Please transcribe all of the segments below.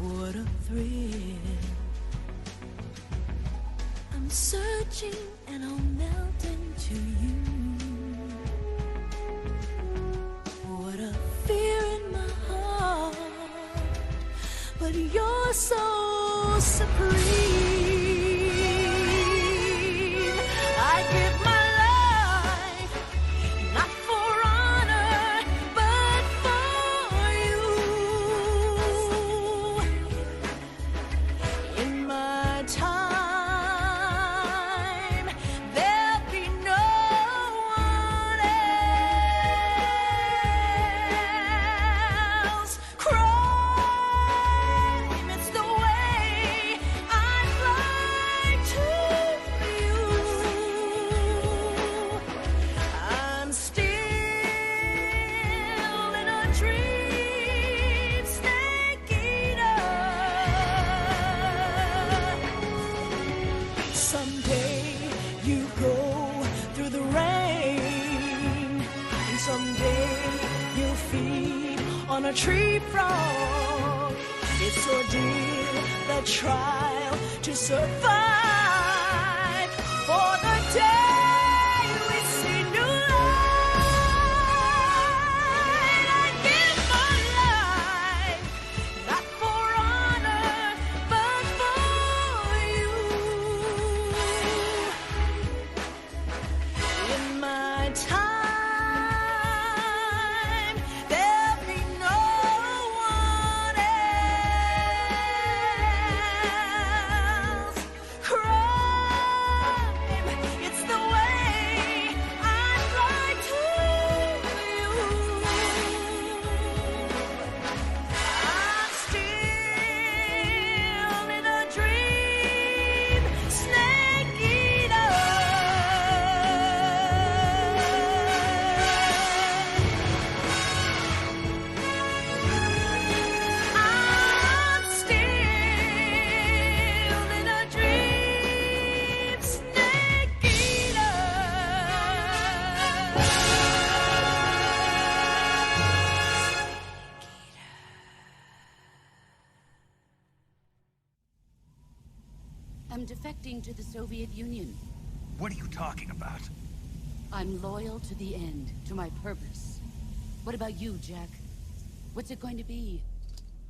What a thrill. I'm searching and I'll melt into you. What a fear in my heart, but you're so supreme. I give my life, not for honor, but for you. In my time, there'll be no one else. Crime, it's the way I'd lie to you. I'm still in a dream, snake eater. Someday you go through the rain, and someday you'll feed on a tree frog. It's ordeal, the trial to survive for the day we see new light. I give my life, not for honor, but for you. In my time, there'll be no one else. Crime, it's the way I'd lie to you. I'm still in a dream, snake eater. I'm still in a dream, snake eater. I'm defecting to the Soviet Union. What are you talking about? I'm loyal to the end, to my purpose. What about you, Jack? What's it going to be?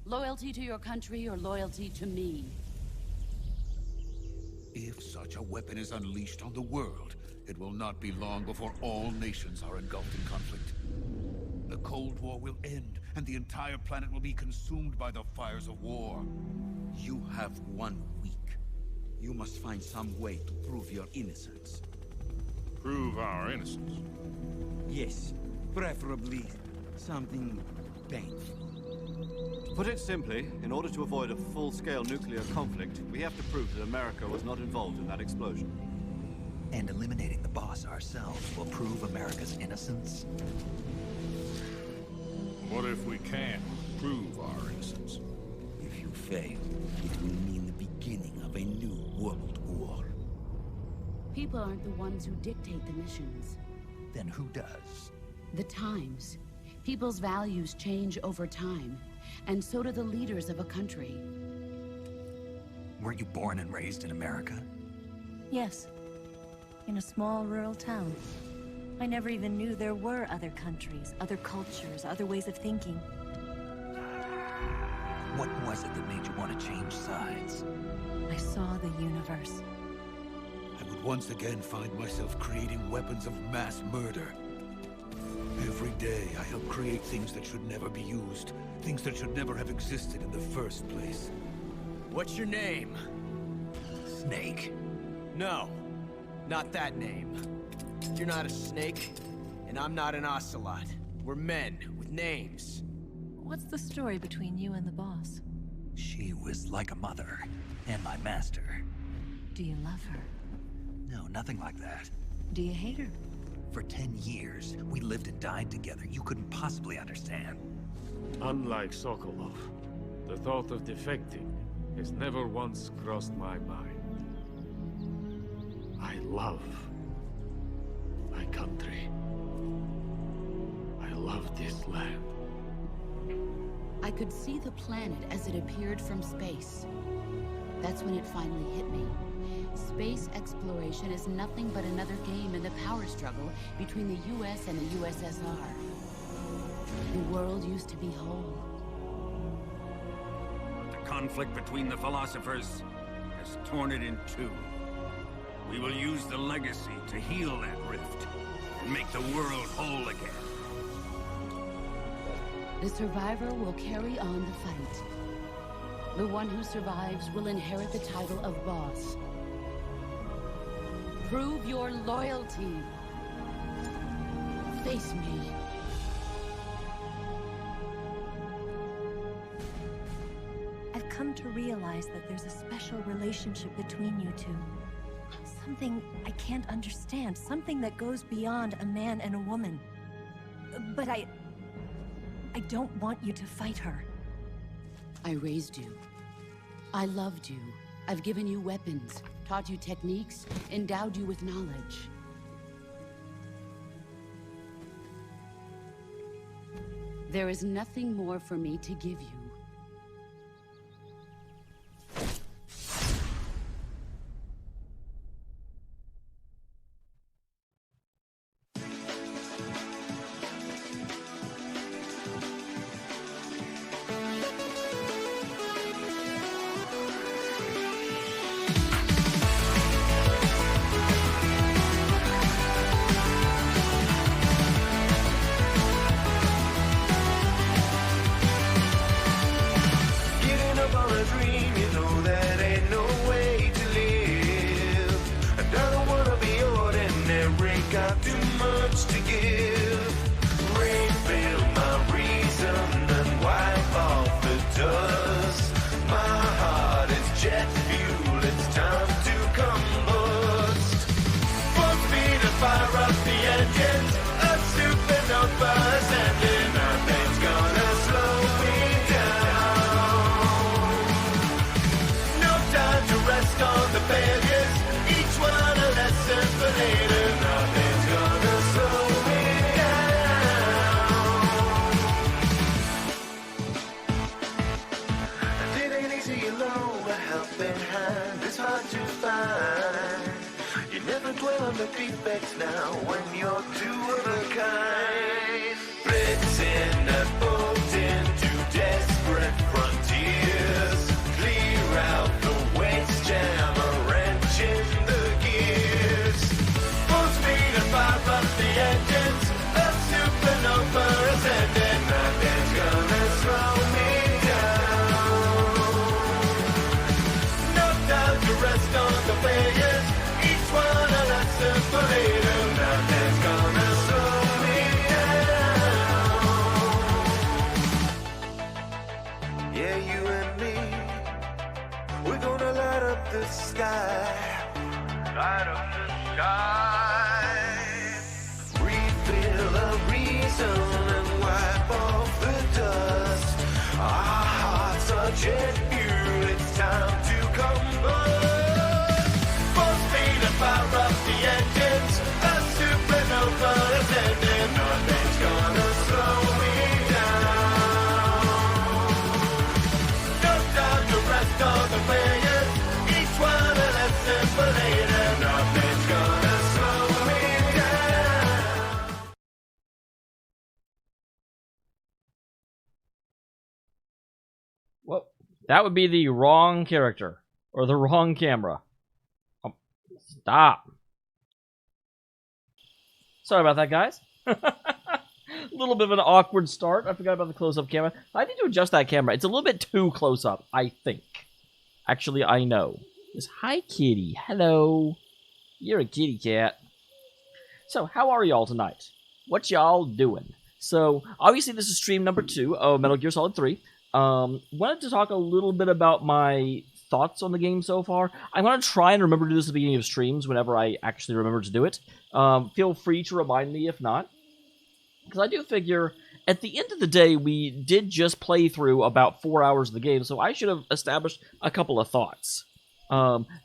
Loyalty to your country or loyalty to me? If such a weapon is unleashed on the world, it will not be long before all nations are engulfed in conflict. The Cold War will end, and the entire planet will be consumed by the fires of war. You have 1 week. You must find some way to prove your innocence. Prove our innocence. Yes, preferably something painful. To put it simply, in order to avoid a full-scale nuclear conflict, we have to prove that America was not involved in that explosion. And eliminating the boss ourselves will prove America's innocence. What if we can't prove our innocence? If you fail, it will mean the beginning of a new world war. People aren't the ones who dictate the missions. Then who does? The times. People's values change over time, and so do the leaders of a country. Weren't you born and raised in America? Yes. In a small rural town. I never even knew there were other countries, other cultures, other ways of thinking. What was it that made you want to change sides? I saw the universe. I would once again find myself creating weapons of mass murder. Every day, I help create things that should never be used. Things that should never have existed in the first place. What's your name? Snake. No, not that name. You're not a snake, and I'm not an ocelot. We're men with names. What's the story between you and the boss? She was like a mother, and my master. Do you love her? No, nothing like that. Do you hate her? For 10 years, we lived and died together. You couldn't possibly understand. Unlike Sokolov, the thought of defecting has never once crossed my mind. I love my country. I love this land. I could see the planet as it appeared from space. That's when it finally hit me. Space exploration is nothing but another game in the power struggle between the US and the USSR. The world used to be whole. The conflict between the philosophers has torn it in two. We will use the legacy to heal that rift and make the world whole again. The survivor will carry on the fight. The one who survives will inherit the title of boss. Prove your loyalty. Face me. I've come to realize that there's a special relationship between you two. Something I can't understand, something that goes beyond a man and a woman. But I don't want you to fight her. I raised you. I loved you. I've given you weapons, taught you techniques, endowed you with knowledge. There is nothing more for me to give you. Well, that would be the wrong character. Or the wrong camera. Oh, stop. Sorry about that, guys. A little bit of an awkward start. I forgot about the close-up camera. I need to adjust that camera. It's a little bit too close-up, I think. Actually, I know. Yes, hi, kitty. Hello. You're a kitty cat. So, how are y'all tonight? What y'all doing? So, obviously, this is stream number 2 of Metal Gear Solid 3. Wanted to talk a little bit about my thoughts on the game so far. I'm going to try and remember to do this at the beginning of streams whenever I actually remember to do it. Feel free to remind me if not. Because I do figure, at the end of the day, we did just play through about 4 hours of the game, so I should have established a couple of thoughts.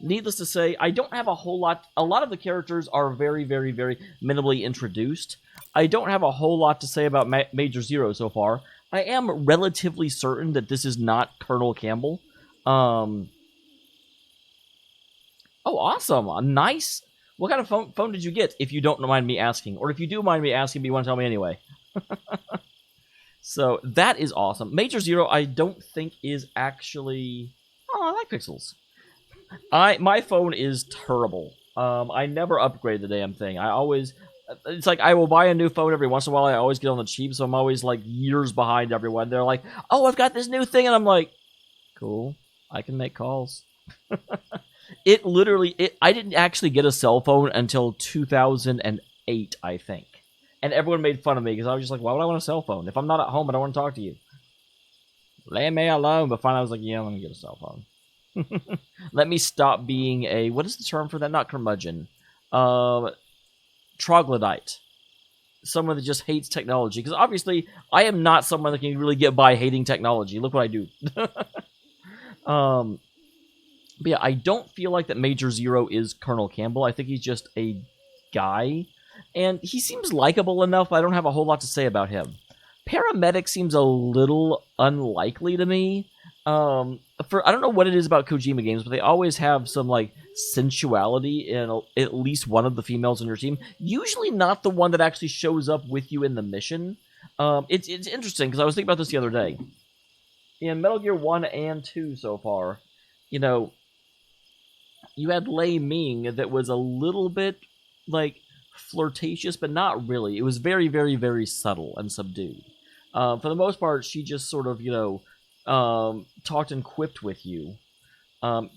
Needless to say, I don't have a whole lot. A lot of the characters are very, very, very minimally introduced. I don't have a whole lot to say about Major Zero so far. I am relatively certain that this is not Colonel Campbell. Oh, awesome. Nice. What kind of phone did you get, if you don't mind me asking? Or if you do mind me asking, but you want to tell me anyway? So, that is awesome. Major Zero, I don't think is actually... Oh, I like pixels. My phone is terrible. I never upgrade the damn thing. I always... It's like I will buy a new phone every once in a while. I always get on the cheap, so I'm always like years behind everyone. They're like, oh, I've got this new thing, and I'm like, cool, I can make calls. It literally, I didn't actually get a cell phone until 2008, I think. And everyone made fun of me because I was just like, why would I want a cell phone? If I'm not at home, I don't want to talk to you. Leave me alone. But finally I was like, yeah, I'm going to get a cell phone. Let me stop being a, what is the term for that? Not curmudgeon. Troglodyte. Someone that just hates technology. Because obviously, I am not someone that can really get by hating technology. Look what I do. But yeah, I don't feel like that Major Zero is Colonel Campbell. I think he's just a guy. And he seems likable enough, but I don't have a whole lot to say about him. Paramedic seems a little unlikely to me. I don't know what it is about Kojima games, but they always have some like sensuality in at least one of the females on your team. Usually not the one that actually shows up with you in the mission. It's interesting because I was thinking about this the other day. In Metal Gear 1 and 2 so far, you know, you had Lei Ming that was a little bit like flirtatious, but not really. It was very, very, very subtle and subdued. For the most part, she just sort of, you know, talked and quipped with you.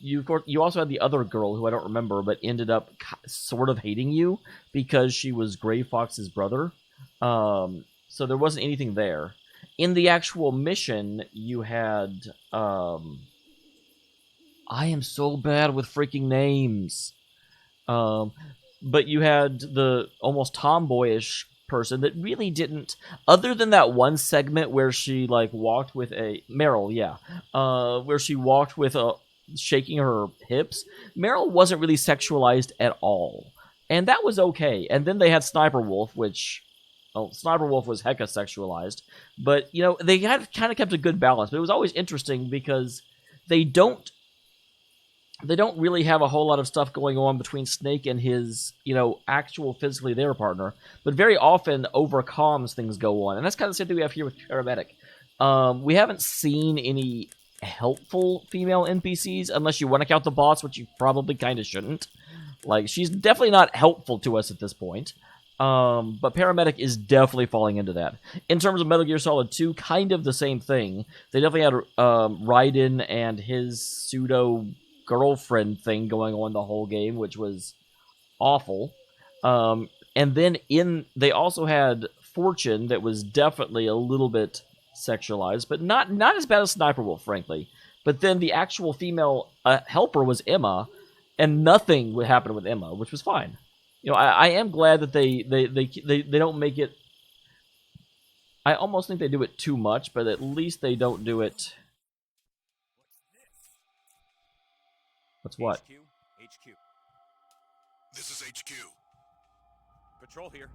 You also had the other girl who I don't remember, but ended up sort of hating you because she was Gray Fox's brother. So there wasn't anything there. In the actual mission, you had... I am so bad with freaking names. But you had the almost tomboyish person that really didn't, other than that one segment where she like walked with a Meryl, yeah, where she walked with a shaking her hips. Meryl wasn't really sexualized at all, and that was okay. And then they had Sniper Wolf, which, well, Sniper Wolf was hecka sexualized, but you know they had kind of kept a good balance. But it was always interesting because they don't really have a whole lot of stuff going on between Snake and his, you know, actual physically their partner, but very often over comms things go on. And that's kind of the same thing we have here with Paramedic. We haven't seen any helpful female NPCs, unless you want to count the boss, which you probably kind of shouldn't. Like, she's definitely not helpful to us at this point. But Paramedic is definitely falling into that. In terms of Metal Gear Solid 2, kind of the same thing. They definitely had Raiden and his pseudo girlfriend thing going on the whole game, which was awful. And then they also had Fortune that was definitely a little bit sexualized, but not as bad as Sniper Wolf, frankly. But then the actual female helper was Emma, and nothing would happen with Emma, which was fine. You know, I am glad that they don't make it. I almost think they do it too much, but at least they don't do it. What's what? HQ. This is HQ. Patrol here.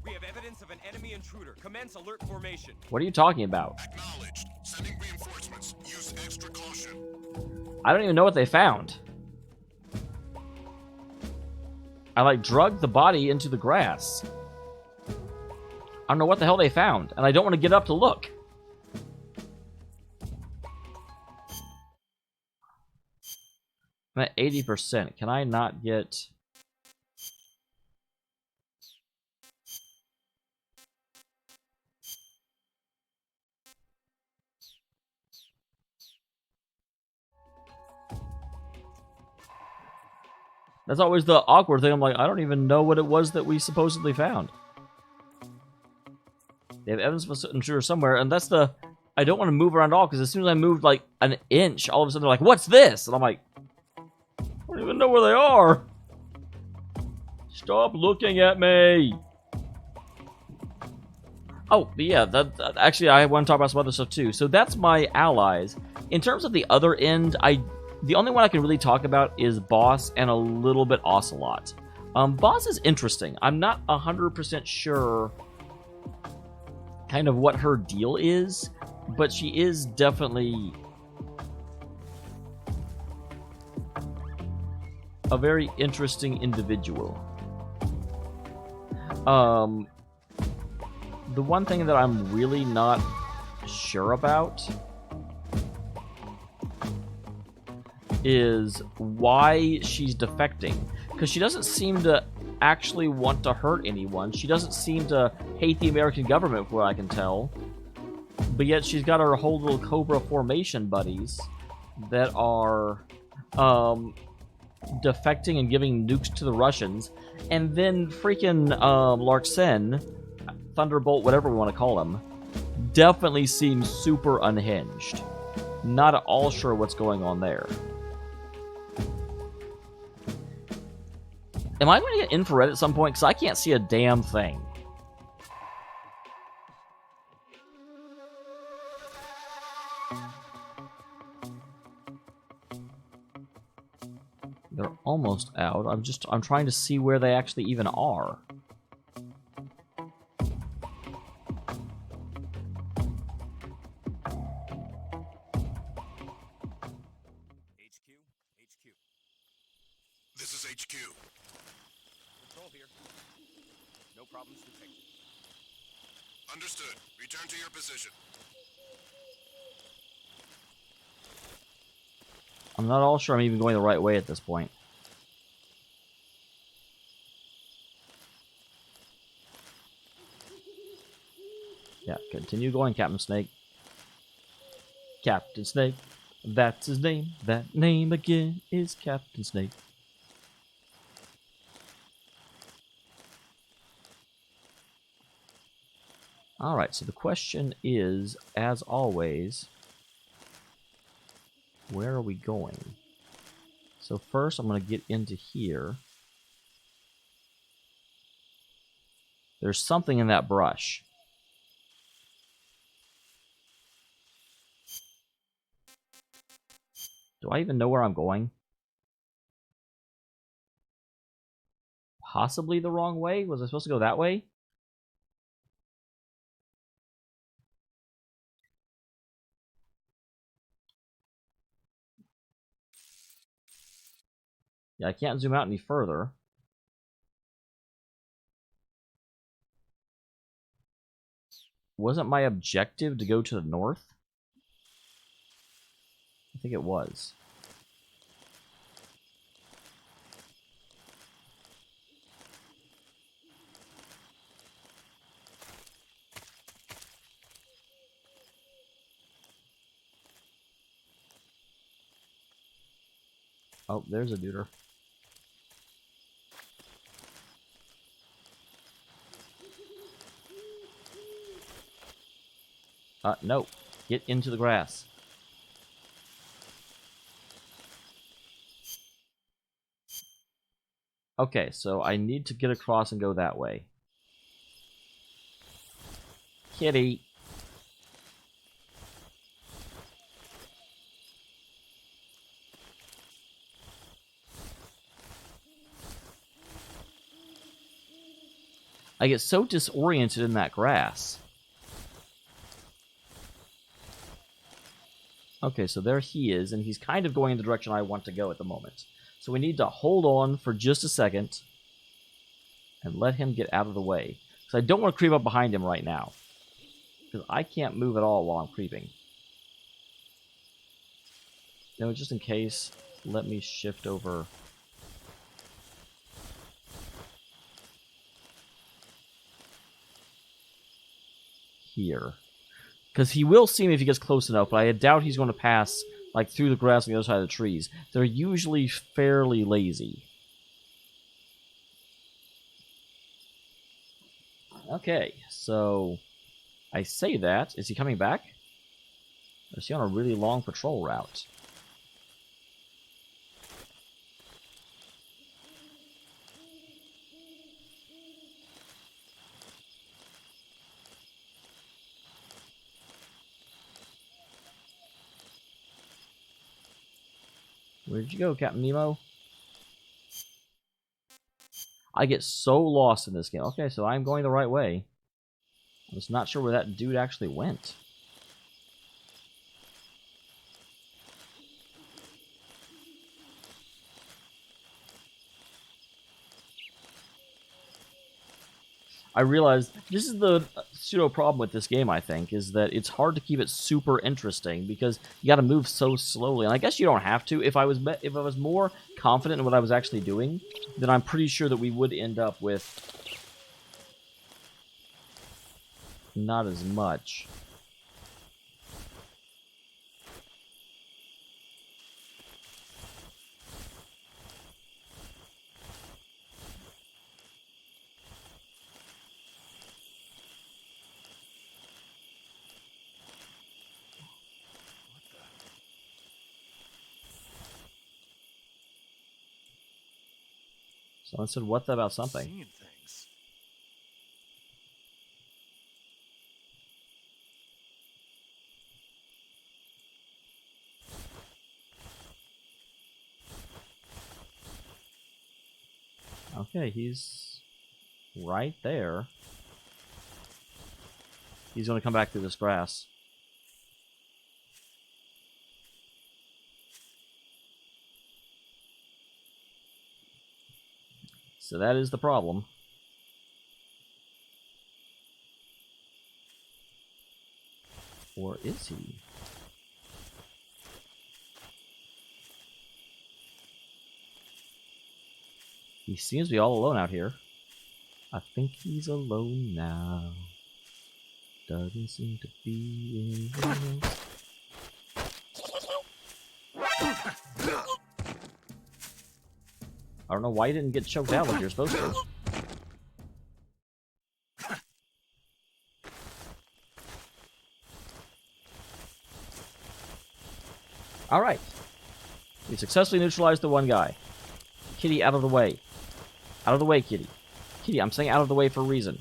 We have evidence of an enemy intruder. Commence alert formation. What are you talking about? Acknowledged. Sending reinforcements. Use extra caution. I don't even know what they found. I like drugged the body into the grass. I don't know what the hell they found, and I don't want to get up to look. I'm at 80%. Can I not get... That's always the awkward thing. I'm like, I don't even know what it was that we supposedly found. They have evidence of an intruder somewhere, and that's the... I don't want to move around at all, because as soon as I moved like an inch, all of a sudden they're like, what's this? And I'm like... I don't even know where they are. Stop looking at me. Oh, but yeah, actually, I want to talk about some other stuff too. So that's my allies. In terms of the other end, the only one I can really talk about is Boss and a little bit Ocelot. Boss is interesting. I'm not 100% sure kind of what her deal is, but she is definitely a very interesting individual. The one thing that I'm really not sure about is why she's defecting, because she doesn't seem to actually want to hurt anyone. She doesn't seem to hate the American government, from what I can tell, but yet she's got her whole little Cobra formation buddies that are defecting and giving nukes to the Russians, and then freaking Larsen, Thunderbolt, whatever we want to call him, definitely seems super unhinged. Not at all sure what's going on there. Am I going to get infrared at some point? Because I can't see a damn thing. They're almost out. I'm trying to see where they actually even are. This is HQ. Control here. No problems detected. Understood. Return to your position. I'm not all sure I'm even going the right way at this point. Yeah, continue going, Captain Snake. Captain Snake, that's his name. That name again is Captain Snake. Alright, so the question is, as always, where are we going? So first I'm going to get into here. There's something in that brush. Do I even know where I'm going? Possibly the wrong way? Was I supposed to go that way? Yeah, I can't zoom out any further. Wasn't my objective to go to the north? I think it was. Oh, there's a duder. No. Get into the grass. Okay, so I need to get across and go that way. Kitty. I get so disoriented in that grass. Okay, so there he is, and he's kind of going in the direction I want to go at the moment. So we need to hold on for just a second and let him get out of the way. Because I don't want to creep up behind him right now. Because I can't move at all while I'm creeping. No, just in case, let me shift over. Here. Because he will see me if he gets close enough, but I doubt he's going to pass like through the grass on the other side of the trees. They're usually fairly lazy. Okay, so I say that. Is he coming back? Or is he on a really long patrol route? Where'd you go, Captain Nemo? I get so lost in this game. Okay, so I'm going the right way. I'm just not sure where that dude actually went. I realized this is the pseudo problem with this game, I think, is that it's hard to keep it super interesting because you got to move so slowly. And I guess you don't have to. If I was more confident in what I was actually doing, then I'm pretty sure that we would end up with not as much. Someone said, "What about something?" Seeing things. Okay, he's right there. He's going to come back through this grass. So that is the problem. Or is he? He seems to be all alone out here. I think he's alone now. Doesn't seem to be anyone else. I don't know why you didn't get choked out like you're supposed to. Alright. We successfully neutralized the one guy. Kitty, out of the way. Out of the way, Kitty. Kitty, I'm saying out of the way for a reason.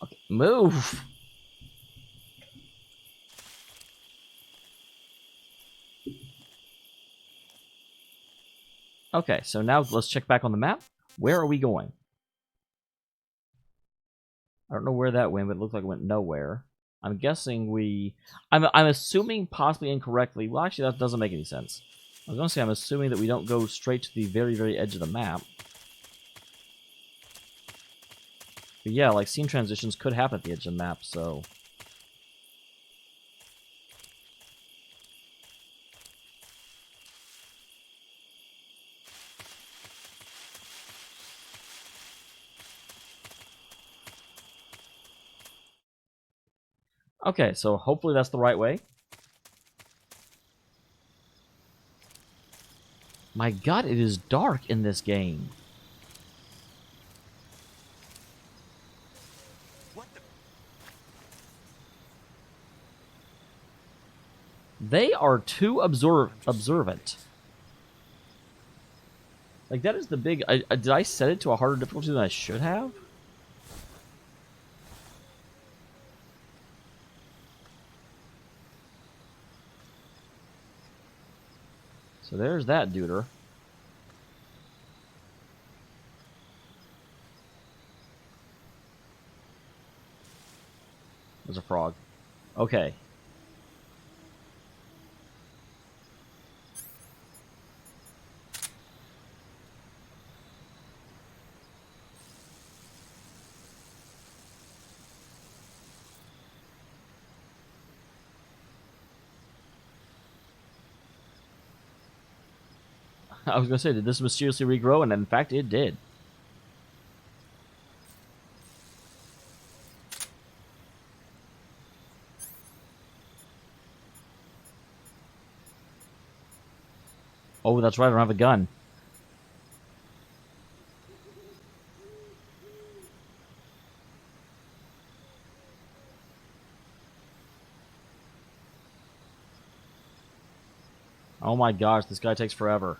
Okay, move! Okay, so now let's check back on the map. Where are we going? I don't know where that went, but it looked like it went nowhere. I'm guessing I'm assuming, possibly incorrectly. Well, actually, that doesn't make any sense. I was going to say I'm assuming that we don't go straight to the very, very edge of the map. But yeah, like, scene transitions could happen at the edge of the map, so... Okay, so hopefully that's the right way. My god, it is dark in this game. What the? They are too observant. Like, that is the big... did I set it to a harder difficulty than I should have? So there's that duder. There's a frog. Okay. I was going to say, did this mysteriously regrow? And in fact, it did. Oh, that's right, I don't have a gun. Oh my gosh, this guy takes forever.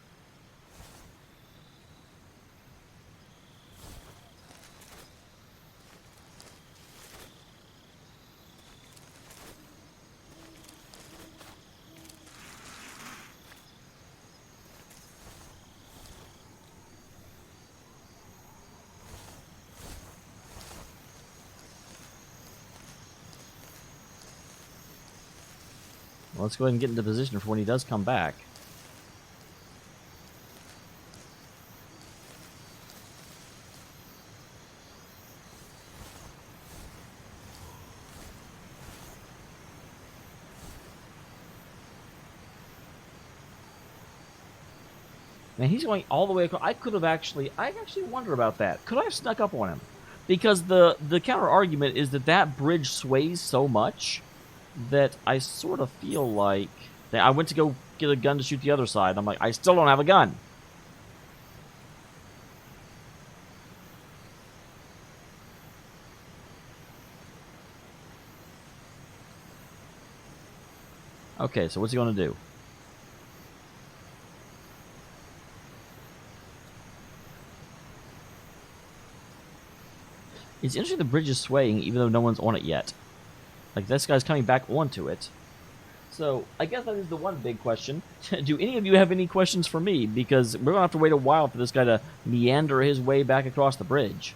Well, let's go ahead and get into position for when he does come back. Man, he's going all the way across. I actually wonder about that. Could I have snuck up on him? Because the counter argument is that bridge sways so much that I sort of feel like that I went to go get a gun to shoot the other side. I'm like, I still don't have a gun. Okay, so what's he going to do? It's interesting the bridge is swaying even though no one's on it yet. Like, this guy's coming back onto it. So, I guess that is the one big question. Do any of you have any questions for me? Because we're going to have to wait a while for this guy to meander his way back across the bridge.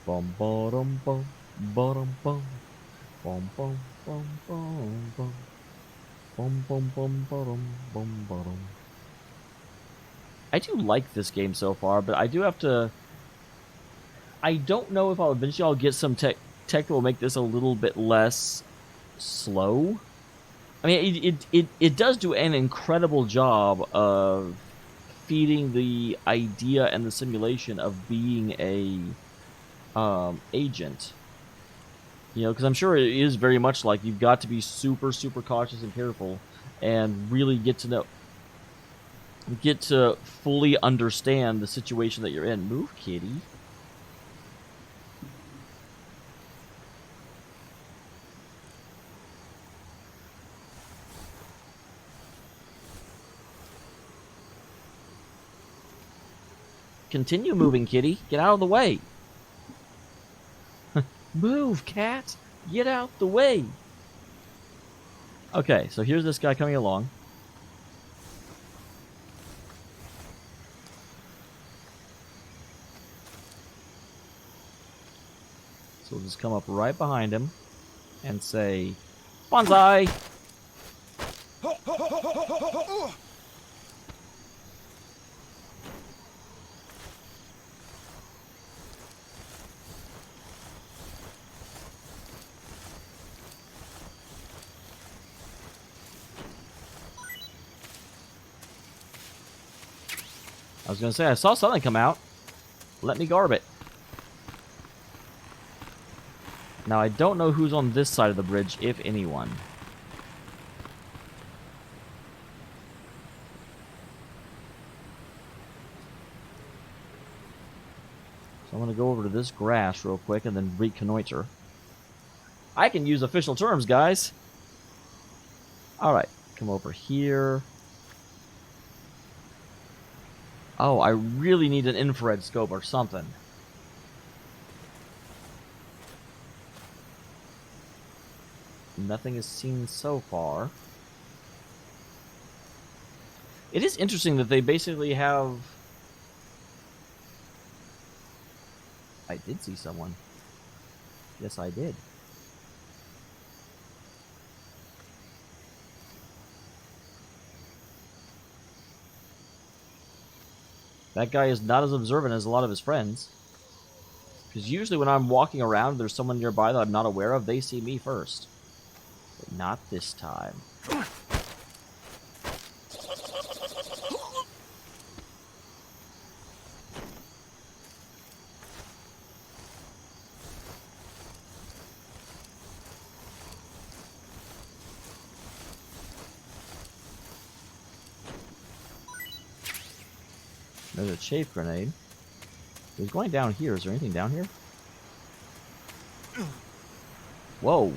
Bum bottom bum bottom bum bum bum bum bum bum bum bum bum bottom bum bottom. I do like this game so far, but I do have to. I don't know if I'll get some tech that will make this a little bit less slow. I mean, it does do an incredible job of feeding the idea and the simulation of being a agent, you know, because I'm sure it is very much like you've got to be super cautious and careful and really get to fully understand the situation that you're in. Move, kitty. Continue moving, kitty. Get out of the way. Move, cat! Get out the way! Okay, so here's this guy coming along. So we'll just come up right behind him and say, Bonsai! I was going to say, I saw something come out. Let me garb it. Now, I don't know who's on this side of the bridge, if anyone. So I'm going to go over to this grass real quick and then reconnoiter. I can use official terms, guys. Alright, come over here. Oh, I really need an infrared scope or something. Nothing is seen so far. It is interesting that they basically have... I did see someone. Yes, I did. That guy is not as observant as a lot of his friends. Because usually when I'm walking around, there's someone nearby that I'm not aware of, they see me first. But not this time. There's a chafe grenade. He's going down here. Is there anything down here? Whoa.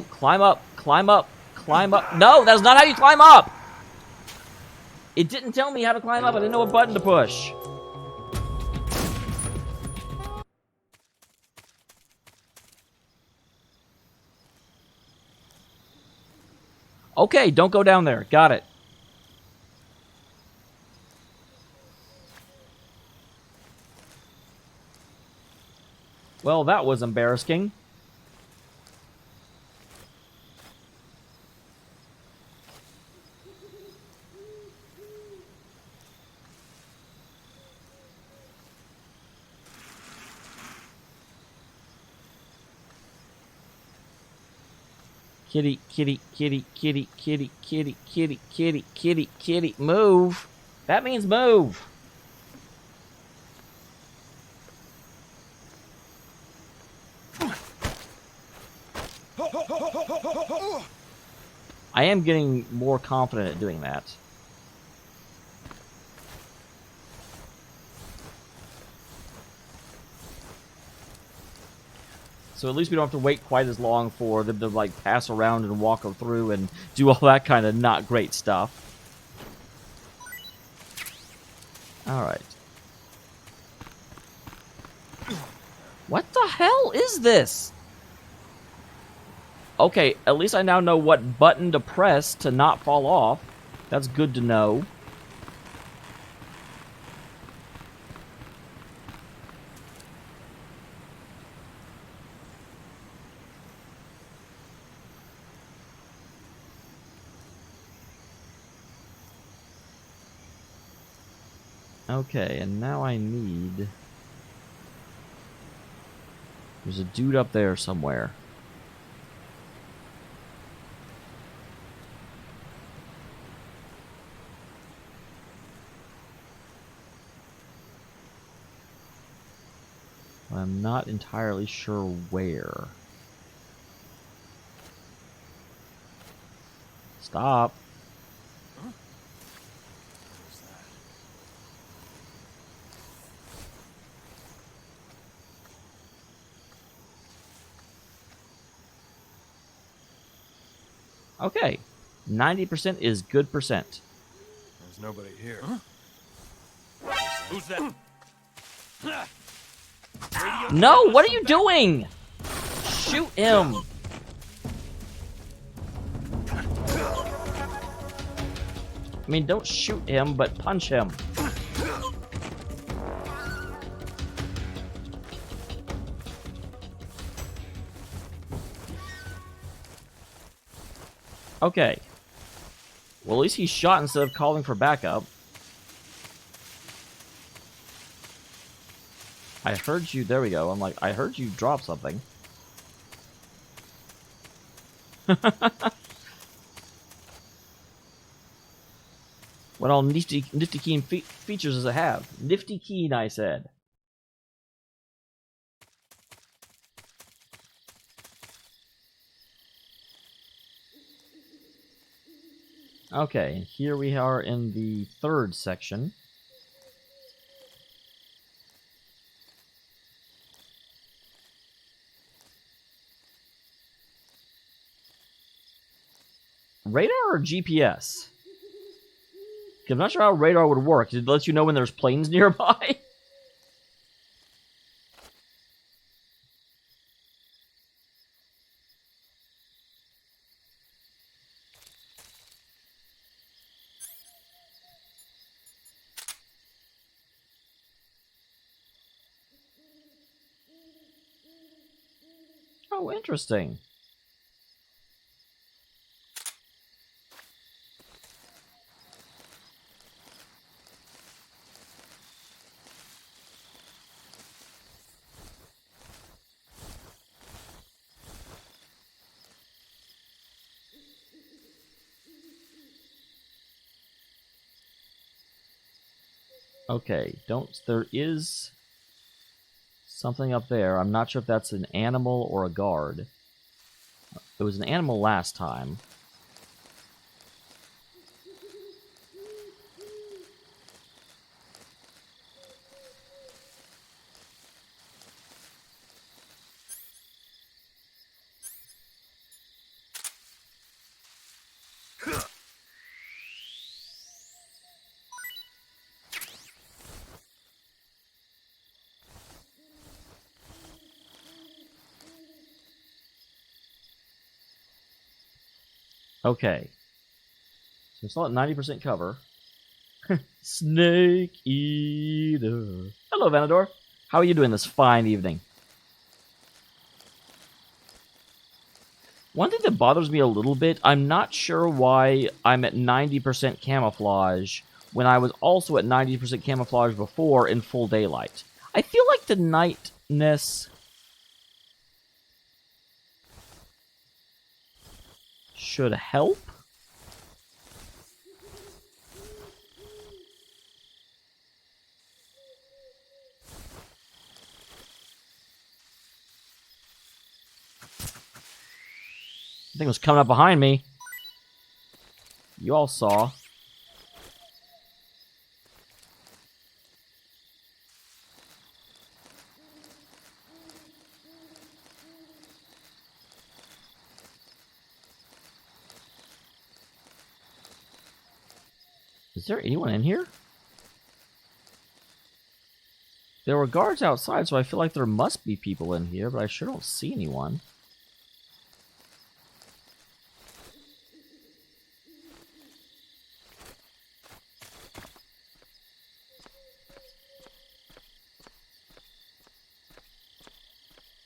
Climb up, climb up, climb up. No, that's not how you climb up! It didn't tell me how to climb up. I didn't know what button to push. Okay, don't go down there. Got it. Well, that was embarrassing. Kitty, kitty, kitty, kitty, kitty, kitty, kitty, kitty, kitty, kitty, move. That means move. I am getting more confident at doing that. So at least we don't have to wait quite as long for them to like pass around and walk through and do all that kind of not great stuff. Alright. What the hell is this? Okay, at least I now know what button to press to not fall off. That's good to know. Okay, and now I need... There's a dude up there somewhere. I'm not entirely sure where. Stop. Huh? Okay. 90% is good percent. There's nobody here. Huh? Who's that? No, what are you doing? Shoot him. I mean, don't shoot him, but punch him. Okay. Well, at least he shot instead of calling for backup. I heard you. There we go. I'm like, I heard you drop something. What all nifty keen features does it have? Nifty keen, I said. Okay, and here we are in the third section. Radar or GPS? I'm not sure how radar would work. It lets you know when there's planes nearby. Oh, interesting. Okay, there is something up there. I'm not sure if that's an animal or a guard. It was an animal last time. Okay, We're still at 90% cover. Snake Eater. Hello, Vanador. How are you doing this fine evening? One thing that bothers me a little bit, I'm not sure why I'm at 90% camouflage when I was also at 90% camouflage before in full daylight. I feel like the nightness should help. I think it was coming up behind me. You all saw. Is there anyone in here? There were guards outside, so I feel like there must be people in here, but I sure don't see anyone.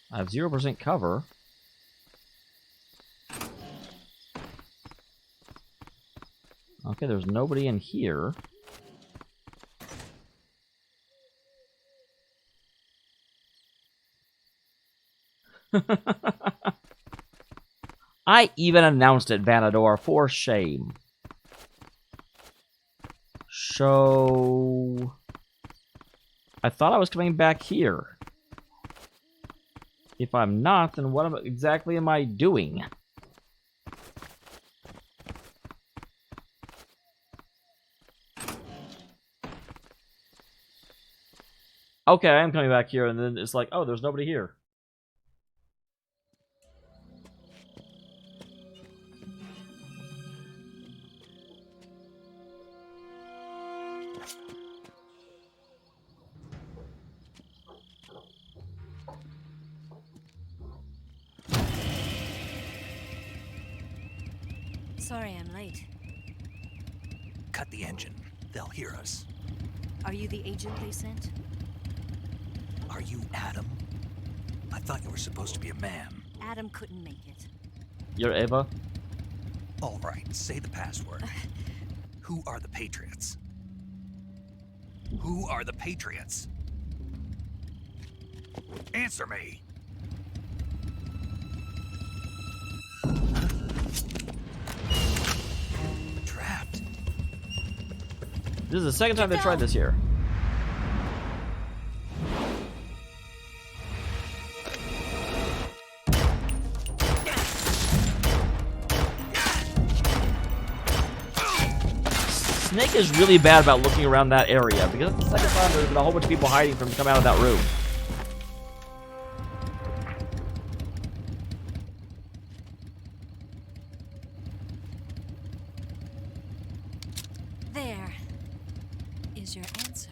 I have 0% cover. Okay, there's nobody in here. I even announced it, Vanador, for shame. So... I thought I was coming back here. If I'm not, then what exactly am I doing? Okay, I am coming back here, and then it's like, oh, there's nobody here. Sorry I'm late. Cut the engine. They'll hear us. Are you the agent they sent? Are you Adam? I thought you were supposed to be a man. Adam couldn't make it. You're Ava? All right, say the password. Who are the Patriots? Who are the Patriots? Answer me! Trapped. This is the second time they tried this here. Snake is really bad about looking around that area, because it's the second time there's been a whole bunch of people hiding from coming out of that room. There is your answer.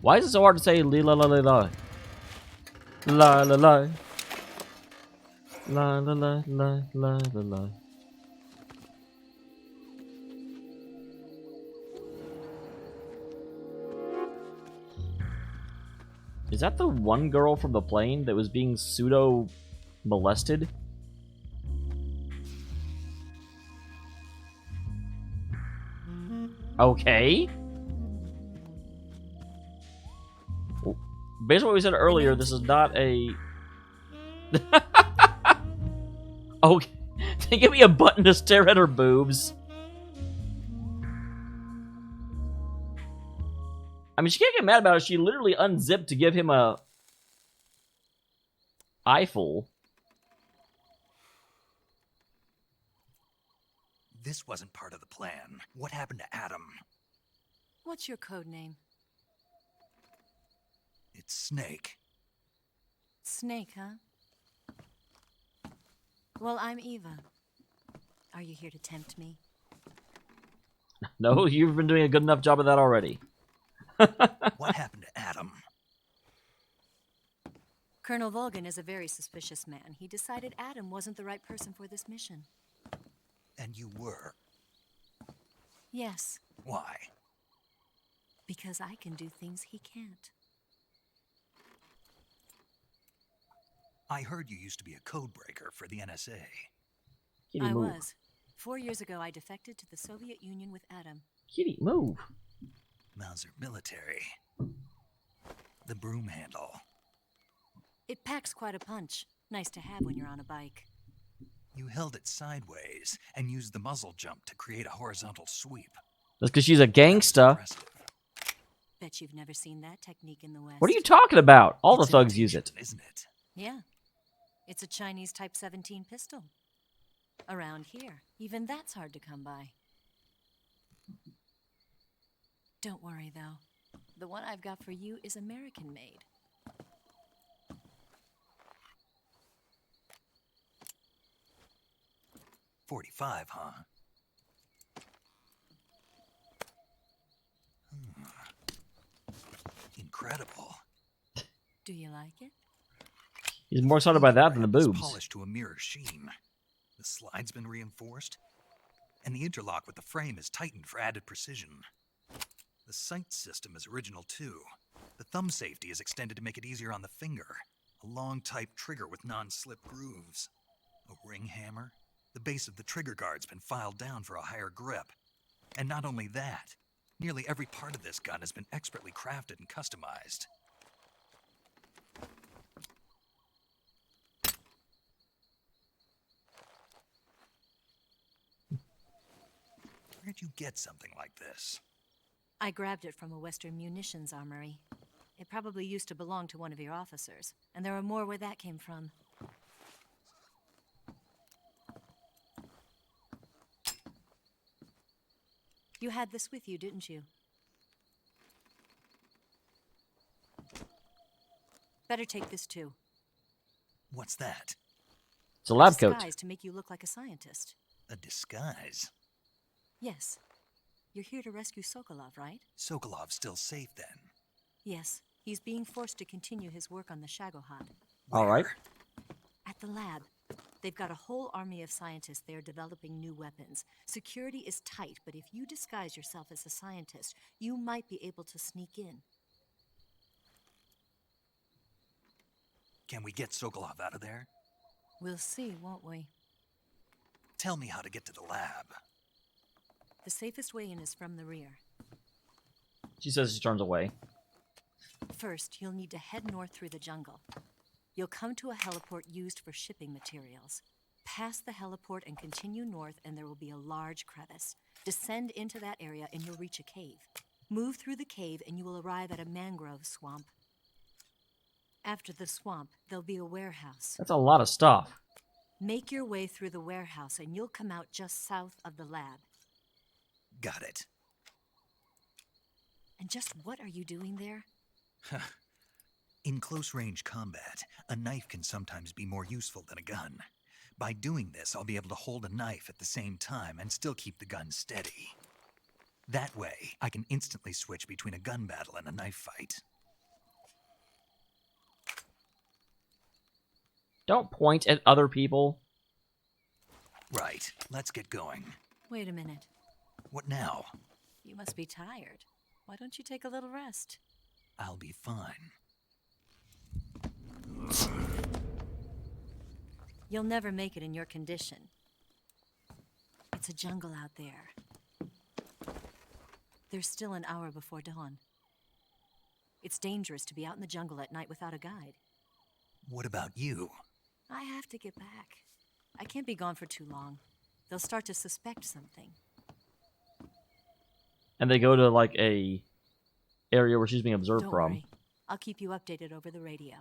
Why is it so hard to say la la la la la? La la la. La la la la la la la. Is that the one girl from the plane that was being pseudo molested? Okay. Well, based on what we said earlier, this is not a... Okay. They give me a button to stare at her boobs. I mean, she can't get mad about it. She literally unzipped to give him a eyeful. This wasn't part of the plan. What happened to Adam? What's your code name? It's Snake. Snake, huh? Well, I'm Eva. Are you here to tempt me? No, you've been doing a good enough job of that already. What happened to Adam? Colonel Volgan is a very suspicious man. He decided Adam wasn't the right person for this mission. And you were? Yes, Why? because I can do things he can't. I heard you used to be a codebreaker for the NSA. Kitty, I move. was. 4 years ago, I defected to the Soviet Union with Adam. Kitty, move. Mauser military. The broom handle. It packs quite a punch. Nice to have when you're on a bike. You held it sideways and used the muzzle jump to create a horizontal sweep. That's because she's a gangsta. Impressive. Bet you've never seen that technique in the West. What are you talking about? All It's the thugs use it. imitation, isn't it? Yeah. It's a Chinese Type 17 pistol. Around here, even that's hard to come by. Don't worry, though. The one I've got for you is American-made. .45, huh? Incredible. Do you like it? He's more excited by that than the It's boobs. polished to a mirror sheen. The slide's been reinforced, and the interlock with the frame is tightened for added precision. The sight system is original too. The thumb safety is extended to make it easier on the finger. A long type trigger with non-slip grooves. A ring hammer. The base of the trigger guard's been filed down for a higher grip. And not only that, nearly every part of this gun has been expertly crafted and customized. Where'd you get something like this? I grabbed it from a Western munitions armory. It probably used to belong to one of your officers, and there are more where that came from. You had this with you, didn't you? Better take this too. What's that? It's a lab coat. Disguise to make you look like a scientist. A disguise? Yes. You're here to rescue Sokolov, right? Sokolov's still safe then? Yes. He's being forced to continue his work on the Shagohod. All right. At the lab. They've got a whole army of scientists there developing new weapons. Security is tight, but if you disguise yourself as a scientist, you might be able to sneak in. Can we get Sokolov out of there? We'll see, won't we? Tell me how to get to the lab. The safest way in is from the rear. She says she turns away. First, you'll need to head north through the jungle. You'll come to a heliport used for shipping materials. Pass the heliport and continue north, and there will be a large crevice. Descend into that area, and you'll reach a cave. Move through the cave, and you will arrive at a mangrove swamp. After the swamp, there'll be a warehouse. That's a lot of stuff. Make your way through the warehouse, and you'll come out just south of the lab. Got it. And just what are you doing there? In close-range combat, a knife can sometimes be more useful than a gun. By doing this, I'll be able to hold a knife at the same time and still keep the gun steady. That way, I can instantly switch between a gun battle and a knife fight. Don't point at other people. Right, let's get going. Wait a minute. What now? You must be tired. Why don't you take a little rest? I'll be fine. You'll never make it in your condition. It's a jungle out there. There's still an hour before dawn. It's dangerous to be out in the jungle at night without a guide. What about you? I have to get back. I can't be gone for too long. They'll start to suspect something. And they go to like a area where she's being observed Don't from. worry. I'll keep you updated over the radio.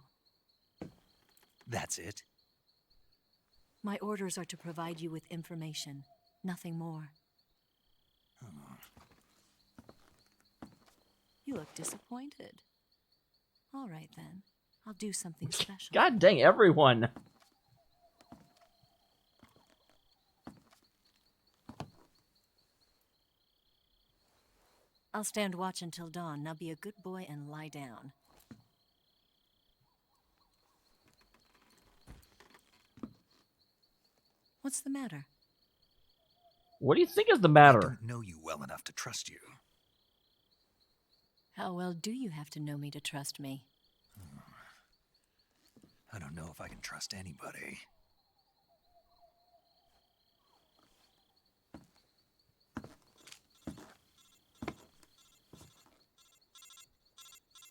That's it? My orders are to provide you with information, nothing more. You look disappointed. All right, then. I'll do something special. God dang, everyone. I'll stand watch until dawn. Now be a good boy and lie down. What's the matter? What do you think is the I matter? don't know you well enough to trust you. How well do you have to know me to trust me? I don't know if I can trust anybody.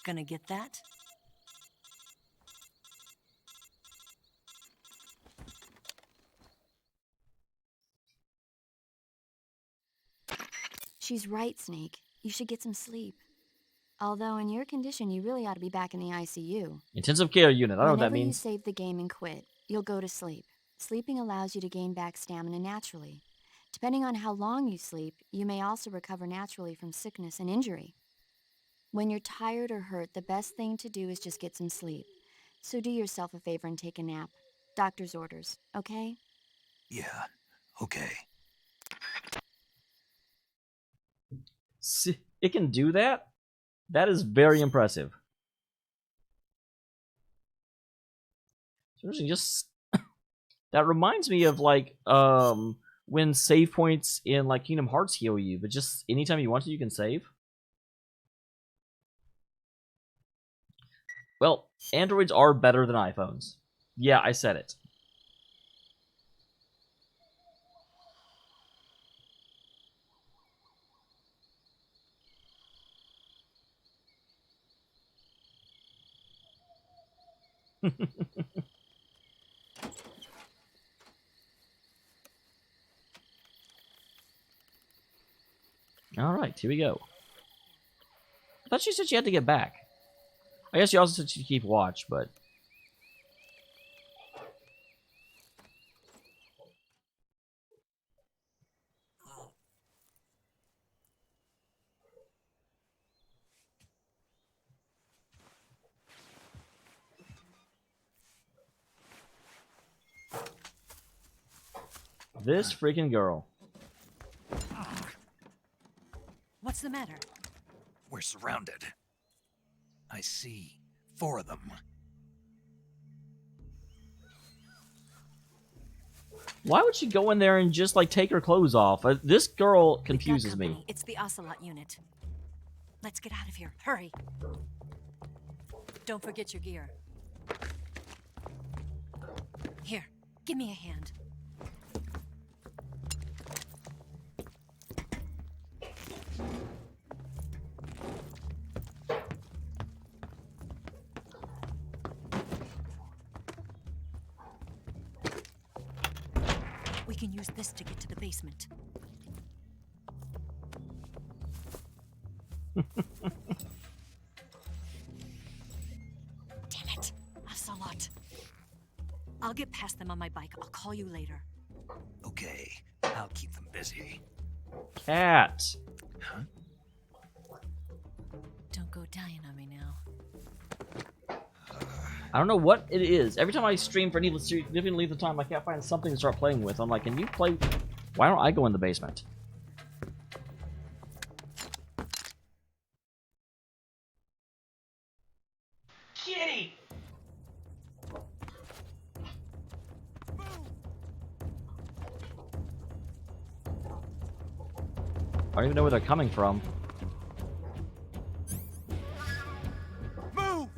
Gonna get that? She's right, Snake. You should get some sleep. Although in your condition, you really ought to be back in the ICU. Intensive care unit. I don't know what that Whenever you means. save the game and quit, you'll go to sleep. Sleeping allows you to gain back stamina naturally. Depending on how long you sleep, you may also recover naturally from sickness and injury. When you're tired or hurt, the best thing to do is just get some sleep. So do yourself a favor and take a nap. Doctor's orders, okay? Yeah, okay. See, it can do that? That is very impressive. Seriously, just that reminds me of like when save points in like Kingdom Hearts heal you, but just anytime you want to, you can save. Well, Androids are better than iPhones. Yeah, I said it. Alright, here we go. I thought she said she had to get back. I guess she also said she'd keep watch, but... This freaking girl. What's the matter? We're surrounded. I see 4 of them. Why would she go in there and just, like, take her clothes off? This girl We've got confuses me. company. It's the Ocelot unit. Let's get out of here. Hurry. Don't forget your gear. Here, give me a hand. We can use this to get to the basement. Damn it, Ocelot. I'll get past them on my bike. I'll call you later. Okay, I'll keep them busy. Cat. Huh? Don't go dying on me now. I don't know what it is. Every time I stream for any significant length of time, I can't find something to start playing with. I'm like, can you play? Why don't I go in the basement? Kitty! I don't even know where they're coming from. Move!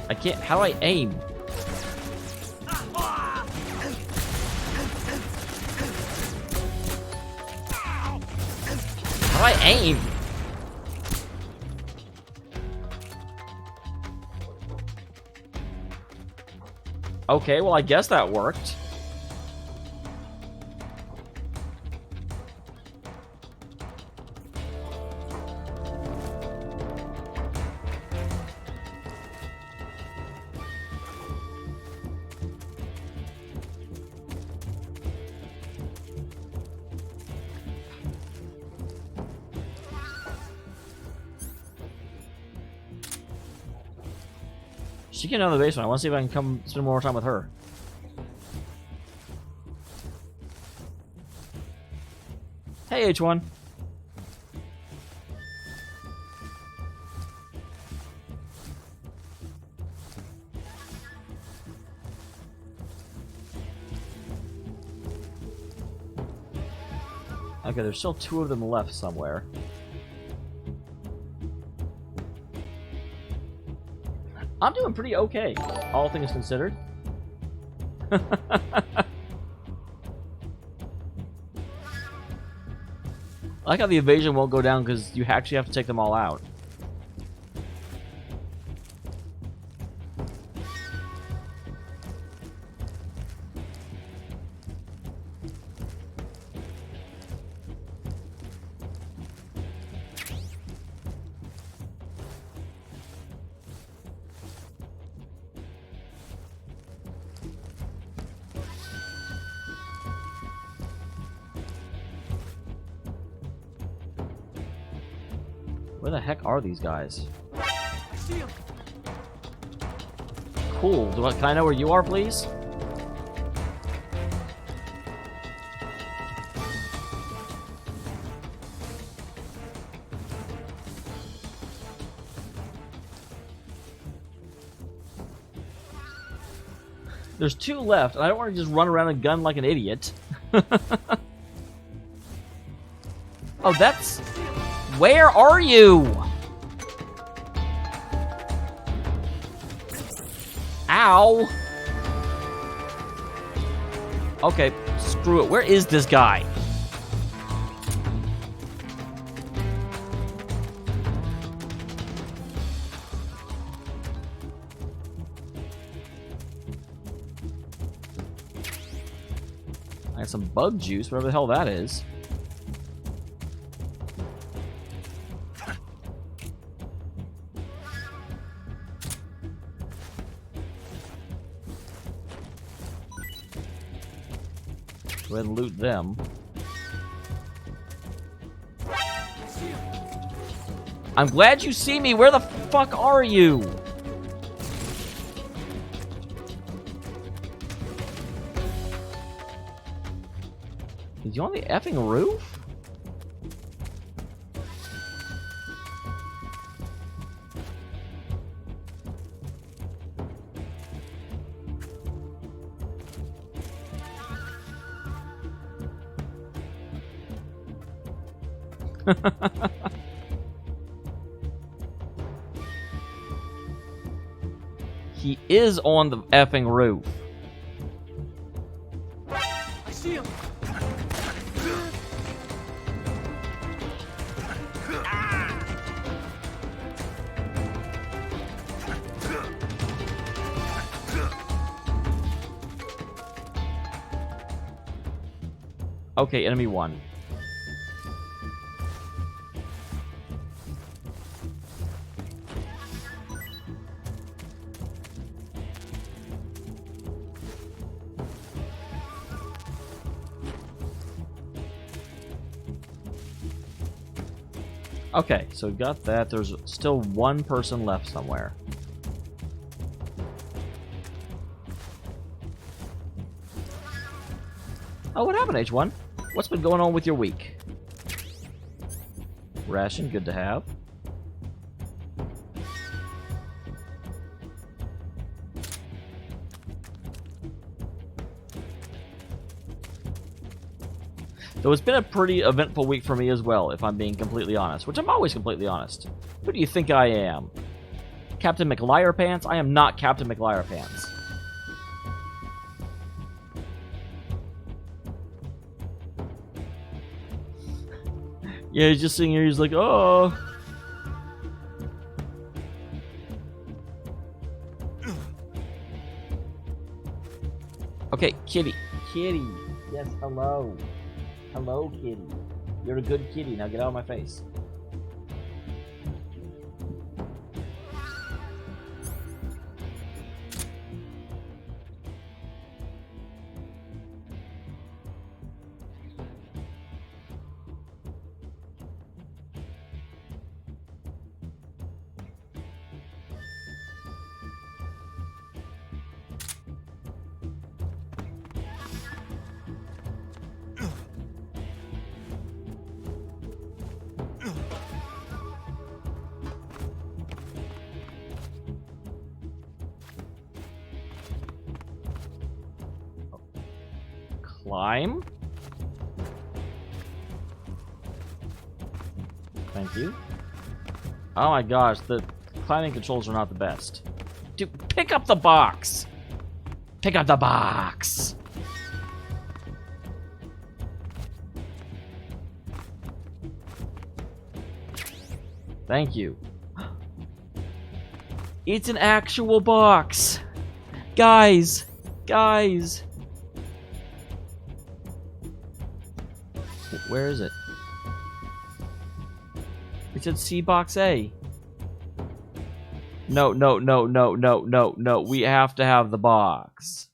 I can't. How do I aim? How do I aim? Okay, well, I guess that worked. She can get out of the basement. I want to see if I can come spend more time with her. Hey, H1. Okay, there's still 2 of them left somewhere. I'm doing pretty okay, all things considered. I like how the evasion won't go down because you actually have to take them all out. Where the heck are these guys? Cool. Can I know where you are, please? There's 2 left, and I don't want to just run around and gun like an idiot. Oh, that's... Where are you? Ow. Okay, screw it. Where is this guy? I got some bug juice, whatever the hell that is. Go ahead and loot them. I'm glad you see me. Where the fuck are you? Is you on the effing roof? He is on the effing roof. I see him. Okay, enemy 1. Okay, so we got that. There's still 1 person left somewhere. Oh, what happened, H1? What's been going on with your week? Ration, good to have. Though it's been a pretty eventful week for me as well, if I'm being completely honest. Which I'm always completely honest. Who do you think I am? Captain McLiar Pants? I am not Captain McLiar Pants. Yeah, he's just sitting here, he's like, oh. Okay, kitty. Kitty. Yes, hello. Hello, kitty. You're a good kitty. Now get out of my face. Climb. Thank you. Oh my gosh, the climbing controls are not the best. Dude, pick up the box! Pick up the box! Thank you. It's an actual box! Guys! Guys! Where is it? It said C box A. No, no, no, no, no, no, no. We have to have the box.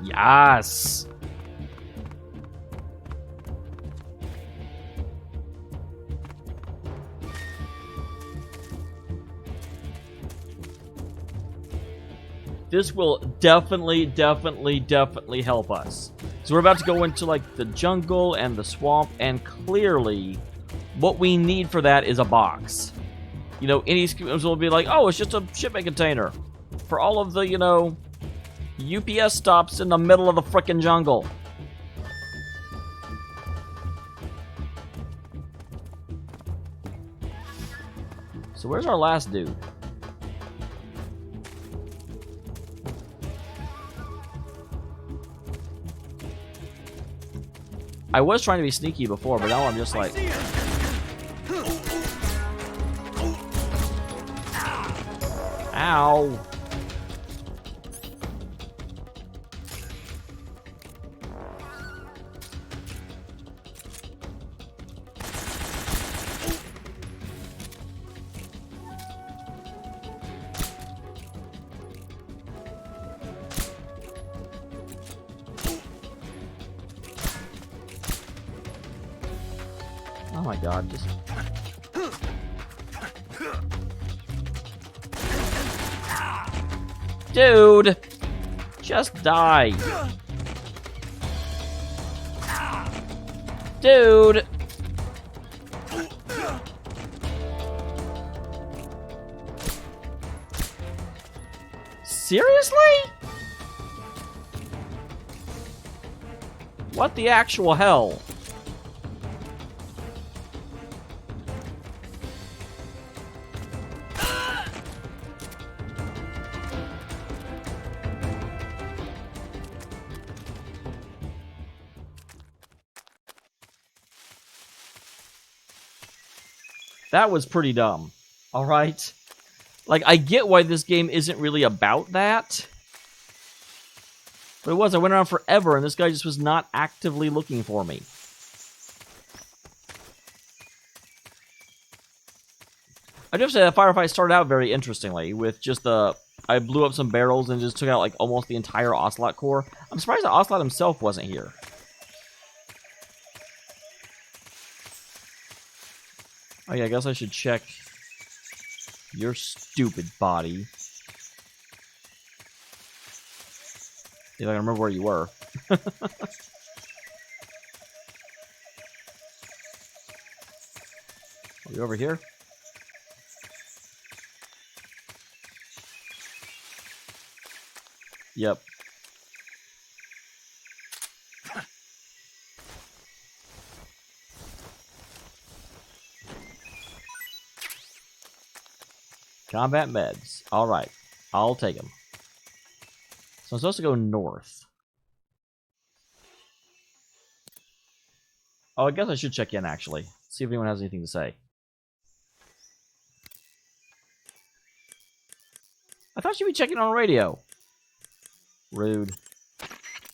Yes! This will definitely help us. So we're about to go into like the jungle and the swamp, and clearly what we need for that is a box. You know, any schemes will be like, oh, it's just a shipment container for all of the, you know, UPS stops in the middle of the frickin' jungle. So where's our last dude? I was trying to be sneaky before, but now I'm just like... Ow! Oh my god, just... Dude! Just die. Dude! Seriously? What the actual hell? That was pretty dumb. Alright? Like, I get why this game isn't really about that. But it was. I went around forever, and this guy just was not actively looking for me. I do have to say, that firefight started out very interestingly, with just the... I blew up some barrels and just took out, like, almost the entire Ocelot core. I'm surprised that Ocelot himself wasn't here. Oh yeah, I guess I should check your stupid body. If I can remember where you were. Are you over here? Yep. Combat meds. Alright. I'll take them. So I'm supposed to go north. Oh, I guess I should check in, actually. See if anyone has anything to say. I thought you'd be checking on radio. Rude.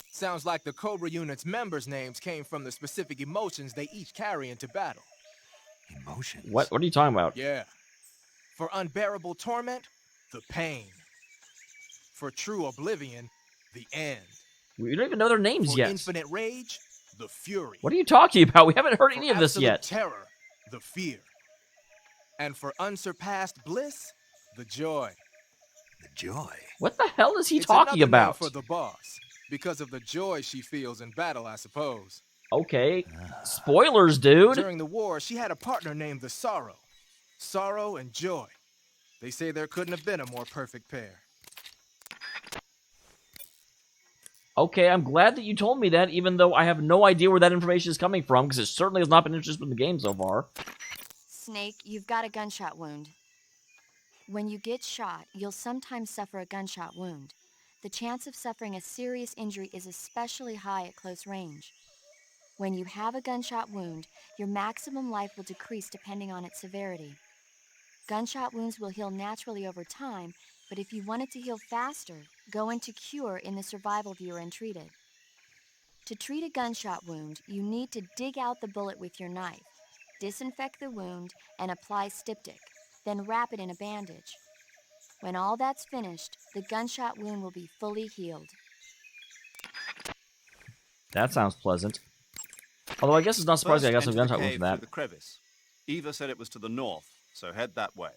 Sounds like the Cobra Unit's members' names came from the specific emotions they each carry into battle. Emotions? What are you talking about? Yeah. For unbearable torment, the pain. For true oblivion, the end. We don't even know their names For yet. infinite rage, the fury. What are you talking about? We haven't heard any For of this yet. terror, the fear. And for unsurpassed bliss, the joy. The joy? What the hell is he It's talking another name about? for the boss, because of the joy she feels in battle, I suppose. Okay. Spoilers, dude. During the war, she had a partner named the Sorrow. Sorrow and joy. They say there couldn't have been a more perfect pair. Okay, I'm glad that you told me that, even though I have no idea where that information is coming from, because it certainly has not been introduced in the game so far. Snake, you've got a gunshot wound. When you get shot, you'll sometimes suffer a gunshot wound. The chance of suffering a serious injury is especially high at close range. When you have a gunshot wound, your maximum life will decrease depending on its severity. Gunshot wounds will heal naturally over time, but if you want it to heal faster, go into Cure in the survival viewer and treat it. To treat a gunshot wound, you need to dig out the bullet with your knife, disinfect the wound, and apply styptic, then wrap it in a bandage. When all that's finished, the gunshot wound will be fully healed. That sounds pleasant. Although I guess it's not surprising I got some First, enter gunshot the wounds cave from that. through the crevice. Eva said it was to the north, so head that way.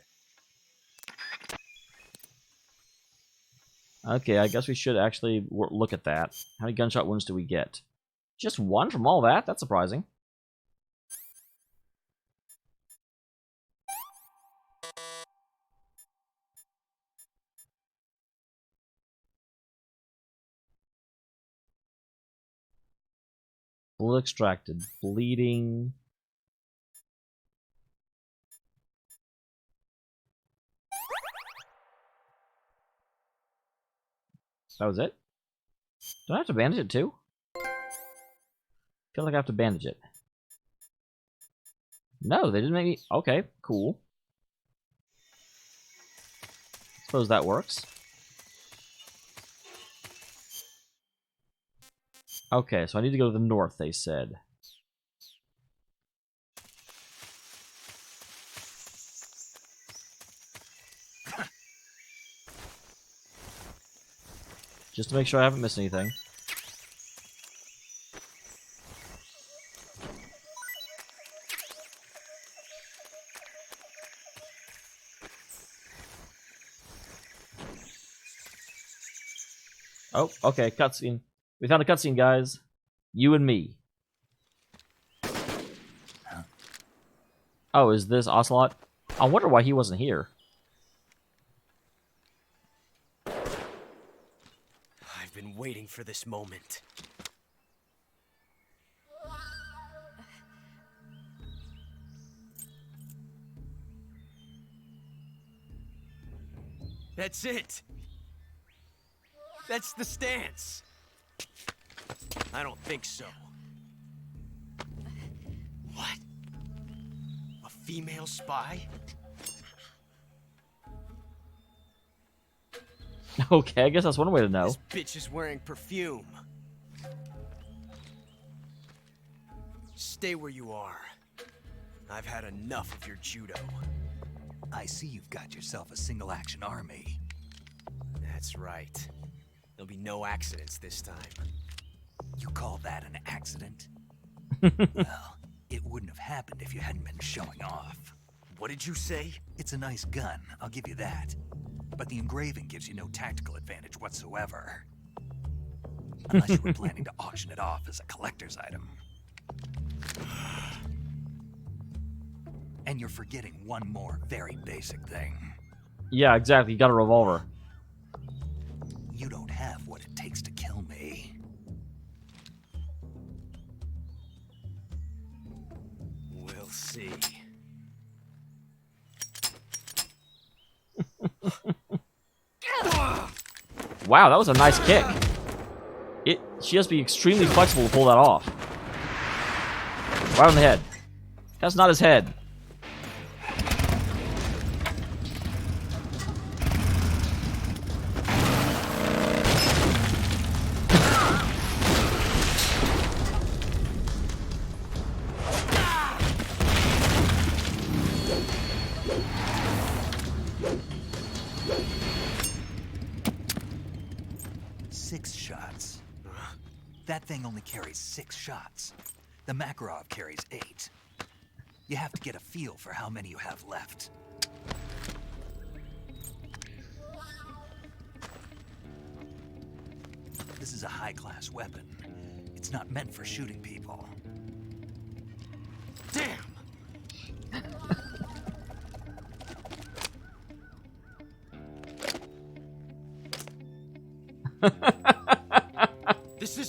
Okay, I guess we should actually look at that. How many gunshot wounds do we get? Just one from all that? That's surprising. Blood extracted. Bleeding. That was it? Do I have to bandage it too? I feel like I have to bandage it. No, they didn't make me... Okay, cool. Suppose that works. Okay, so I need to go to the north, they said. Just to make sure I haven't missed anything. Oh, okay, cutscene. We found a cutscene, guys. You and me. Oh, is this Ocelot? I wonder why he wasn't here. I've been waiting for this moment. That's it. That's the stance. I don't think so. What? A female spy? Okay, I guess that's one way to know. This bitch is wearing perfume. Stay where you are. I've had enough of your judo. I see you've got yourself a single-action army. That's right. There'll be no accidents this time. You call that an accident? Well, it wouldn't have happened if you hadn't been showing off. What did you say? It's a nice gun, I'll give you that. But the engraving gives you no tactical advantage whatsoever. Unless you were planning to auction it off as a collector's item. And you're forgetting one more very basic thing. Yeah, exactly. You got a revolver. You don't have what it takes to kill me. We'll see. Wow, that was a nice kick. She has to be extremely flexible to pull that off. Right on the head. That's not his head. That thing only carries 6 shots. The Makarov carries 8. You have to get a feel for how many you have left. This is a high-class weapon. It's not meant for shooting people. Damn!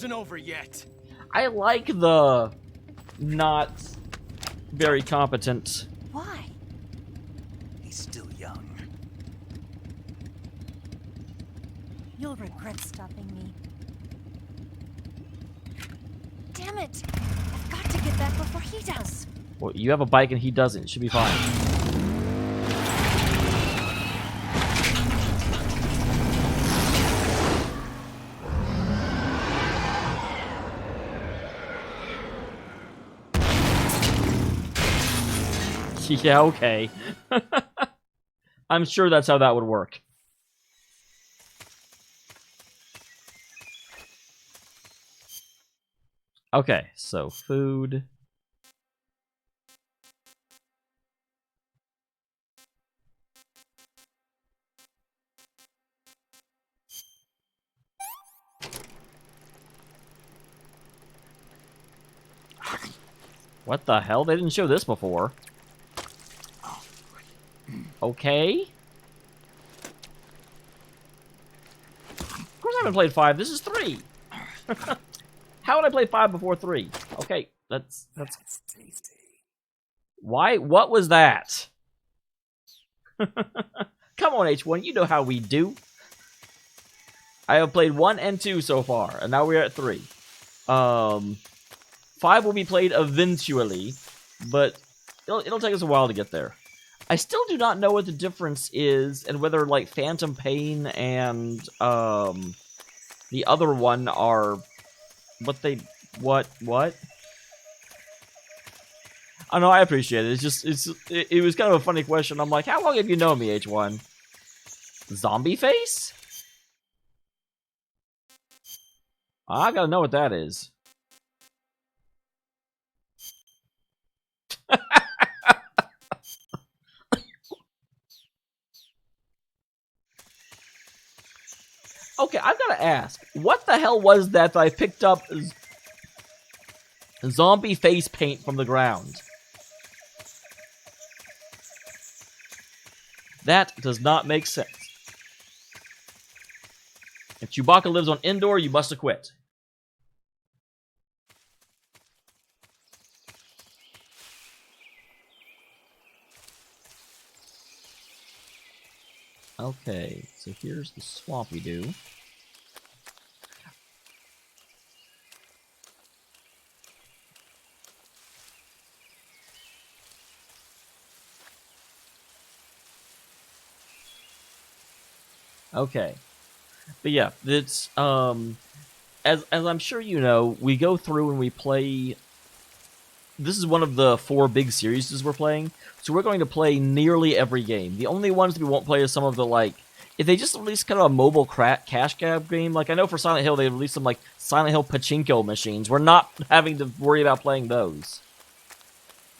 isn't over yet. I like the not very competent. Why? He's still young. You'll regret stopping me. Damn it! I've got to get back before he does. Well, you have a bike and he doesn't. It should be fine. Yeah, okay. I'm sure that's how that would work. Okay, so food. What the hell? They didn't show this before. Okay. Of course I haven't played 5. This is 3. How would I play 5 before 3? Okay, that's Why? What was that? Come on, H1, you know how we do. I have played 1 and 2 so far, and now we're at 3. 5 will be played eventually, but it'll take us a while to get there. I still do not know what the difference is, and whether, like, Phantom Pain and, the other one are... What? I know, I appreciate it. It was kind of a funny question. I'm like, how long have you known me, H1? Zombie face? I gotta know what that is. Okay, I've got to ask, what the hell was that I picked up zombie face paint from the ground? That does not make sense. If Chewbacca lives on Endor, you must have quit. Okay, so here's the Swampy Doo. Okay. But yeah, it's as I'm sure you know, we go through and we play. This is one of the 4 big series we're playing, so we're going to play nearly every game. The only ones we won't play is some of the, like, if they just release kind of a mobile cash grab game, like I know for Silent Hill they released some like Silent Hill pachinko machines. We're not having to worry about playing those.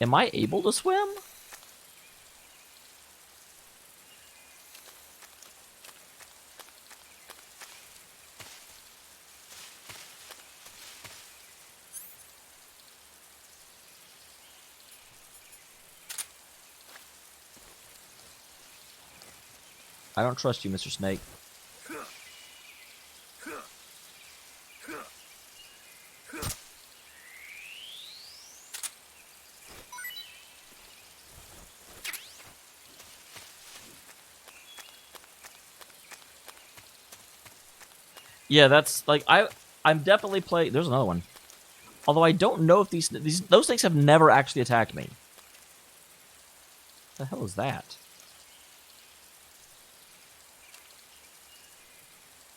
Am I able to swim? I don't trust you, Mr. Snake. Yeah, that's like I'm definitely playing. There's another one. Although I don't know if those things have never actually attacked me. What the hell is that?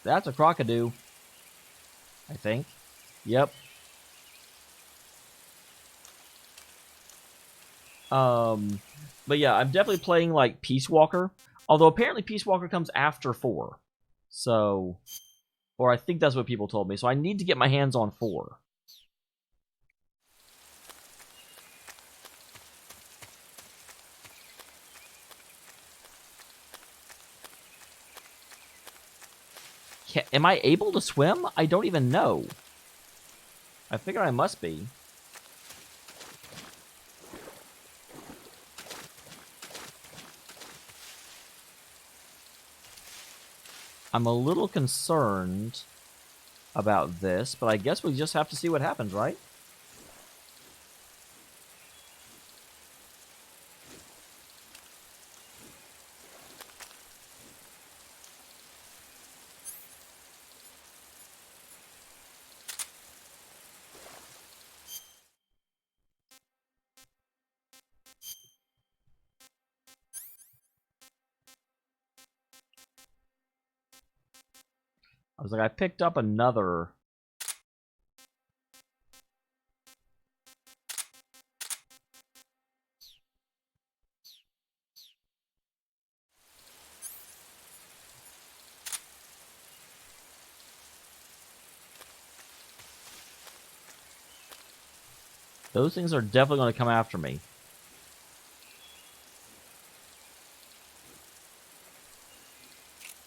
That's a crocodile. I think. Yep. But yeah, I'm definitely playing like Peace Walker. Although apparently Peace Walker comes after 4. So, or I think that's what people told me. So I need to get my hands on 4. Am I able to swim? I don't even know. I figure I must be. I'm a little concerned about this, but I guess we just have to see what happens, right? I was like, I picked up another. Those things are definitely going to come after me.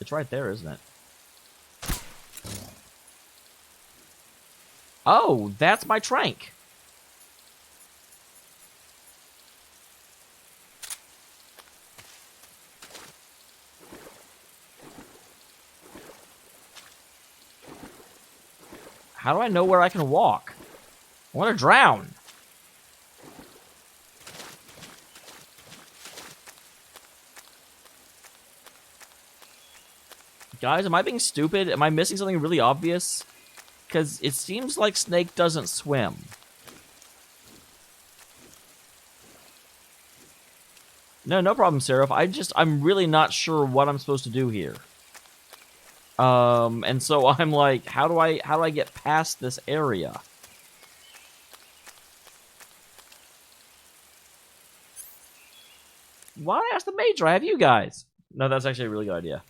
It's right there, isn't it? Oh, that's my trank. How do I know where I can walk? I want to drown. Guys, am I being stupid? Am I missing something really obvious? Because it seems like Snake doesn't swim. No problem, Seraph. I'm really not sure what I'm supposed to do here. And so I'm like, how do I get past this area? Why don't I ask the mage? I have you guys. No, that's actually a really good idea.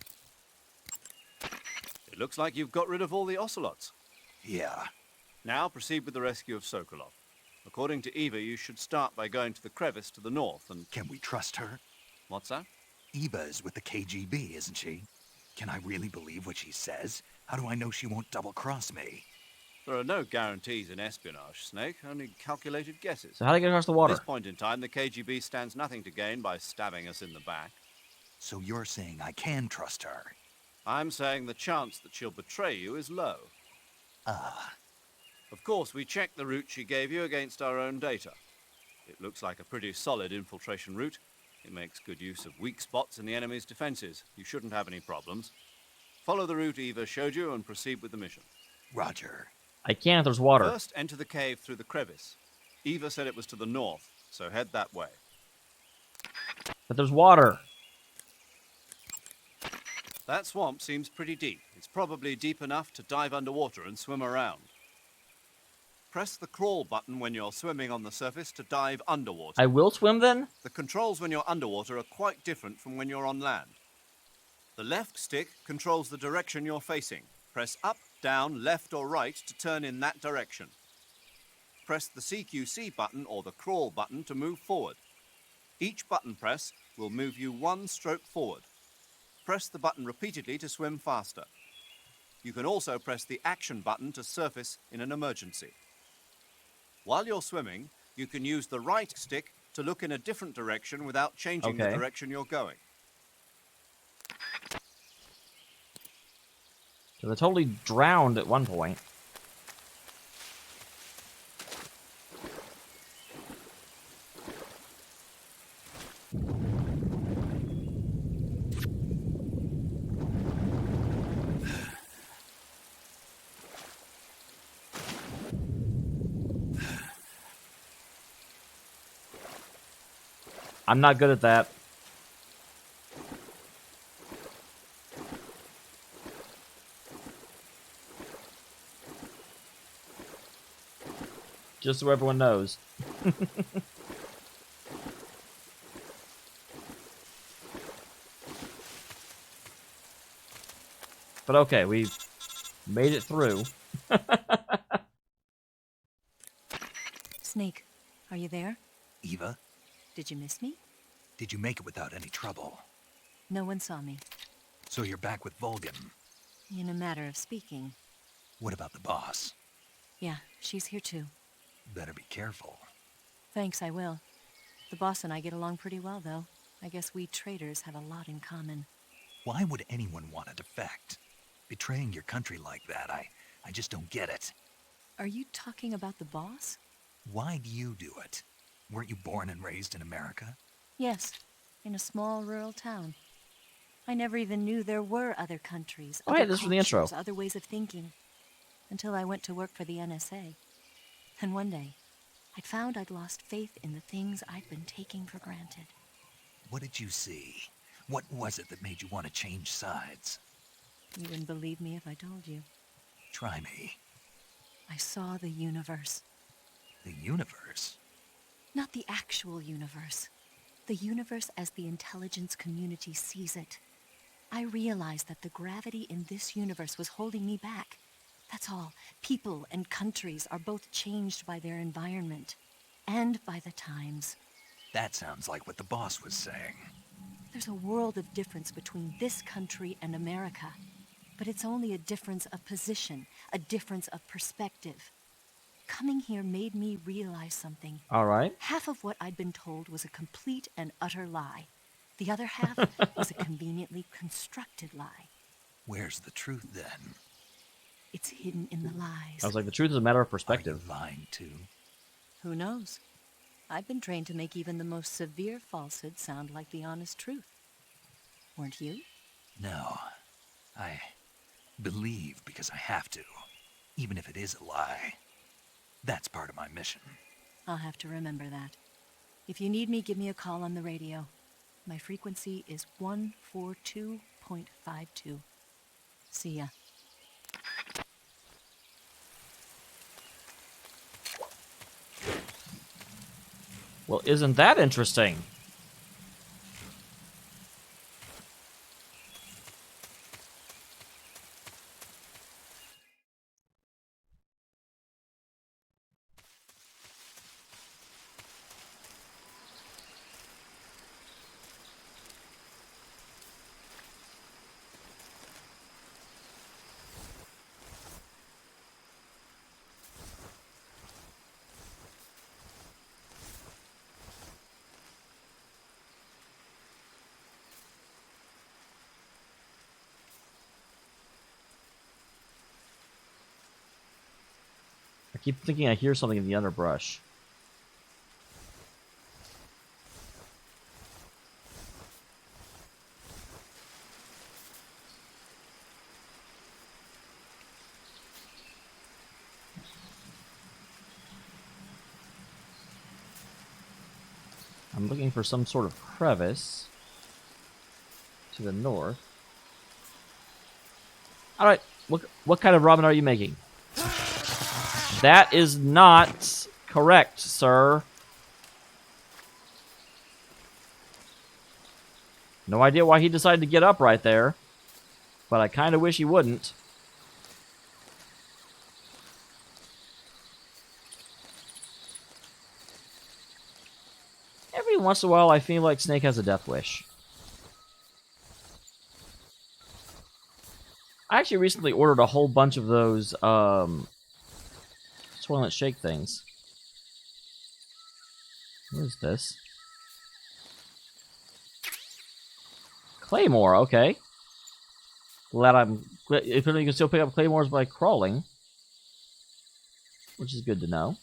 It looks like you've got rid of all the ocelots. Yeah. Now proceed with the rescue of Sokolov. According to Eva, you should start by going to the crevice to the north and... Can we trust her? What's that? Eva is with the KGB, isn't she? Can I really believe what she says? How do I know she won't double-cross me? There are no guarantees in espionage, Snake, only calculated guesses. So how do I get across the water? At this point in time, the KGB stands nothing to gain by stabbing us in the back. So you're saying I can trust her? I'm saying the chance that she'll betray you is low. Ah. Of course, we checked the route she gave you against our own data. It looks like a pretty solid infiltration route. It makes good use of weak spots in the enemy's defenses. You shouldn't have any problems. Follow the route Eva showed you and proceed with the mission. Roger. I can't, there's water. First, enter the cave through the crevice. Eva said it was to the north, so head that way. But there's water. That swamp seems pretty deep. It's probably deep enough to dive underwater and swim around. Press the crawl button when you're swimming on the surface to dive underwater. I will swim then? The controls when you're underwater are quite different from when you're on land. The left stick controls the direction you're facing. Press up, down, left or right to turn in that direction. Press the CQC button or the crawl button to move forward. Each button press will move you one stroke forward. Press the button repeatedly to swim faster. You can also press the action button to surface in an emergency. While you're swimming, you can use the right stick to look in a different direction without changing the direction you're going. Because I totally drowned at one point. I'm not good at that. Just so everyone knows. But okay, we made it through. Snake, are you there? Eva, Did you miss me? did you make it without any trouble? No one saw me. So you're back with Volgin. In a matter of speaking. What about the boss? Yeah, she's here too. Better be careful. Thanks, I will. The boss and I get along pretty well, though. I guess we traitors have a lot in common. Why would anyone want to defect? Betraying your country like that, I just don't get it. Are you talking about the boss? Why do you do it? Weren't you born and raised in America? Yes, in a small rural town. I never even knew there were other countries, Oh, other hey, this is from the intro. cultures, other ways of thinking, until I went to work for the NSA. And one day, I'd found I'd lost faith in the things I'd been taking for granted. What did you see? What was it that made you want to change sides? You wouldn't believe me if I told you. Try me. I saw the universe. The universe? Not the actual universe. The universe as the intelligence community sees it. I realized that the gravity in this universe was holding me back. That's all. People and countries are both changed by their environment. And by the times. That sounds like what the boss was saying. There's a world of difference between this country and America. But it's only a difference of position, a difference of perspective. Coming here made me realize something. All right. Half of what I'd been told was a complete and utter lie. The other half was a conveniently constructed lie. Where's the truth, then? It's hidden in the lies. I was like, the truth is a matter of perspective. Are you lying, too? Who knows? I've been trained to make even the most severe falsehood sound like the honest truth. Weren't you? No. I believe because I have to, even if it is a lie. That's part of my mission. I'll have to remember that. If you need me, give me a call on the radio. My frequency is 142.52. See ya. Well, isn't that interesting? I keep thinking I hear something in the underbrush. I'm looking for some sort of crevice to the north. Alright, what kind of ramen are you making? That is not correct, sir. No idea why he decided to get up right there, but I kind of wish he wouldn't. Every once in a while, I feel like Snake has a death wish. I actually recently ordered a whole bunch of those, Toilet shake things. What is this? Claymore, okay. Glad if you can still pick up claymores by crawling, which is good to know.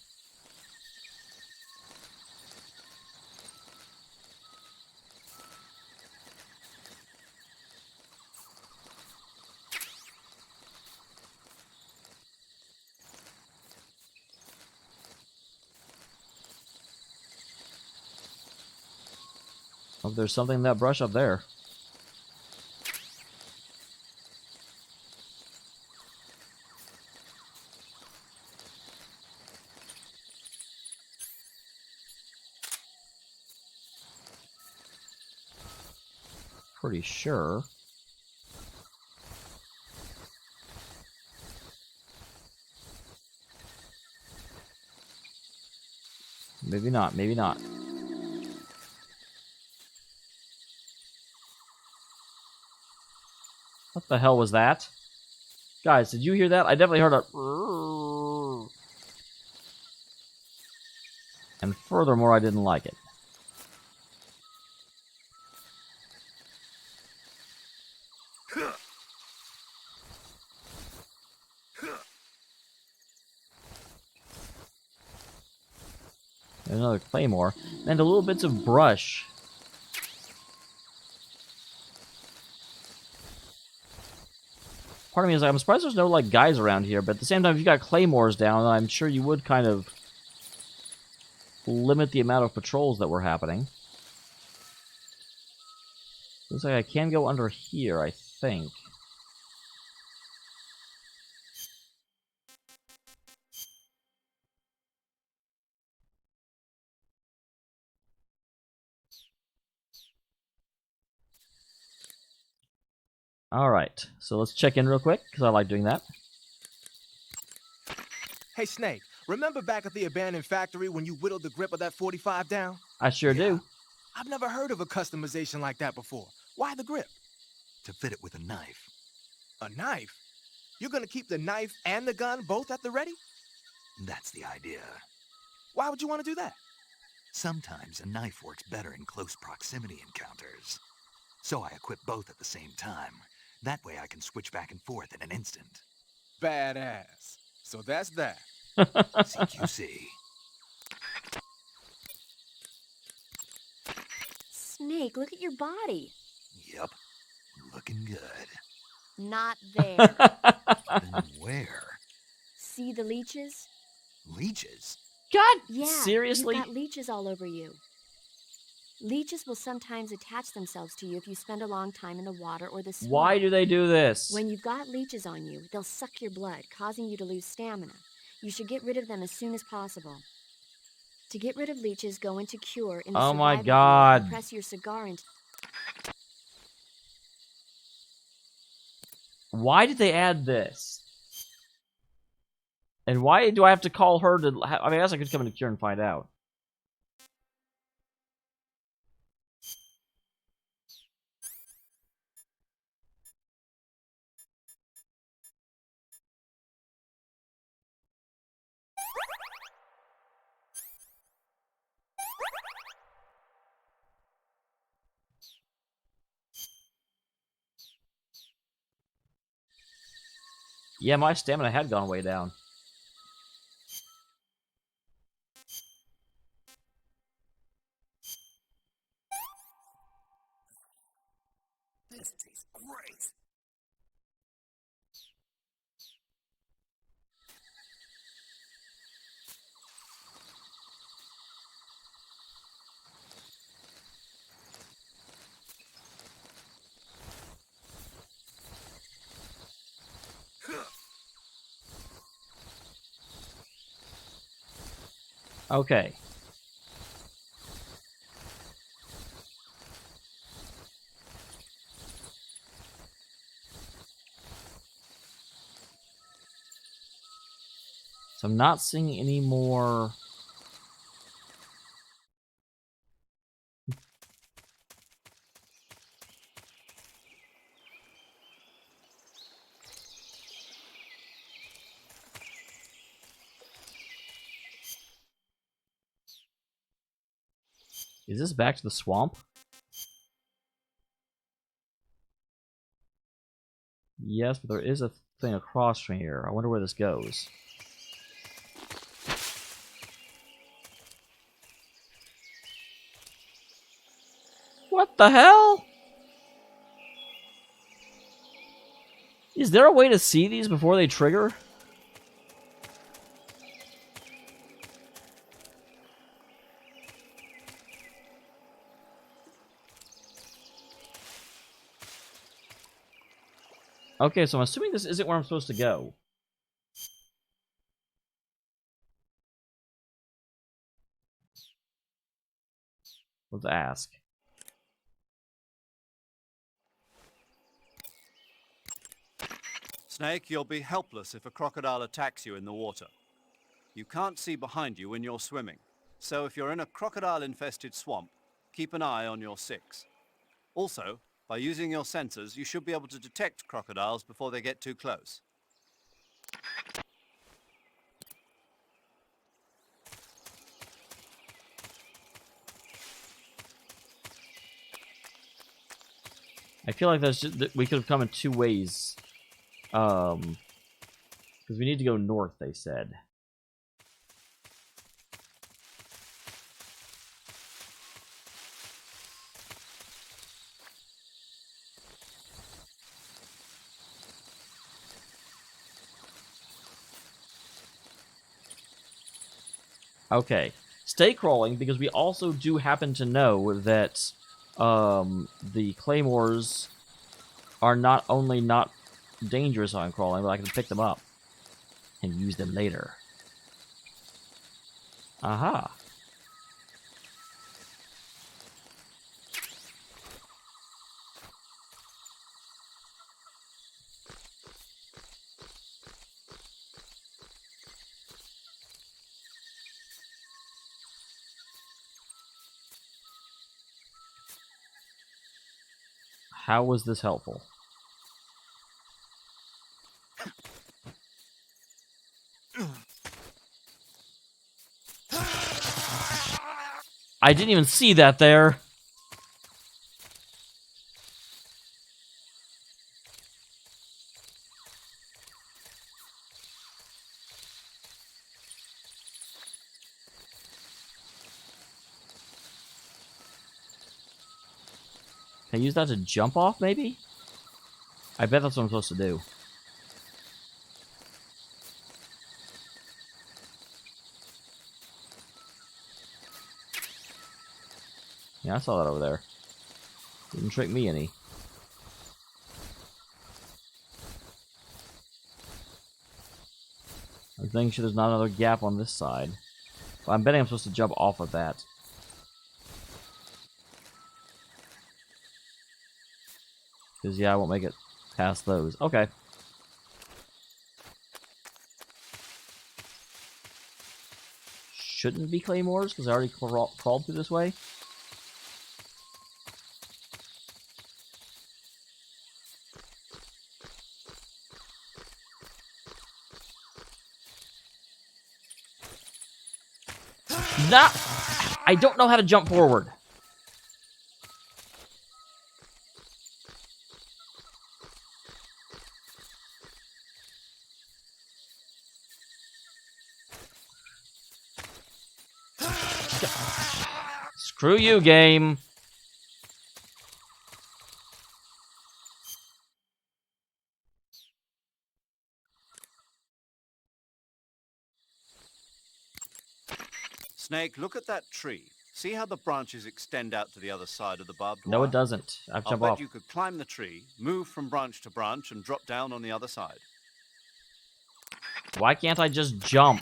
Oh, there's something in that brush up there. Pretty sure. Maybe not, maybe not. What the hell was that? Guys, did you hear that? I definitely heard a... And furthermore, I didn't like it. another claymore, and the little bits of brush. Part of me is like, I'm surprised there's no like guys around here, but at the same time, if you got claymores down, I'm sure you would kind of limit the amount of patrols that were happening. Looks like I can go under here, I think. Alright, so let's check in real quick, because I like doing that. Hey, Snake, remember back at the abandoned factory when you whittled the grip of that 45 down? I sure do. I've never heard of a customization like that before. Why the grip? To fit it with a knife. A knife? You're gonna keep the knife and the gun both at the ready? That's the idea. Why would you want to do that? Sometimes a knife works better in close proximity encounters. So I equip both at the same time. That way I can switch back and forth in an instant. Badass. So that's that. CQC. Snake, look at your body. Yep. Looking good. Not there. Then where? See the leeches? Leeches? God, Yeah, seriously? You've got leeches all over you. Leeches will sometimes attach themselves to you if you spend a long time in the water or the swamp. Why do they do this? When you've got leeches on you, they'll suck your blood, causing you to lose stamina. You should get rid of them as soon as possible. To get rid of leeches, go into Cure in the Oh my survival mode God. and press your cigar into... Why did they add this? And why do I have to call her to... I mean, I guess I could come into Cure and find out. Yeah, my stamina had gone way down. This tastes great. Okay. So I'm not seeing any more... Is this back to the swamp? Yes, but there is a thing across from here. I wonder where this goes. What the hell? Is there a way to see these before they trigger? Okay, so I'm assuming this isn't where I'm supposed to go. Let's ask. Snake, you'll be helpless if a crocodile attacks you in the water. You can't see behind you when you're swimming, so if you're in a crocodile-infested swamp, keep an eye on your six. Also, by using your sensors, you should be able to detect crocodiles before they get too close. I feel like that's just, we could have come in two ways. Because we need to go north, they said. Okay. Stay crawling, because we also do happen to know that the claymores are not only not dangerous on crawling, but I can pick them up and use them later. Aha. How was this helpful? I didn't even see that there. Can I use that to jump off, maybe? I bet that's what I'm supposed to do. Yeah, I saw that over there. Didn't trick me any. I'm thinking sure there's not another gap on this side. But I'm betting I'm supposed to jump off of that. Because, yeah, I won't make it past those. Okay. Shouldn't be claymores, because I already crawled through this way. Nah! I don't know how to jump forward. Screw you, game. Snake, look at that tree. See how the branches extend out to the other side of the barbed wire? No, it doesn't. I have to I'll jump bet off. you could climb the tree, move from branch to branch, and drop down on the other side. Why can't I just jump?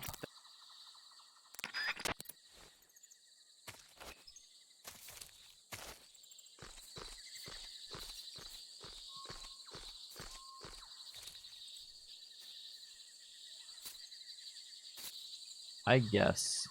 I guess.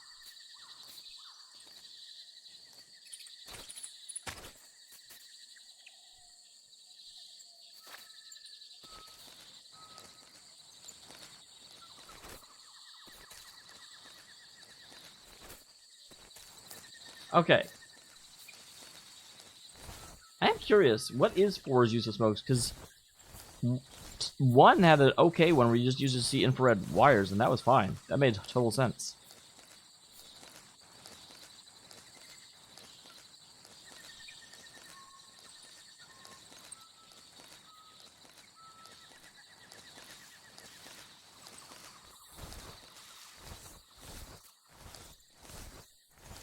Okay. I am curious, what is 4's use of smokes? Because 1 had an okay one where you just used to see infrared wires, and that was fine. That made total sense.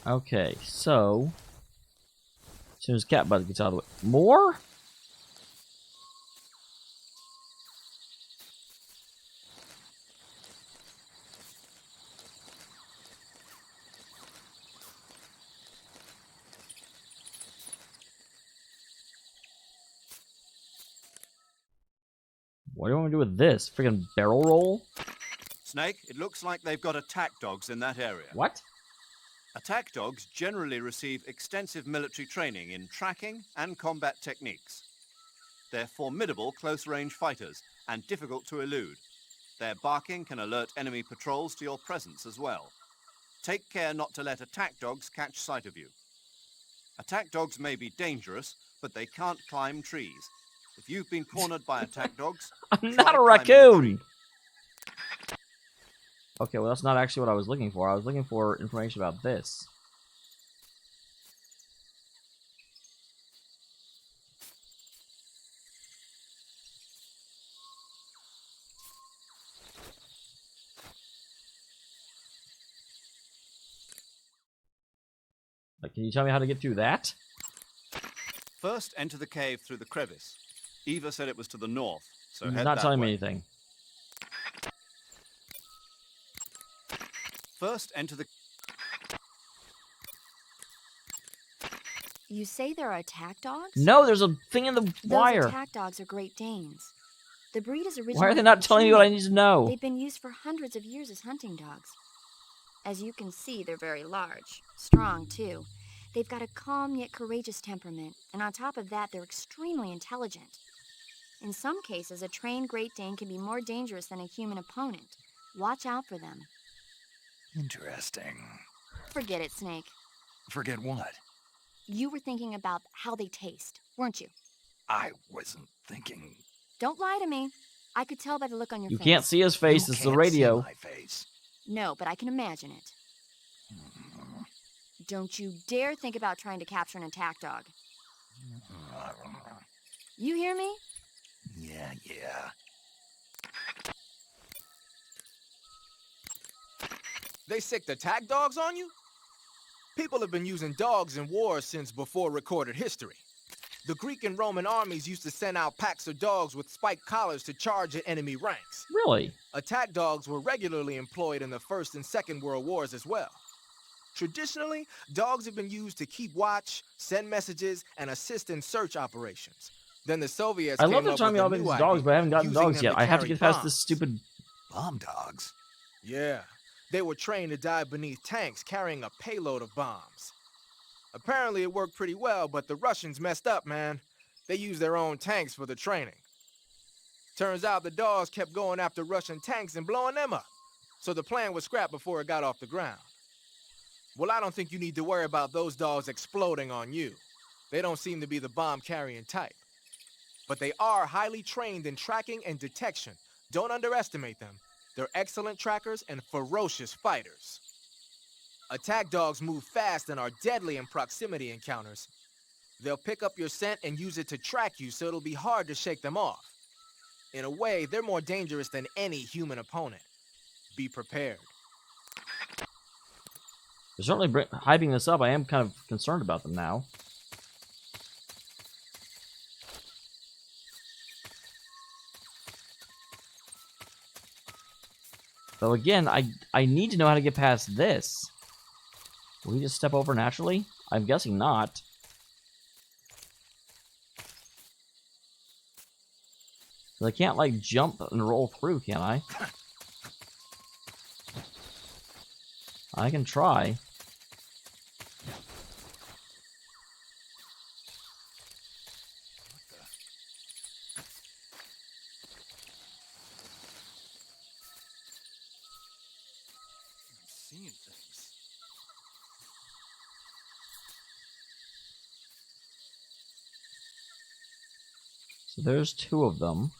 Okay, so as soon as Cat Bud gets out of the way. More? What do you want me to do with this? Freaking barrel roll? Snake, it looks like they've got attack dogs in that area. What? Attack dogs generally receive extensive military training in tracking and combat techniques. They're formidable close-range fighters and difficult to elude. Their barking can alert enemy patrols to your presence as well. Take care not to let attack dogs catch sight of you. Attack dogs may be dangerous, but they can't climb trees. If you've been cornered by attack dogs, I'm try not a climbing raccoon! Okay, well that's not actually what I was looking for. I was looking for information about this. Can you tell me how to get through that? First, enter the cave through the crevice. Eva said it was to the north, so He's head not that telling me way. anything. First, enter the... You say there are attack dogs? No, there's a thing in the Those wire. attack dogs are Great Danes. The breed is originally Why are they not from telling me what I China. need to know? They've been used for hundreds of years as hunting dogs. As you can see, they're very large. Strong, too. They've got a calm yet courageous temperament, and on top of that, they're extremely intelligent. In some cases, a trained Great Dane can be more dangerous than a human opponent. Watch out for them. Interesting. Forget it, Snake. Forget what? You were thinking about how they taste, weren't you? I wasn't thinking. Don't lie to me. I could tell by the look on your You face. can't see his face. You It's the can't radio. see my face. No, but I can imagine it. Don't you dare think about trying to capture an attack dog. You hear me? Yeah. They sicked attack dogs on you? People have been using dogs in wars since before recorded history. The Greek and Roman armies used to send out packs of dogs with spiked collars to charge at enemy ranks. Really? Attack dogs were regularly employed in the First and Second World Wars as well. Traditionally, dogs have been used to keep watch, send messages, and assist in search operations. Then the Soviets I came love they're up telling with me all a about new these dogs, idea, but I haven't gotten using dogs them yet. I have to carry get past bombs. this stupid... Bomb dogs? Yeah, they were trained to dive beneath tanks carrying a payload of bombs. Apparently it worked pretty well, but the Russians messed up, man. They used their own tanks for the training. Turns out the dogs kept going after Russian tanks and blowing them up. So the plan was scrapped before it got off the ground. Well, I don't think you need to worry about those dogs exploding on you. They don't seem to be the bomb-carrying type. But they are highly trained in tracking and detection. Don't underestimate them. They're excellent trackers and ferocious fighters. Attack dogs move fast and are deadly in proximity encounters. They'll pick up your scent and use it to track you, so it'll be hard to shake them off. In a way, they're more dangerous than any human opponent. Be prepared. They're certainly hyping this up. I am kind of concerned about them now. So again, I need to know how to get past this. Will he just step over naturally? I'm guessing not. So I can't, like, jump and roll through, can I? I can try. Seeing things. So there's two of them.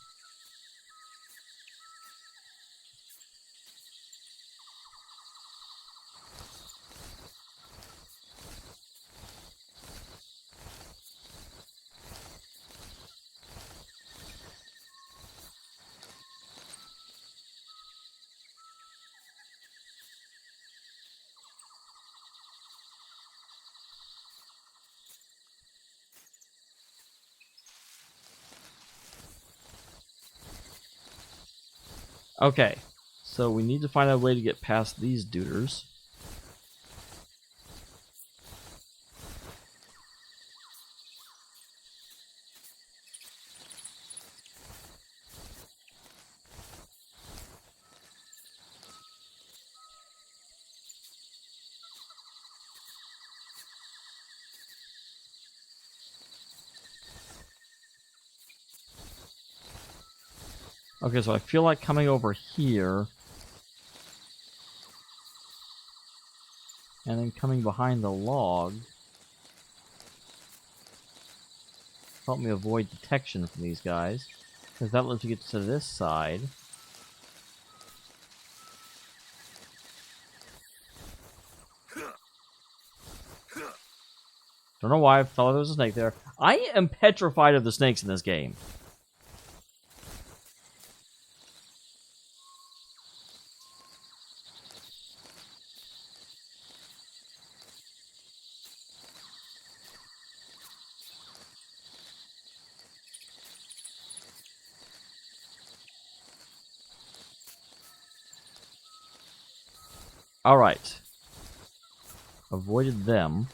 Okay, so we need to find a way to get past these duders. Okay, so I feel like coming over here. And then coming behind the log. Help me avoid detection from these guys. Because that lets me get to this side. Don't know why I thought there was a snake there. I am petrified of the snakes in this game. Alright. Avoided them.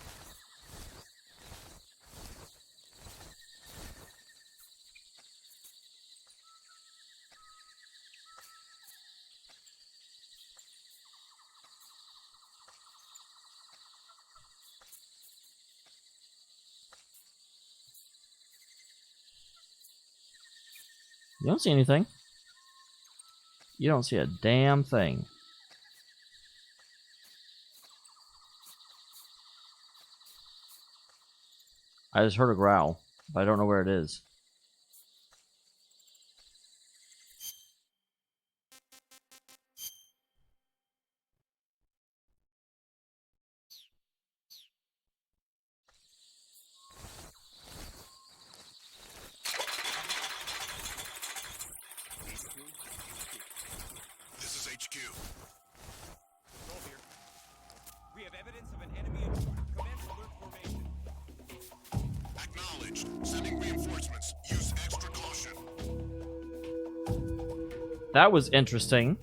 You don't see anything. You don't see a damn thing. I just heard a growl, but I don't know where it is. This is HQ. Control here. We have evidence of an enemy intruder. Commence alert formation. Acknowledged. Sending reinforcements. Use extra caution. That was interesting.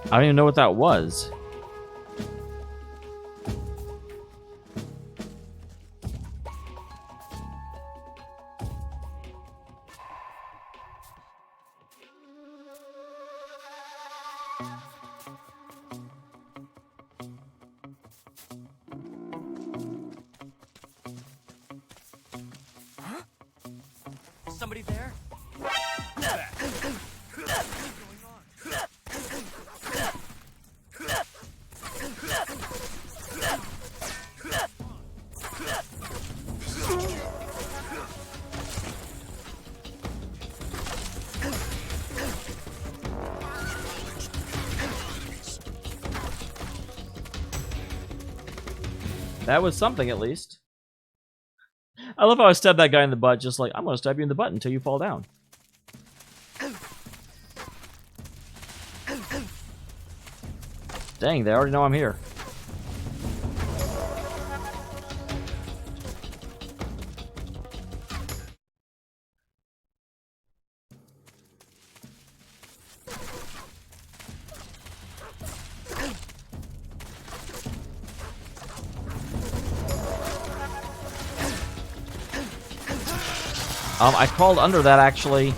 I don't even know what that was. Somebody there? That was something, at least. I love how I stabbed that guy in the butt, just like, I'm gonna stab you in the butt until you fall down. Dang, they already know I'm here. I crawled under that, actually.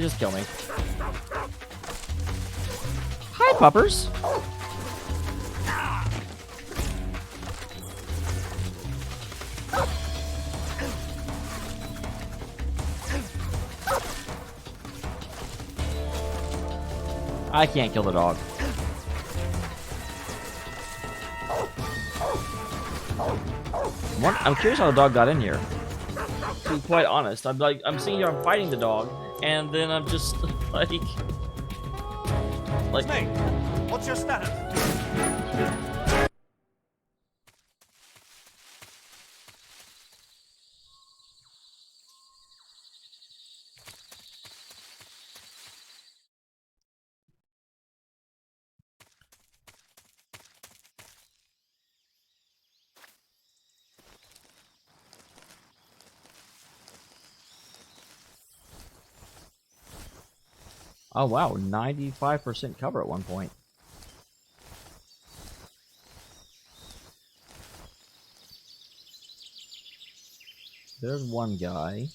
Just kill me. Hi, puppers. I can't kill the dog. I'm curious how the dog got in here. To be quite honest, I'm sitting here, I'm fighting the dog, and then I'm just like, Snake, what's your status? oh wow, 95% cover at one point. There's one guy.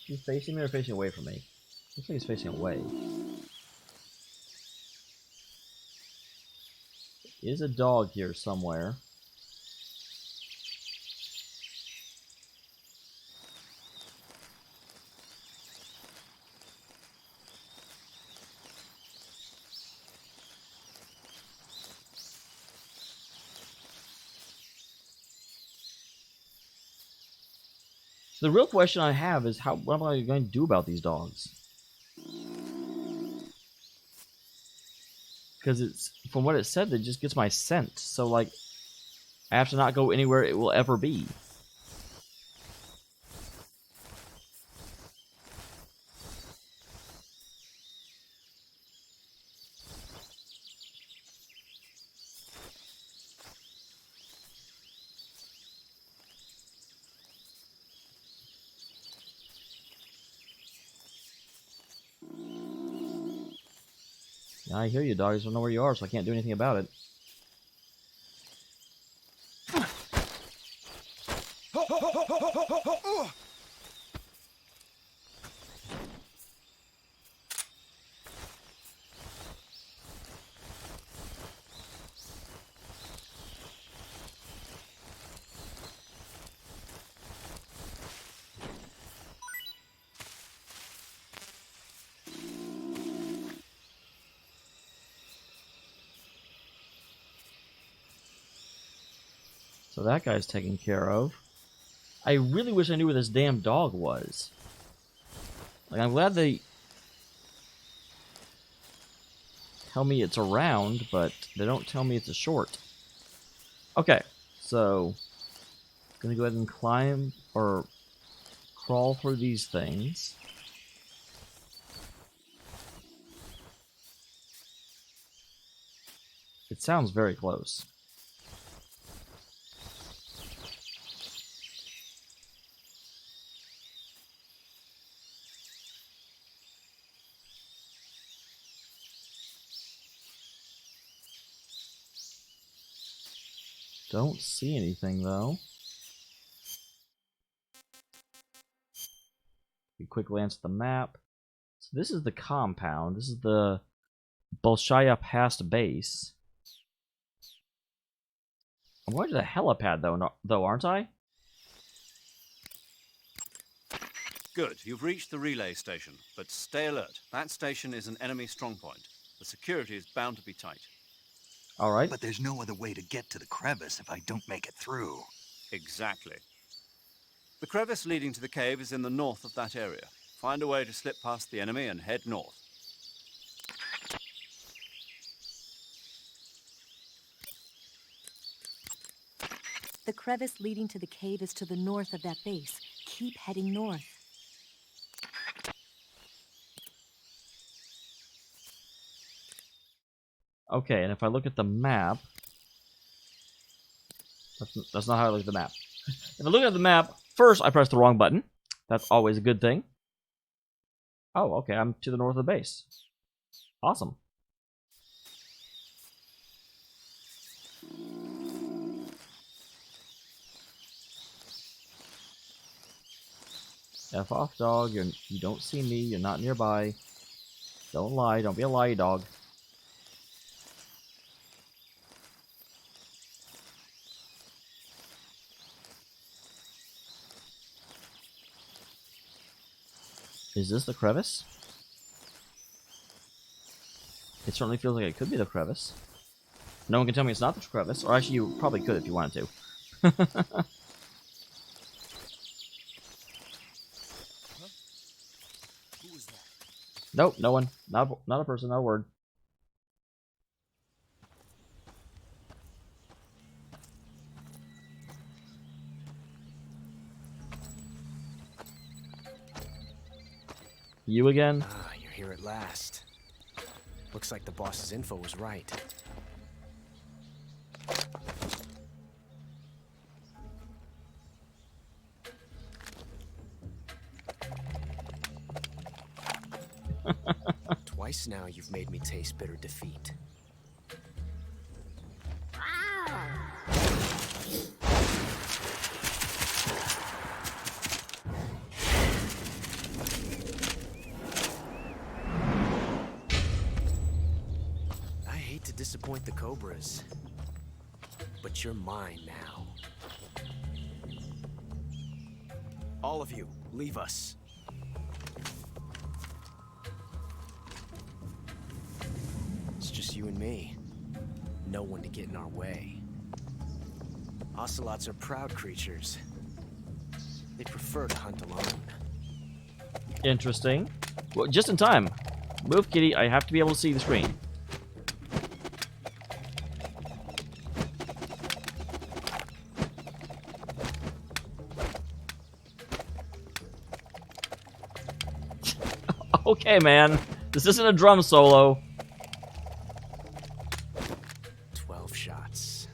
He's facing me or facing away from me? Looks like he's facing away. There is a dog here somewhere. The real question I have is what am I going to do about these dogs? Because it's from what it said, it just gets my scent. So like, I have to not go anywhere it will ever be. Yeah, I hear you, dog. I just don't know where you are, so I can't do anything about it. So that guy's taken care of. I really wish I knew where this damn dog was. Like, I'm glad they tell me it's around, but they don't tell me it's a short. Okay, so gonna go ahead and climb or crawl through these things. It sounds very close. Don't see anything, though. A quick glance at the map. So this is the compound. This is the Bolshaya Pass base. I'm going to the helipad, though, aren't I? Good, you've reached the relay station, but stay alert. That station is an enemy strongpoint. The security is bound to be tight. Alright. But there's no other way to get to the crevice if I don't make it through. Exactly. The crevice leading to the cave is in the north of that area. Find a way to slip past the enemy and head north. The crevice leading to the cave is to the north of that base. Keep heading north. Okay, and if I look at the map... That's not how I look at the map. If I look at the map, first I press the wrong button. That's always a good thing. Oh, okay, I'm to the north of the base. Awesome. F off, dog. You don't see me. You're not nearby. Don't lie. Don't be a lie, dog. Is this the crevice? It certainly feels like it could be the crevice. No one can tell me it's not the crevice. Or actually, you probably could if you wanted to. Nope, no one. Not a person, not a word. You again? Ah, you're here at last. Looks like the boss's info was right. Twice now you've made me taste bitter defeat. I hate to disappoint the Cobras, but you're mine now. All of you, leave us. It's just you and me. No one to get in our way. Ocelots are proud creatures. They prefer to hunt alone. Interesting. Well, just in time. Move, kitty. I have to be able to see the screen. Okay, man. This isn't a drum solo. 12 shots.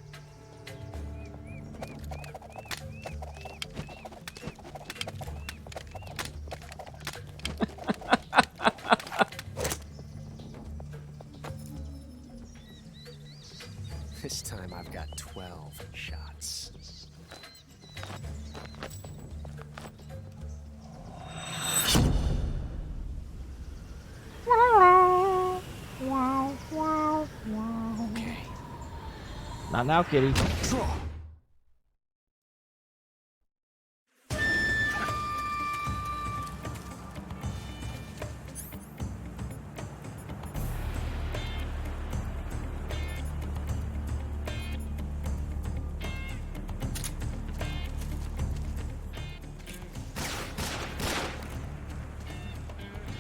This time I've got 12 shots. Okay. Not now, kitty. Draw.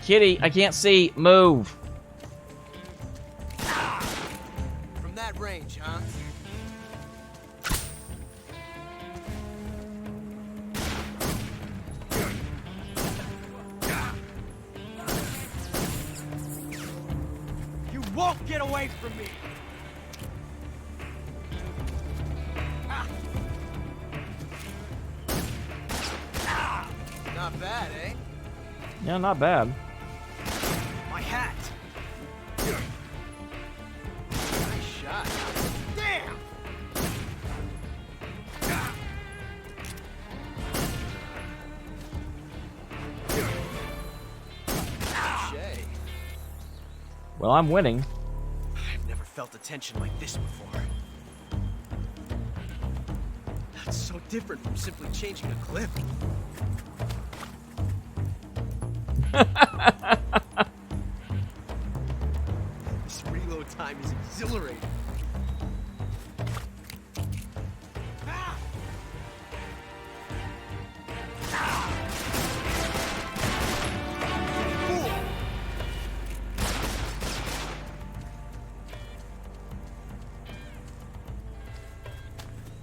Kitty, I can't see. Move. From that range, huh? You won't get away from me! Not bad, eh? Yeah, not bad. My hat! Nice shot. Damn! Shay. Well, I'm winning. I've never felt a tension like this before. That's so different from simply changing a clip. This reload time is exhilarating.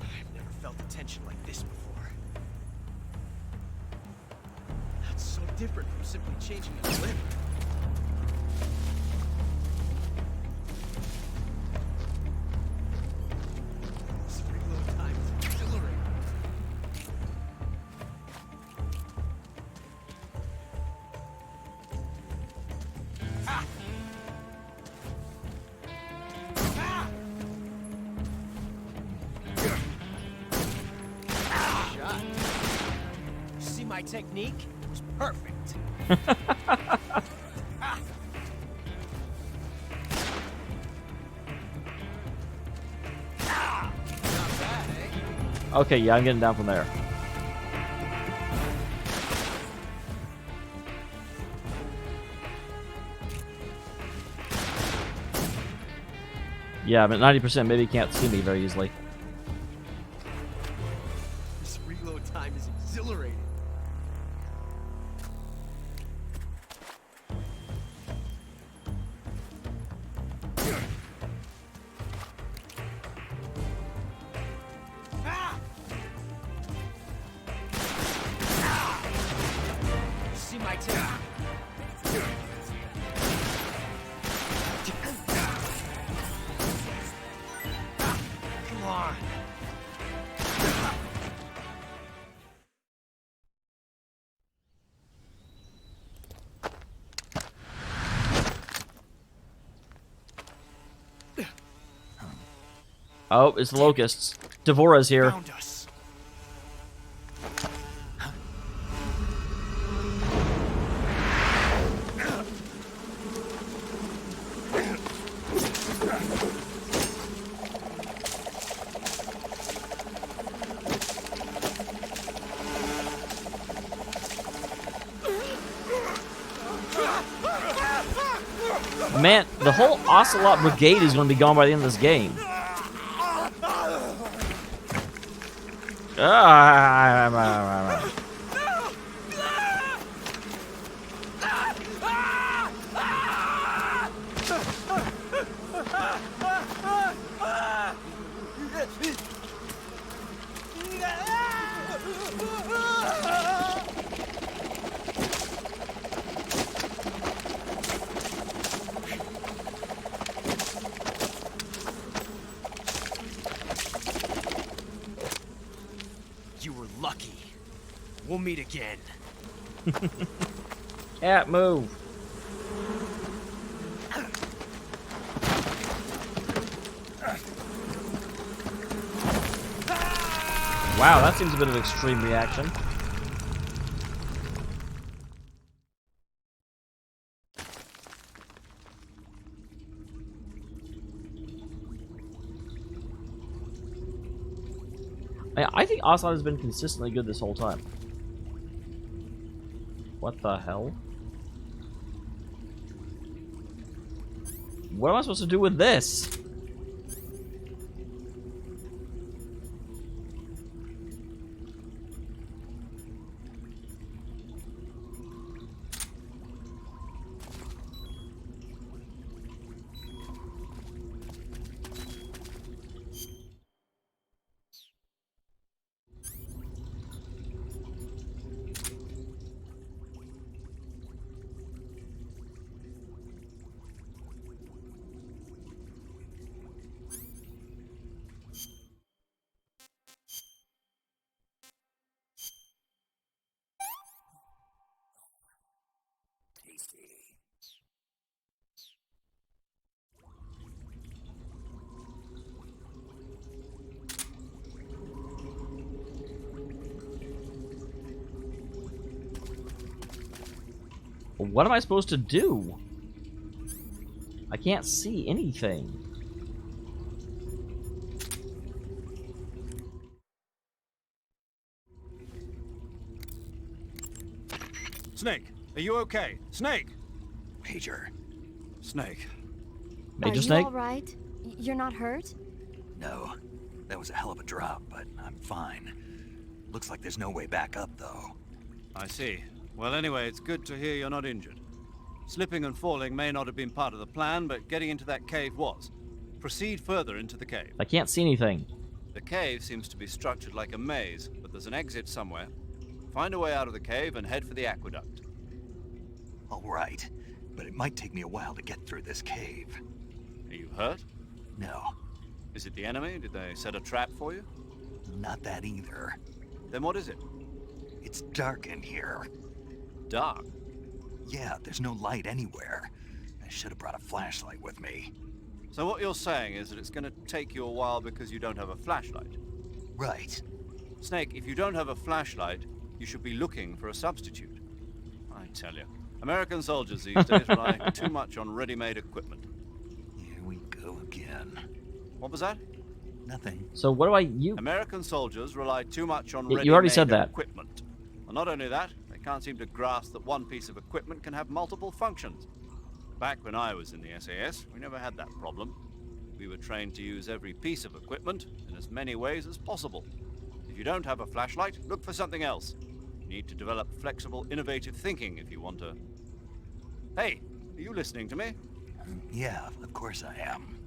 I've never felt a tension like this before. That's so different from simply changing a clip. This reload time is exhilarating. Shot. You see my technique? It was perfect. Not bad, eh? Okay, yeah, I'm getting down from there. Yeah, but 90% maybe can't see me very easily. This reload time is exhilarating. See my technique? Come on. Oh, it's the locusts. Devora's here. Found us. Man, the whole Ocelot Brigade is going to be gone by the end of this game. We'll meet again. Cat, move. Wow, that seems a bit of extreme reaction. I think Ocelot has been consistently good this whole time. What the hell? What am I supposed to do with this? What am I supposed to do? I can't see anything. Snake, are you okay? Snake! Major. Snake. Major Are Snake? you all right? You're not hurt? No. That was a hell of a drop, but I'm fine. Looks like there's no way back up, though. I see. Well, anyway, it's good to hear you're not injured. Slipping and falling may not have been part of the plan, but getting into that cave was. Proceed further into the cave. I can't see anything. The cave seems to be structured like a maze, but there's an exit somewhere. Find a way out of the cave and head for the aqueduct. All right, but it might take me a while to get through this cave. Are you hurt? No, Is it the enemy? Did they set a trap for you? not that either. Then what is it? It's dark in here. Dark. Yeah, there's no light anywhere. I should have brought a flashlight with me. So what you're saying is that it's going to take you a while because you don't have a flashlight? Right. Snake, if you don't have a flashlight, you should be looking for a substitute. I tell you, American soldiers these days rely too much on ready-made equipment. Here we go again. What was that? Nothing. So what do I use? American soldiers rely too much on You already said ready-made that. equipment. Well, not only that, they can't seem to grasp that one piece of equipment can have multiple functions. Back when I was in the SAS, we never had that problem. We were trained to use every piece of equipment in as many ways as possible. If you don't have a flashlight, look for something else. You need to develop flexible, innovative thinking if you want to... Hey, are you listening to me? Yeah, of course I am.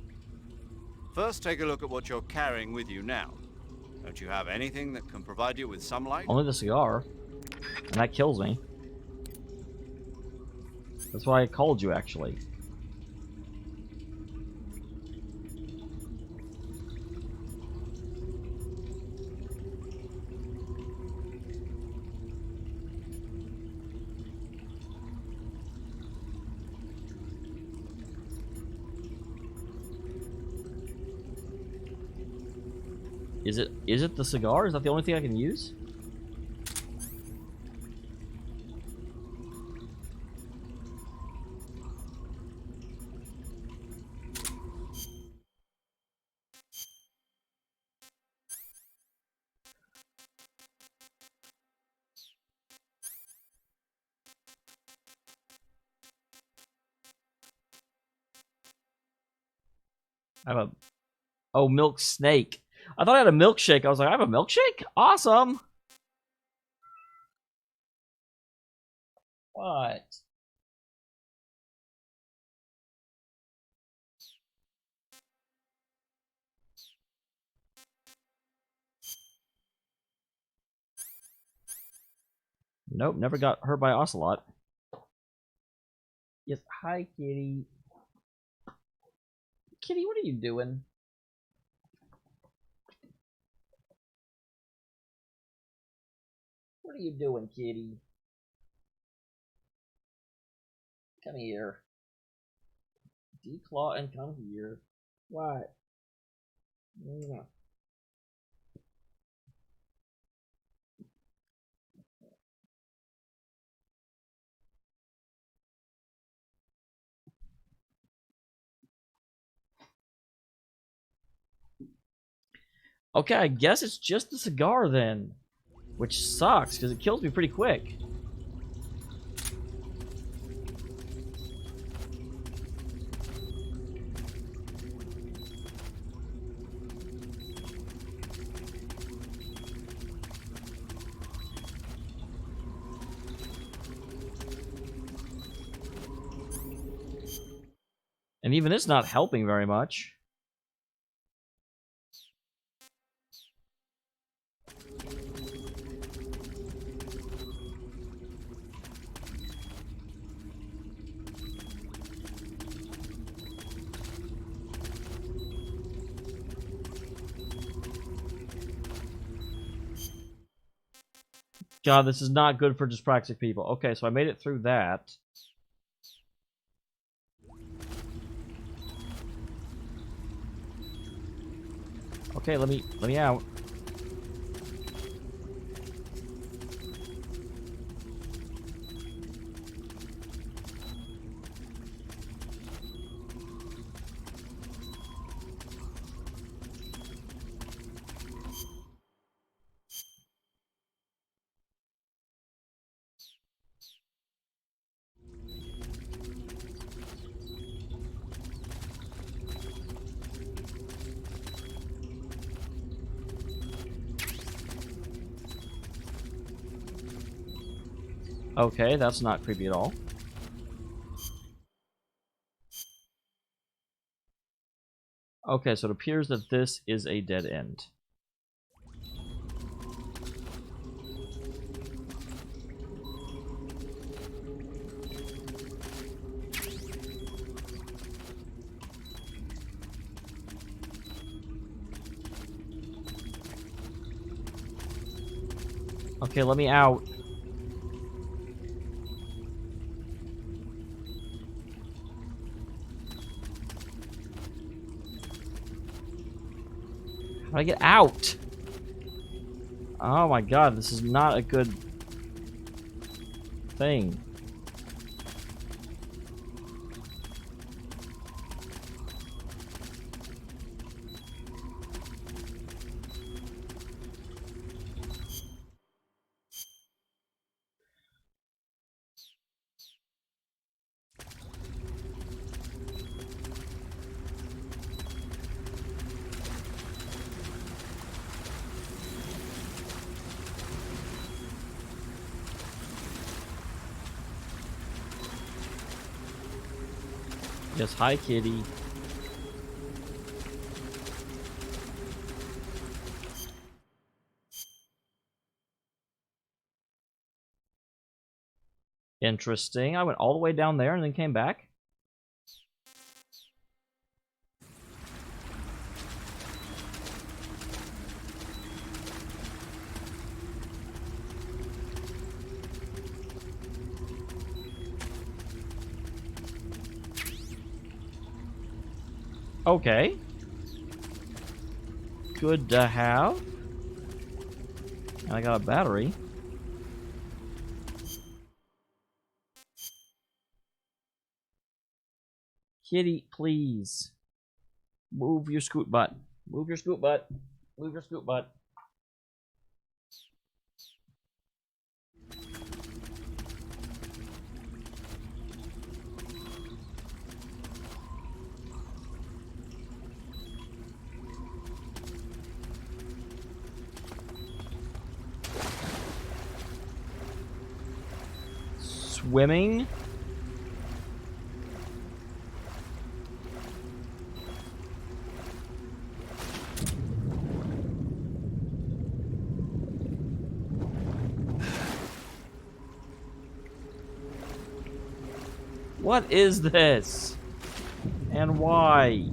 First, take a look at what you're carrying with you now. Don't you have anything that can provide you with some light? Only the cigar. And that kills me. That's why I called you, actually. Is it the cigar? Is that the only thing I can use? I have a... Oh, milk snake. I thought I had a milkshake. I was like, I have a milkshake? Awesome! What? Nope, never got hurt by Ocelot. Yes, hi, kitty. Kitty, what are you doing? What are you doing, kitty? Come here. Declaw and come here. What? Mwah. Okay, I guess it's just the cigar then. Which sucks, because it kills me pretty quick. And even it's not helping very much. God, this is not good for dyspraxic people. Okay, so I made it through that. Okay, let me out. Okay, that's not creepy at all. Okay, so it appears that this is a dead end. Okay, let me out. How do I get out? Oh my god, this is not a good thing. Yes, hi, kitty. Interesting. I went all the way down there and then came back. Okay. Good to have. And I got a battery. Kitty, please. Move your scoot butt. Move your scoot butt. Move your scoot butt. Swimming? What is this? And why?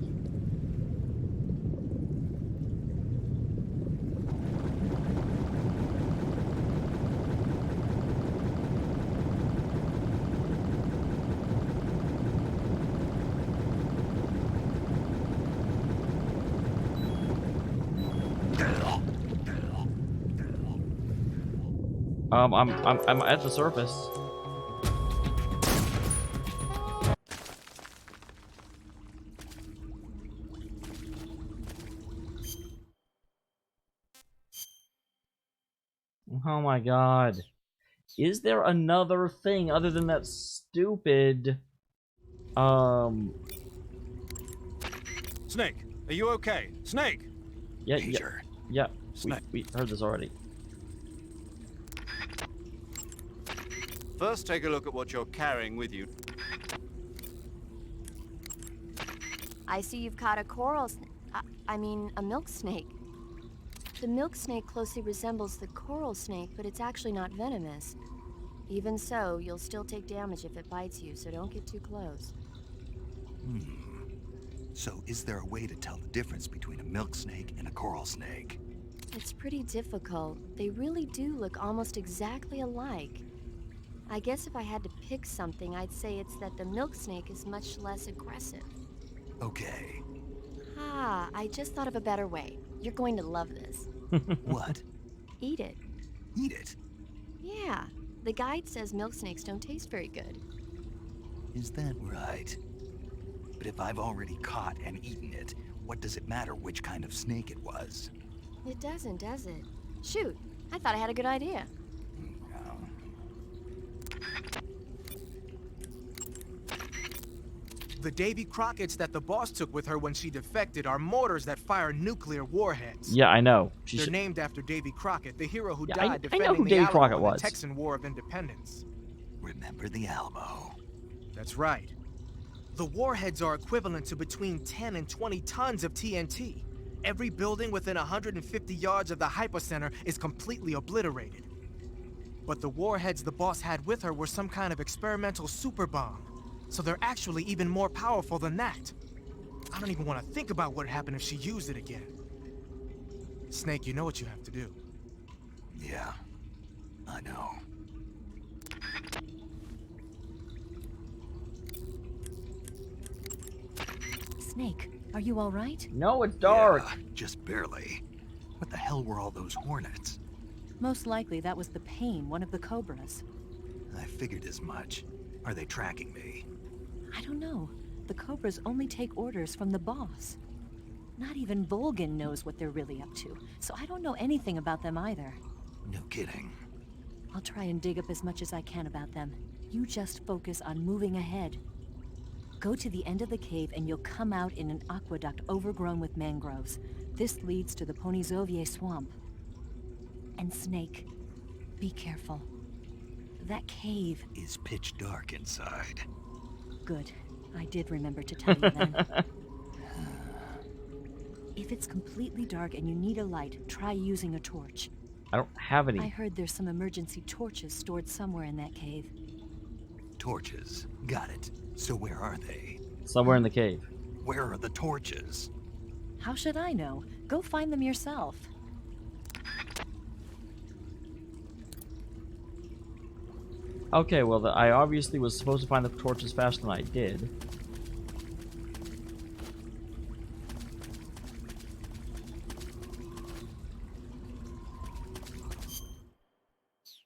I'm at the surface. Oh my god. Is there another thing other than that stupid... Snake, are you okay? Snake! Yeah, Major. yeah. We heard this already. First, take a look at what you're carrying with you. I see you've caught a coral I mean, a milk snake. The milk snake closely resembles the coral snake, but it's actually not venomous. Even so, you'll still take damage if it bites you, so don't get too close. So is there a way to tell the difference between a milk snake and a coral snake? It's pretty difficult. They really do look almost exactly alike. I guess if I had to pick something, I'd say it's that the milk snake is much less aggressive. Okay. Ah, I just thought of a better way. You're going to love this. What? Eat it. Eat it? Yeah. The guide says milk snakes don't taste very good. Is that right? But if I've already caught and eaten it, what does it matter which kind of snake it was? It doesn't, does it? Shoot, I thought I had a good idea. The Davy Crockett's that the boss took with her when she defected are mortars that fire nuclear warheads. Yeah, I know. They're named after Davy Crockett, the hero who Yeah, died I know defending who the Davy Alamo Crockett in was. the Texan War of Independence. Remember the Alamo. That's right. The warheads are equivalent to between 10 and 20 tons of TNT. Every building within 150 yards of the hypocenter is completely obliterated. But the warheads the boss had with her were some kind of experimental super bomb. So they're actually even more powerful than that. I don't even want to think about what happened if she used it again. Snake, you know what you have to do. Yeah, I know. Snake, are you all right? No, it's dark. Yeah, just barely. What the hell were all those hornets? Most likely that was the pain, one of the cobras. I figured as much. Are they tracking me? I don't know. The cobras only take orders from the boss. Not even Volgin knows what they're really up to, so I don't know anything about them either. No kidding. I'll try and dig up as much as I can about them. You just focus on moving ahead. Go to the end of the cave and you'll come out in an aqueduct overgrown with mangroves. This leads to the Ponizovye swamp. And Snake, be careful. That cave is pitch dark inside. Good. I did remember to tell you then. If it's completely dark and you need a light, try using a torch. I don't have any. I heard there's some emergency torches stored somewhere in that cave. Torches. Got it. So where are they? Somewhere in the cave. Where are the torches? How should I know? Go find them yourself. Okay, well, I obviously was supposed to find the torches faster than I did.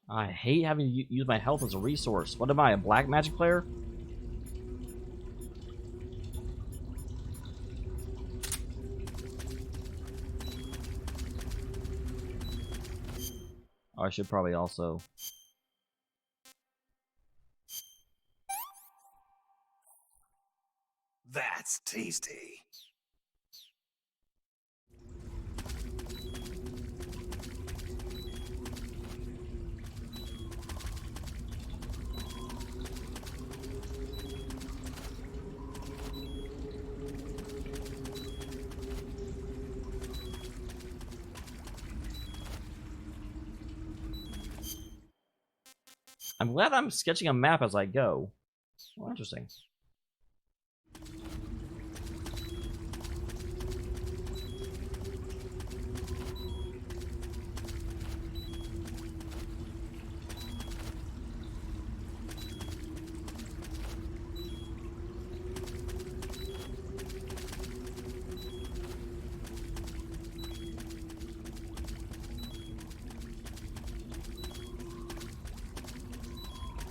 I hate having to use my health as a resource. What am I, a black magic player? Oh, I should probably also... That's tasty. I'm glad I'm sketching a map as I go. Well, interesting.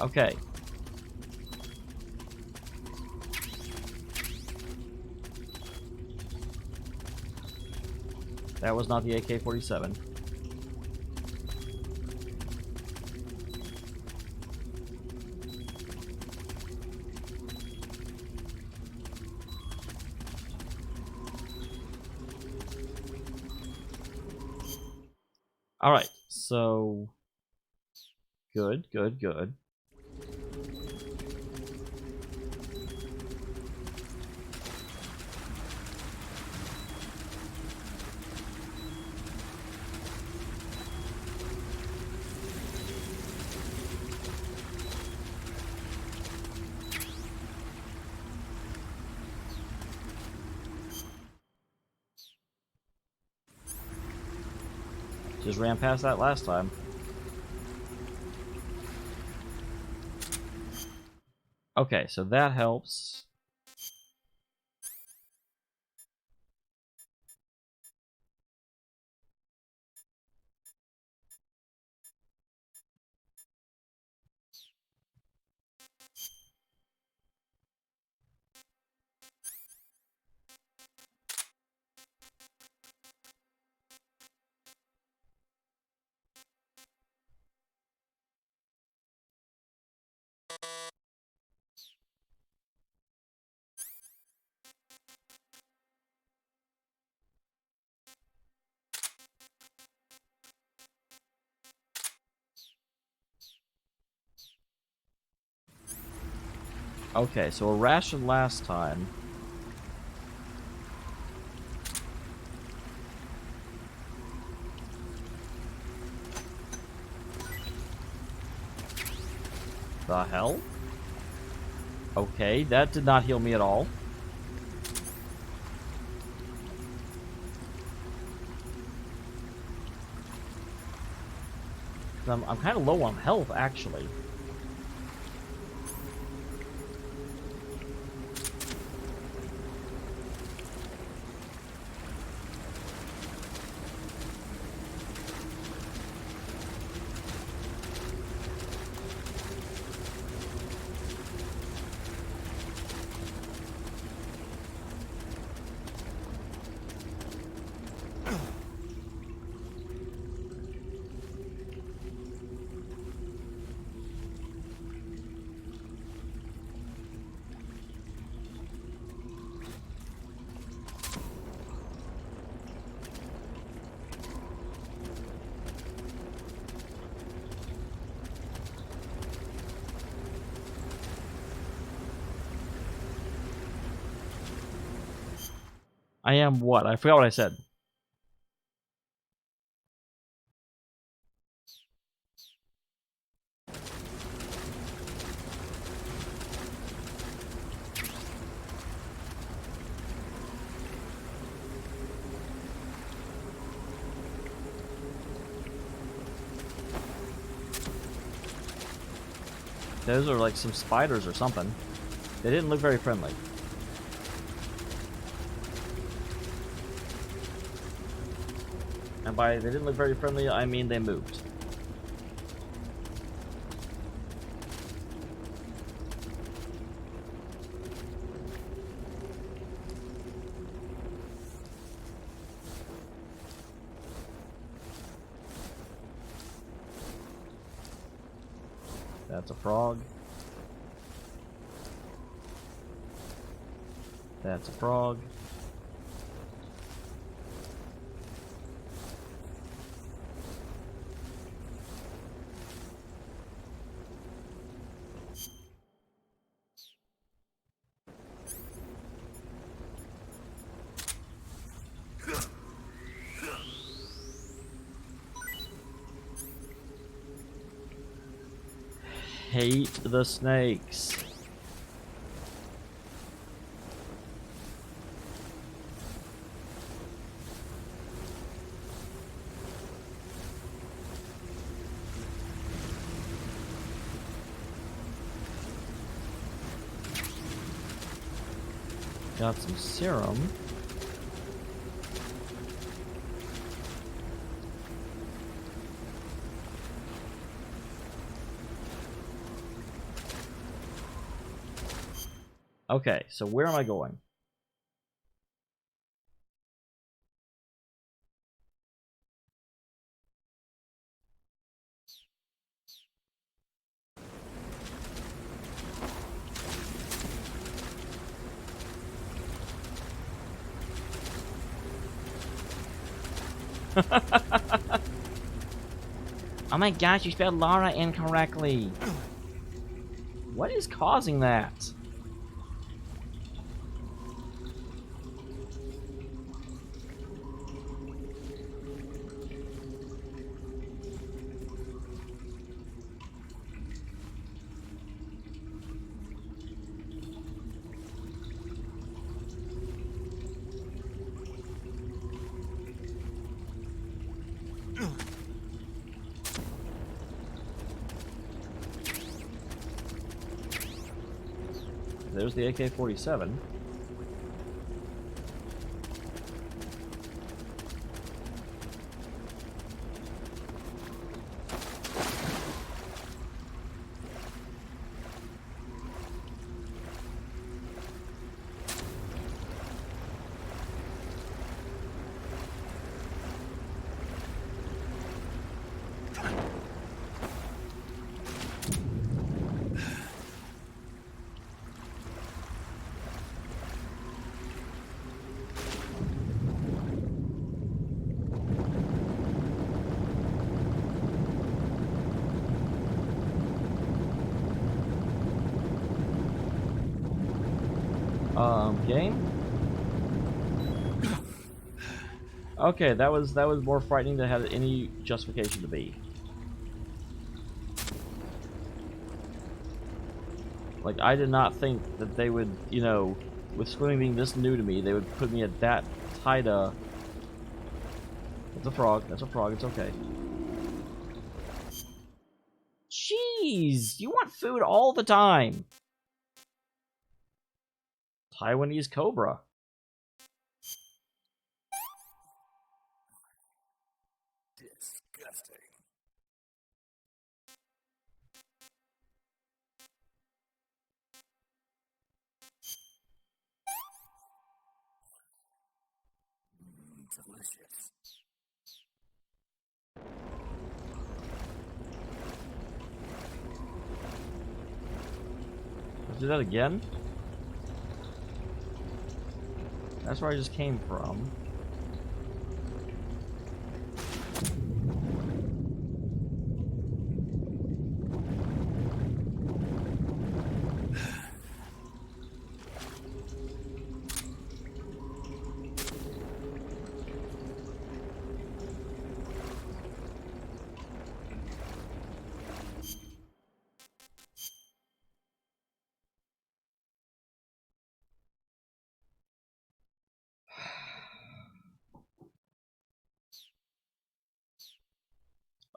Okay. That was not the AK-47. All right, so good. Just ran past that last time. Okay, so that helps. Okay, so a ration last time. The hell? Okay, that did not heal me at all. I'm kind of low on health, actually. I am what? I forgot what I said. Those are like some spiders or something. They didn't look very friendly. And by they didn't look very friendly, I mean they moved. That's a frog. That's a frog. Hate the snakes. Got some serum. Okay, so where am I going? Oh my gosh, you spelled Lara incorrectly. What is causing that? There's the AK-47. Game? Okay, that was more frightening than it had any justification to be. Like, I did not think that they would, you know, with swimming being this new to me, they would put me at that tight a... That's a frog, it's okay. Jeez, you want food all the time. Taiwanese cobra. Disgusting. Delicious. Let's do that again? That's where I just came from.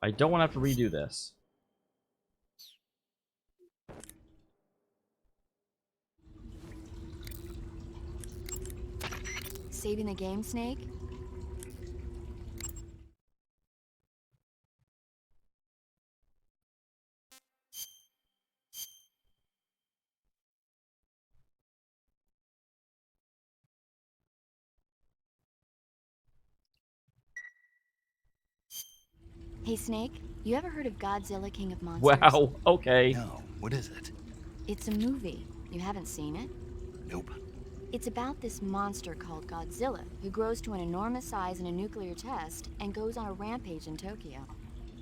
I don't want to have to redo this. Saving the game, Snake? Hey, Snake, you ever heard of Godzilla King of Monsters? Wow, okay. No, what is it? It's a movie. You haven't seen it? Nope. It's about this monster called Godzilla, who grows to an enormous size in a nuclear test and goes on a rampage in Tokyo.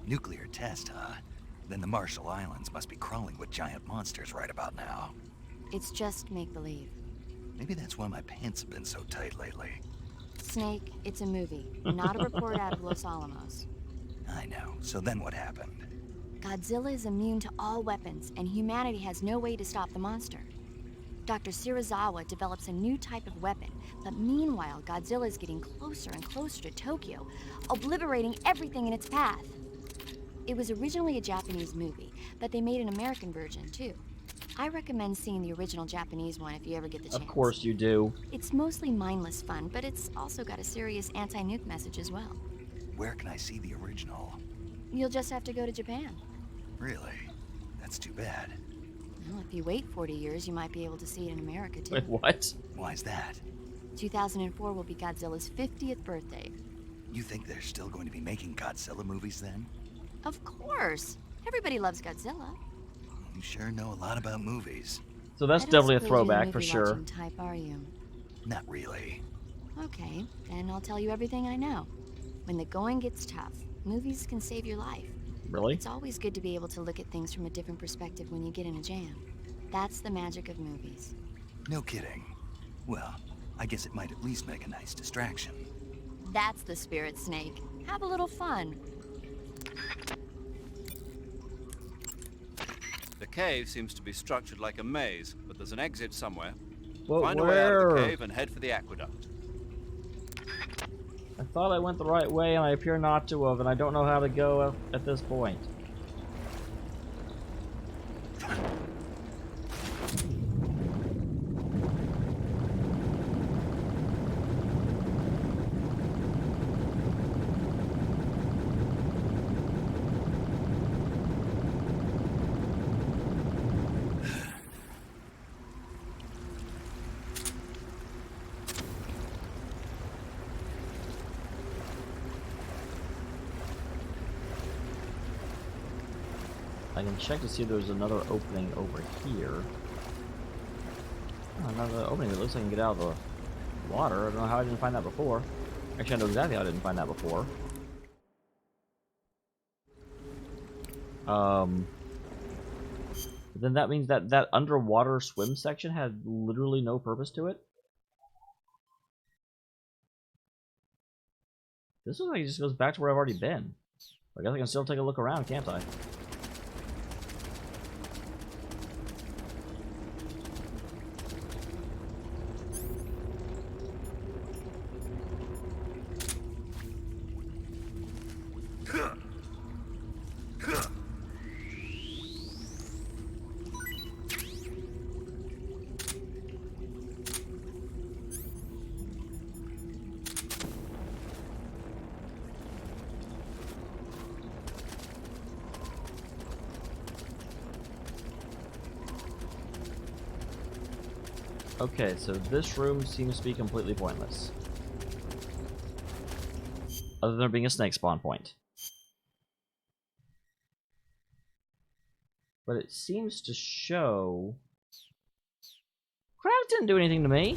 Nuclear test, huh? Then the Marshall Islands must be crawling with giant monsters right about now. It's just make-believe. Maybe that's why my pants have been so tight lately. Snake, it's a movie, not a report out of Los Alamos. I know. So then what happened? Godzilla is immune to all weapons, and humanity has no way to stop the monster. Dr. Shirazawa develops a new type of weapon, but meanwhile, Godzilla is getting closer and closer to Tokyo, obliterating everything in its path. It was originally a Japanese movie, but they made an American version, too. I recommend seeing the original Japanese one if you ever get the chance. Of course you do. It's mostly mindless fun, but it's also got a serious anti-nuke message as well. Where can I see the original? You'll just have to go to Japan. Really? That's too bad. Well, if you wait 40 years, you might be able to see it in America, too. Wait, what? Why's that? 2004 will be Godzilla's 50th birthday. You think they're still going to be making Godzilla movies then? Of course. Everybody loves Godzilla. You sure know a lot about movies. So that's I don't definitely a suppose you're the throwback for movie sure. watching type, are you? Not really. Okay, then I'll tell you everything I know. When the going gets tough, movies can save your life. Really? It's always good to be able to look at things from a different perspective when you get in a jam. That's the magic of movies. No kidding. Well, I guess it might at least make a nice distraction. That's the spirit, Snake. Have a little fun. The cave seems to be structured like a maze, but there's an exit somewhere. Well, Find a way out of the where? cave and head for the aqueduct. I thought I went the right way, and I appear not to have, and I don't know how to go at this point. I can check to see if there's another opening over here. Oh, another opening that looks like I can get out of the water. I don't know how I didn't find that before. Actually, I know exactly how I didn't find that before. Then that means that that underwater swim section had literally no purpose to it. This looks like it just goes back to where I've already been. I guess I can still take a look around, can't I? Okay, so this room seems to be completely pointless. Other than there being a snake spawn point. But it seems to show... Crowd didn't do anything to me.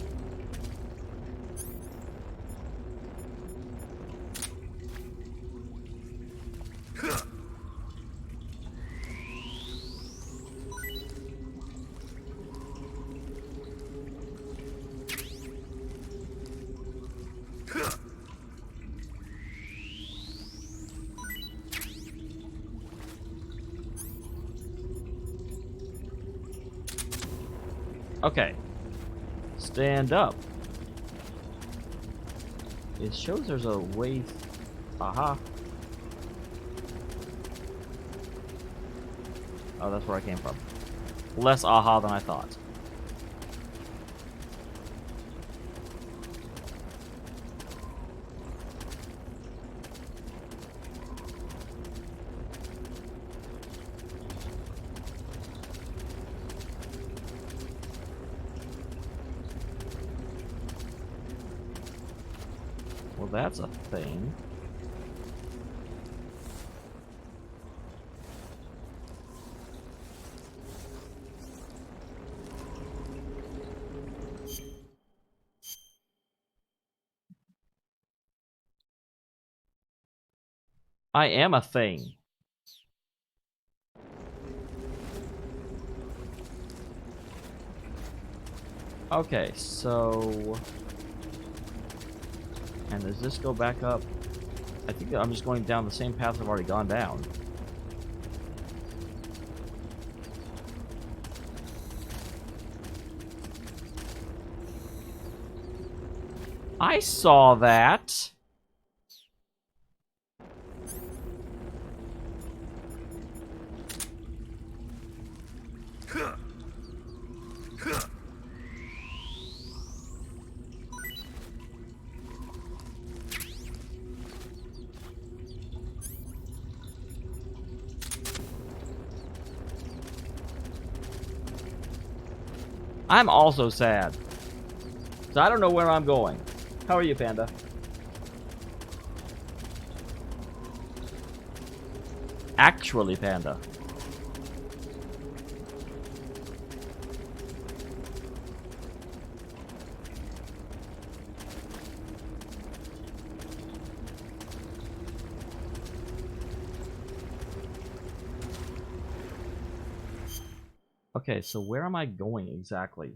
Okay. Stand up. It shows there's a way... Aha. Oh, that's where I came from. Less aha than I thought. Well, that's a thing. I am a thing. Okay, so... And does this go back up? I think I'm just going down the same path I've already gone down. I saw that. I'm also sad. So I don't know where I'm going. How are you, Panda? Actually, Panda. Okay, so where am I going exactly?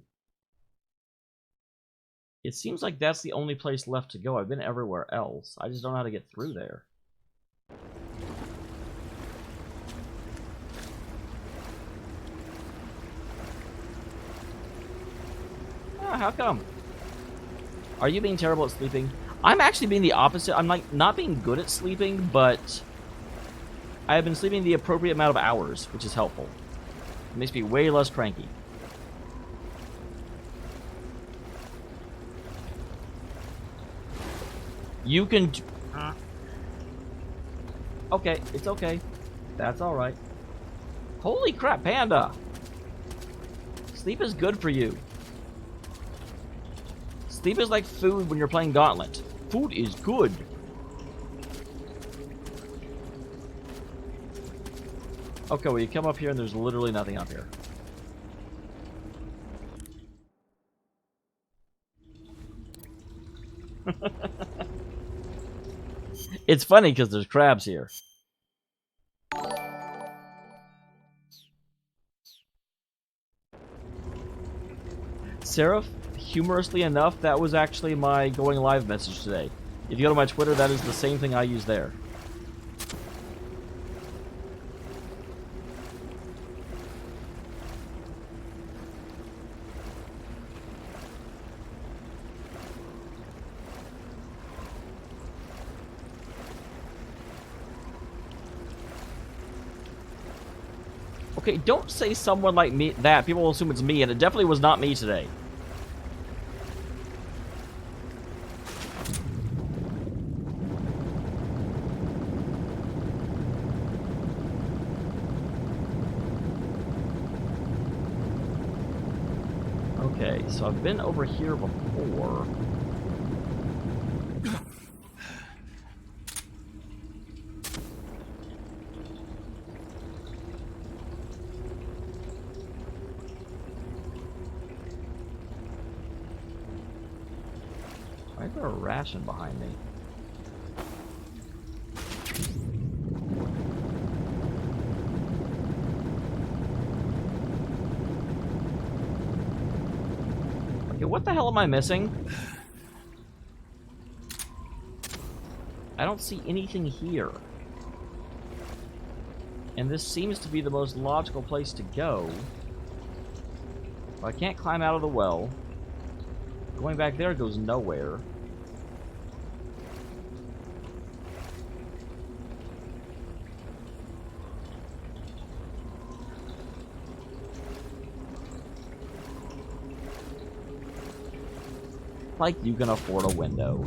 It seems like that's the only place left to go. I've been everywhere else. I just don't know how to get through there. Ah, how come? Are you being terrible at sleeping? I'm actually being the opposite. I'm like not being good at sleeping, but I have been sleeping the appropriate amount of hours, which is helpful. It makes me way less cranky. You can... Okay, it's okay. That's alright. Holy crap, Panda! Sleep is good for you. Sleep is like food when you're playing Gauntlet. Food is good. Okay, well you come up here and there's literally nothing up here. It's funny because there's crabs here. Seraph, humorously enough, that was actually my going live message today. If you go to my Twitter, that is the same thing I use there. Okay, don't say someone like me that. People will assume it's me, and it definitely was not me today. Okay, so I've been over here before. Why is there a ration behind me? Okay, what the hell am I missing? I don't see anything here. And this seems to be the most logical place to go. But I can't climb out of the well. Going back there goes nowhere. Like you can afford a window.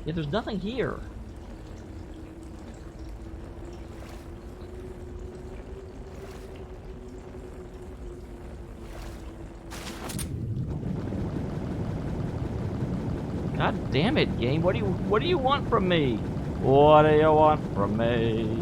Yeah, there's nothing here. God damn it, game. What do you want from me? What do you want from me?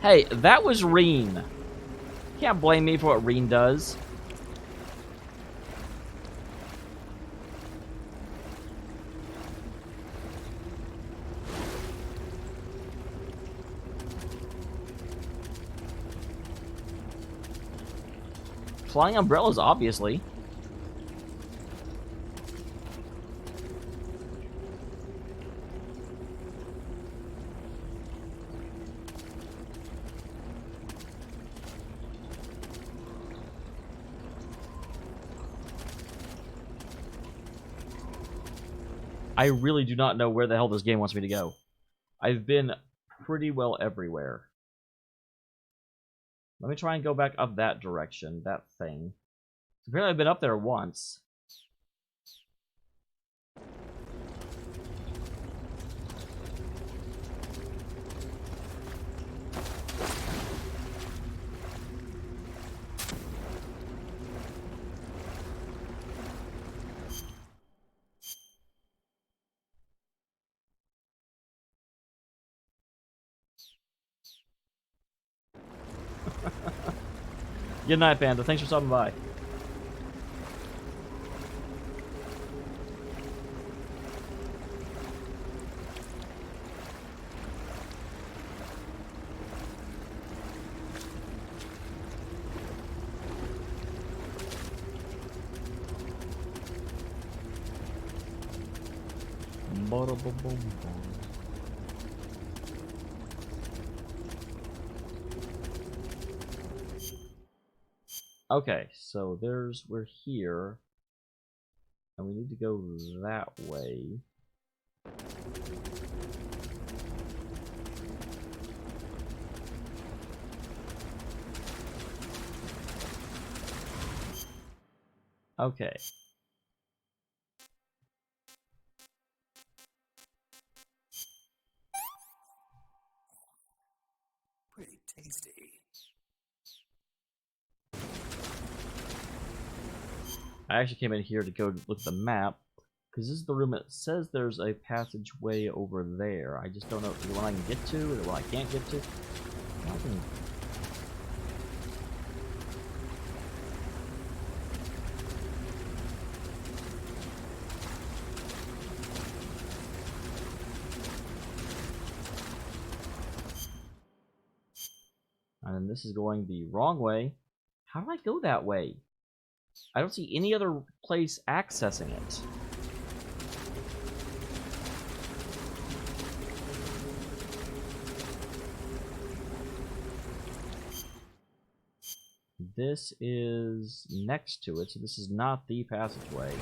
Hey, that was Reen. Can't blame me for what Reen does. Flying umbrellas, obviously. I really do not know where the hell this game wants me to go. I've been pretty well everywhere. Let me try and go back up that direction, that thing. Apparently I've been up there once. Good night, Panda. Thanks for stopping by. Okay, so we're here, and we need to go that way. Okay. Pretty tasty. I actually came in here to go look at the map, because this is the room that says there's a passageway over there. I just don't know, is it one I can get to, is it one I can't get to? Nothing. And then this is going the wrong way. How do I go that way? I don't see any other place accessing it. This is next to it, so this is not the passageway.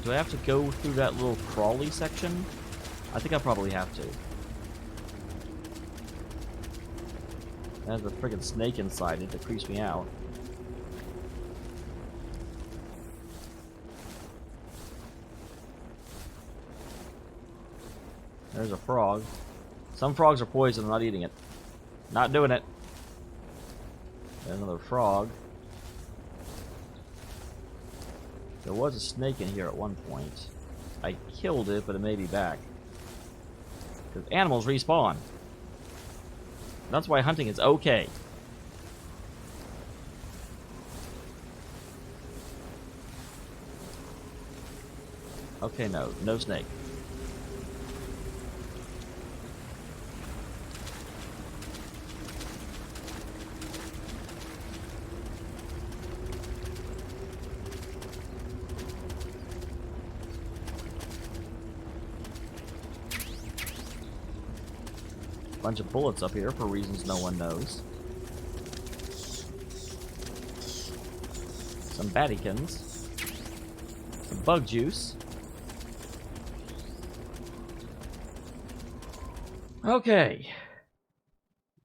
Do I have to go through that little crawly section? I think I probably have to. There's a friggin' snake inside it that creeps me out. There's a frog. Some frogs are poison, I'm not eating it. Not doing it. There's another frog. There was a snake in here at one point. I killed it, but it may be back. Because animals respawn. That's why hunting is okay. Okay, no snake. Bunch of bullets up here for reasons no one knows. Some battykins. Some bug juice. Okay.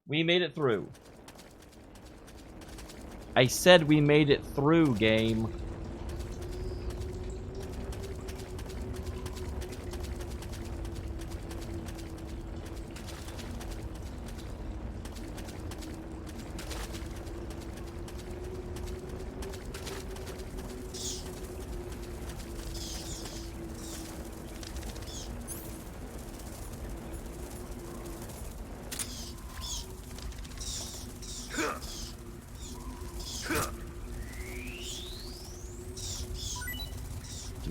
We made it through. I said we made it through, game.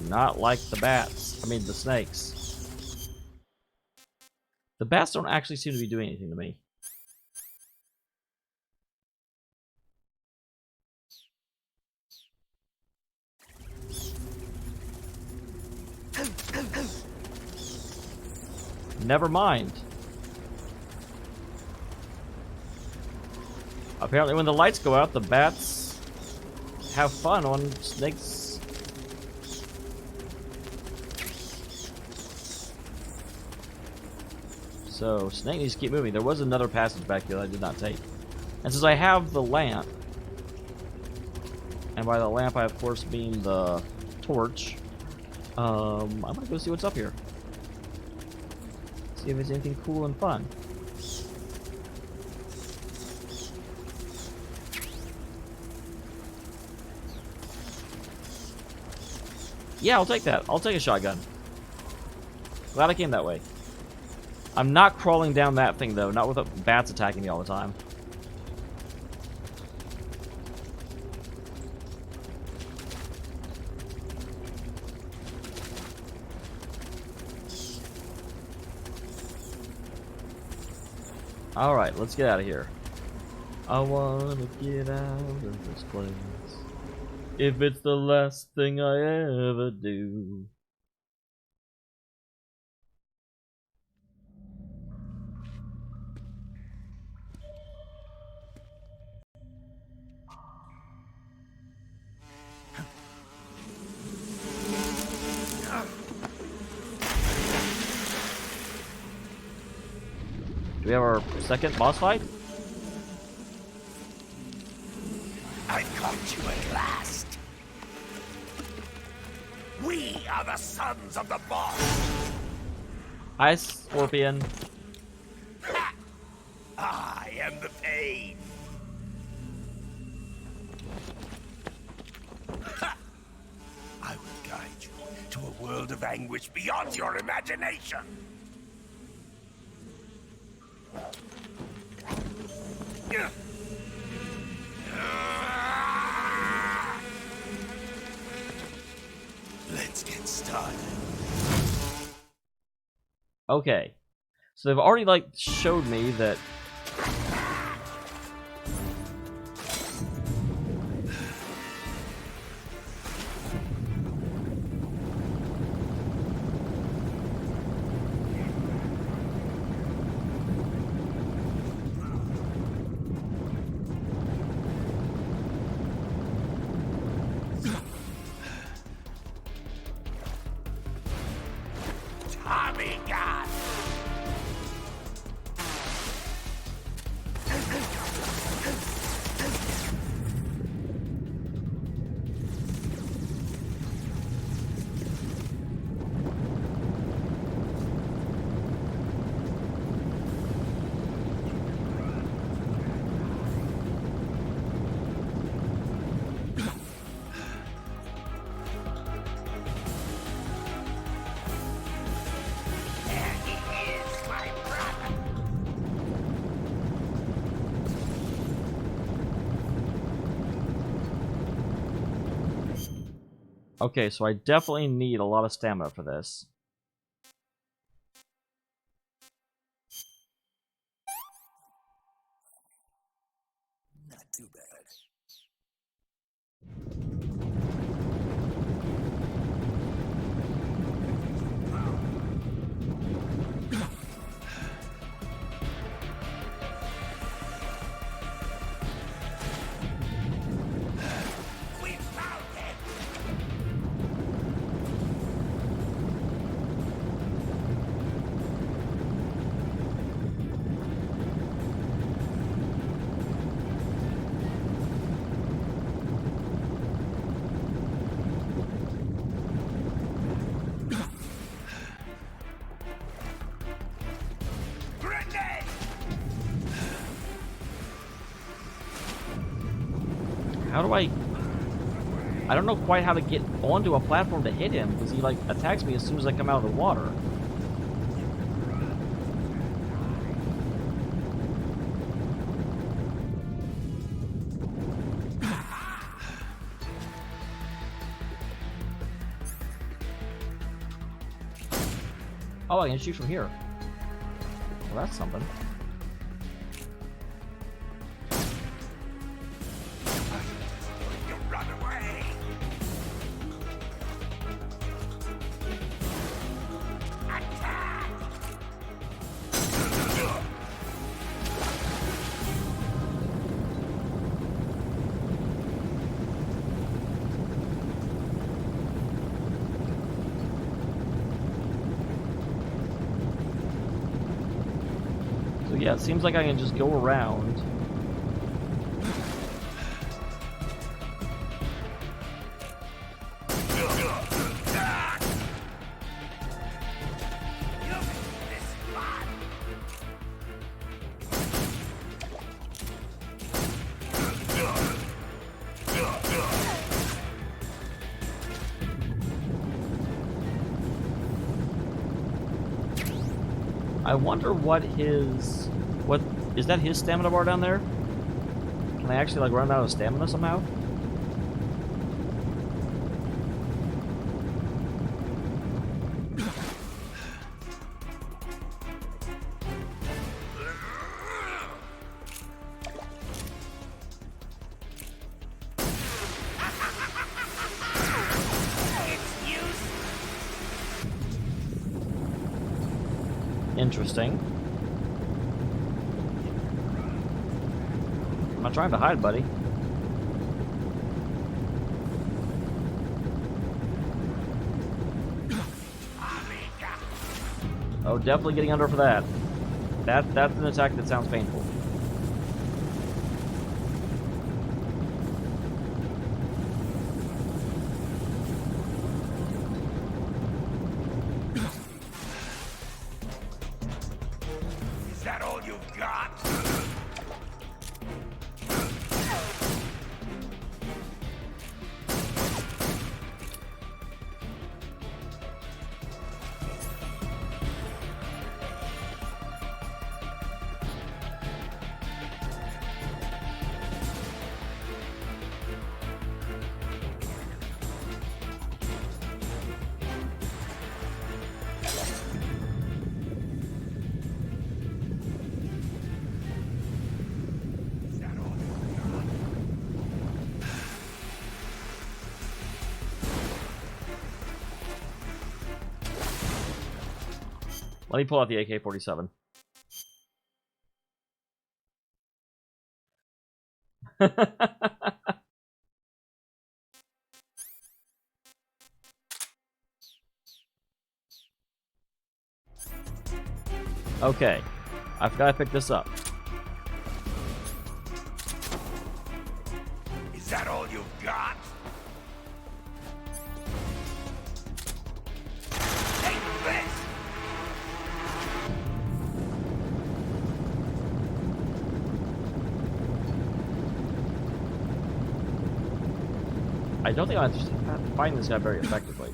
Not like the bats. I mean, the snakes. The bats don't actually seem to be doing anything to me. Never mind. Apparently when the lights go out, the bats have fun on Snake's. So, Snake needs to keep moving. There was another passage back here that I did not take. And since I have the lamp, and by the lamp I of course mean the torch, I'm gonna go see what's up here. See if there's anything cool and fun. Yeah, I'll take that. I'll take a shotgun. Glad I came that way. I'm not crawling down that thing, though. Not with bats attacking me all the time. Alright, let's get out of here. I wanna get out of this place. If it's the last thing I ever do. Do we have our second boss fight? I've caught you at last. We are the sons of the boss. Hi, Scorpion. I am the pain. I will guide you to a world of anguish beyond your imagination. Let's get started. Okay. So they've already, like, showed me that... Tommy God. Okay, so I definitely need a lot of stamina for this. Not too bad. How do I don't know quite how to get onto a platform to hit him, because he, like, attacks me as soon as I come out of the water. Oh, I can shoot from here. Well, that's something. You run away. Attack. Yeah, it seems like I can just go around. I wonder what his... What... Is that his stamina bar down there? Can I actually, like, run out of stamina somehow? Interesting. I'm not trying to hide, buddy. Oh, definitely getting under for that. That's an attack that sounds painful. Is that all you've got? Let me pull out the AK-47. Okay. I forgot to pick this up. Is that all you've got? Take this! I don't think I'm fighting this guy very effectively.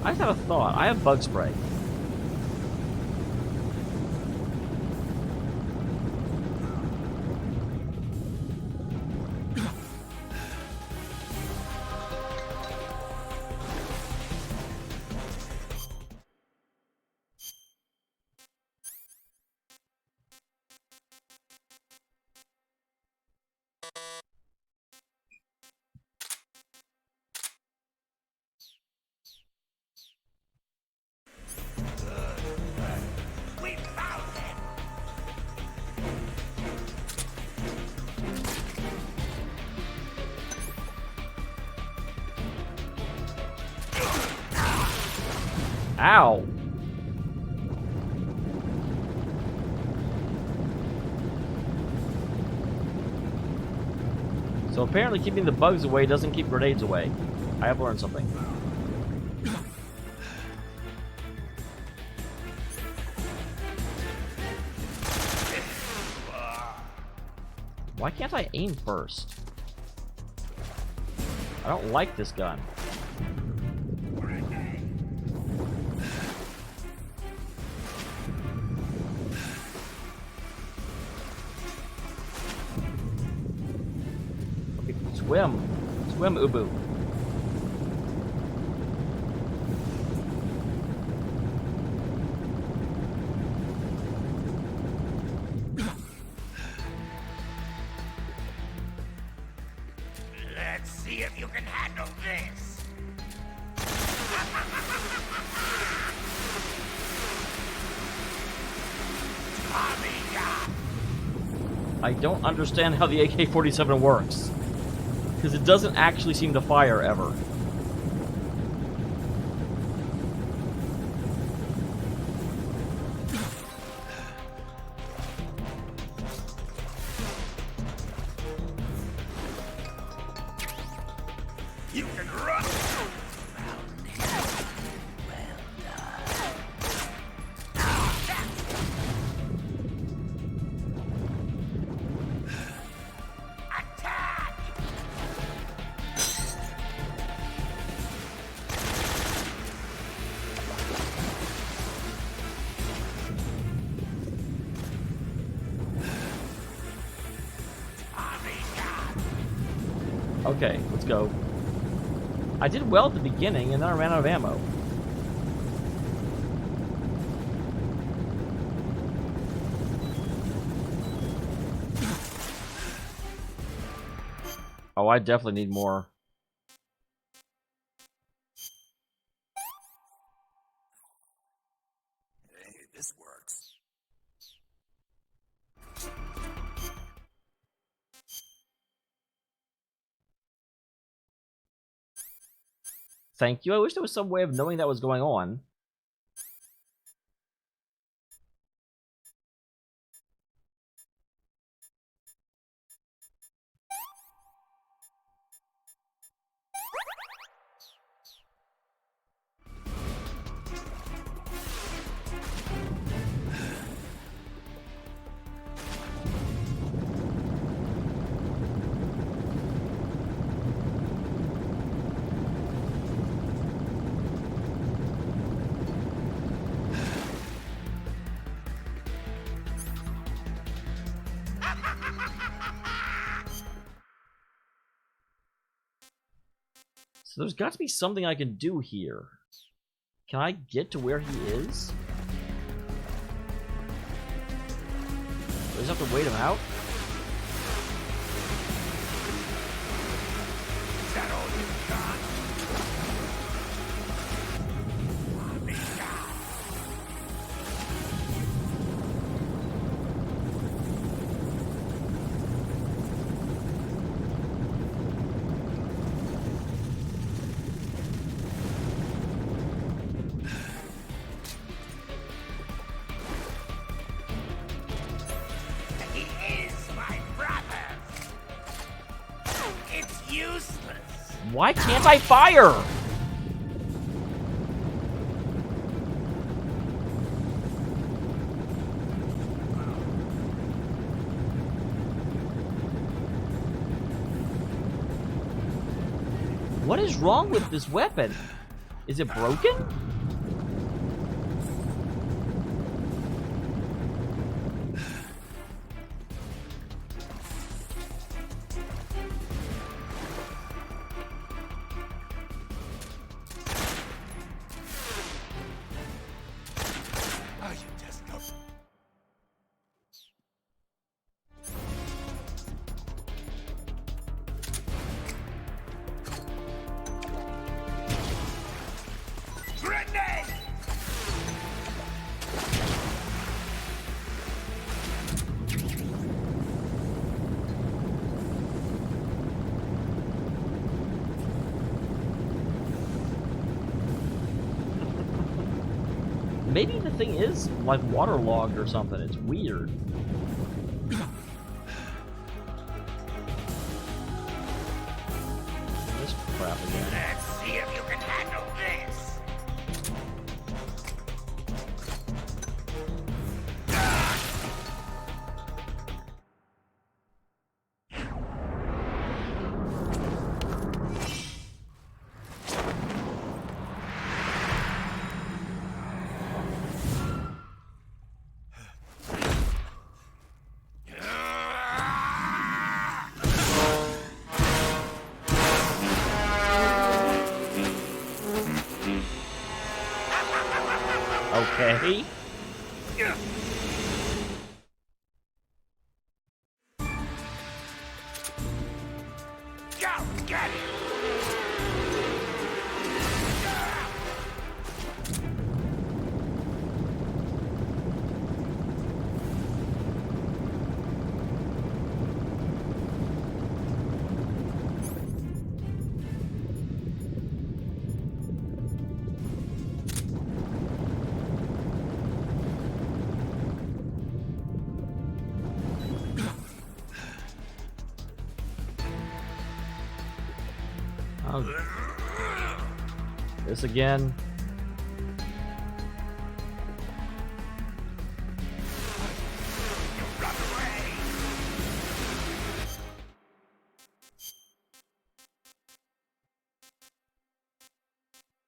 I just have a thought. I have bug spray. We found it! Ow! So apparently keeping the bugs away doesn't keep grenades away. I have learned something. Why can't I aim first? I don't like this gun. Okay, swim. Swim, Ubu. Let's see if you can handle this! Tommy gun! I don't understand how the AK-47 works. Because it doesn't actually seem to fire ever. Okay, let's go. I did well at the beginning, and then I ran out of ammo. Oh, I definitely need more. Hey, this works. Thank you. I wish there was some way of knowing that was going on. So there's got to be something I can do here. Can I get to where he is? Do I just have to wait him out? Is that all you got? He is my brother. It's useless. Why can't I fire? What is wrong with this weapon? Is it broken? Oh, you just go. Grenade! Maybe the thing is like waterlogged or something. It's weird. This crap again. Let's see if you can handle this. Okay. Go, get it! Oh. This again. Run away!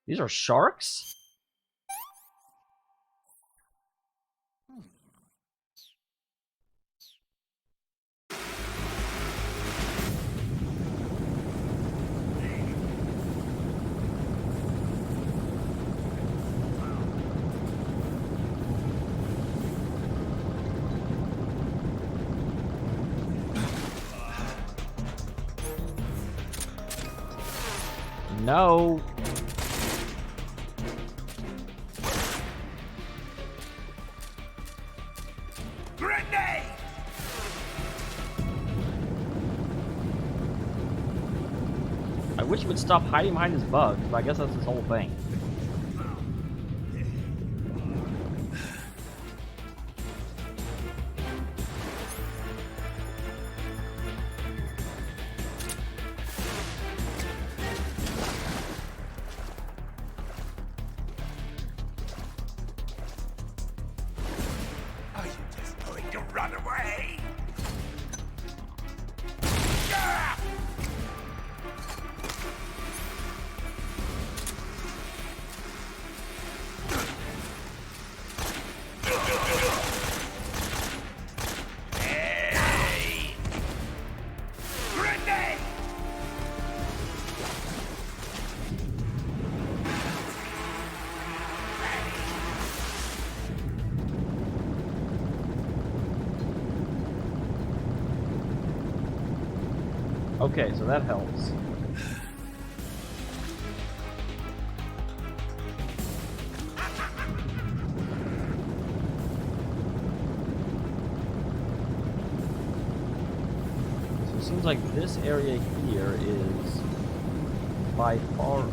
These are sharks? No. Grenade! I wish he would stop hiding behind his bugs, but I guess that's his whole thing. Are you just going to run away? Hey! Grenade! Okay, so that helps. So it seems like this area here is by far.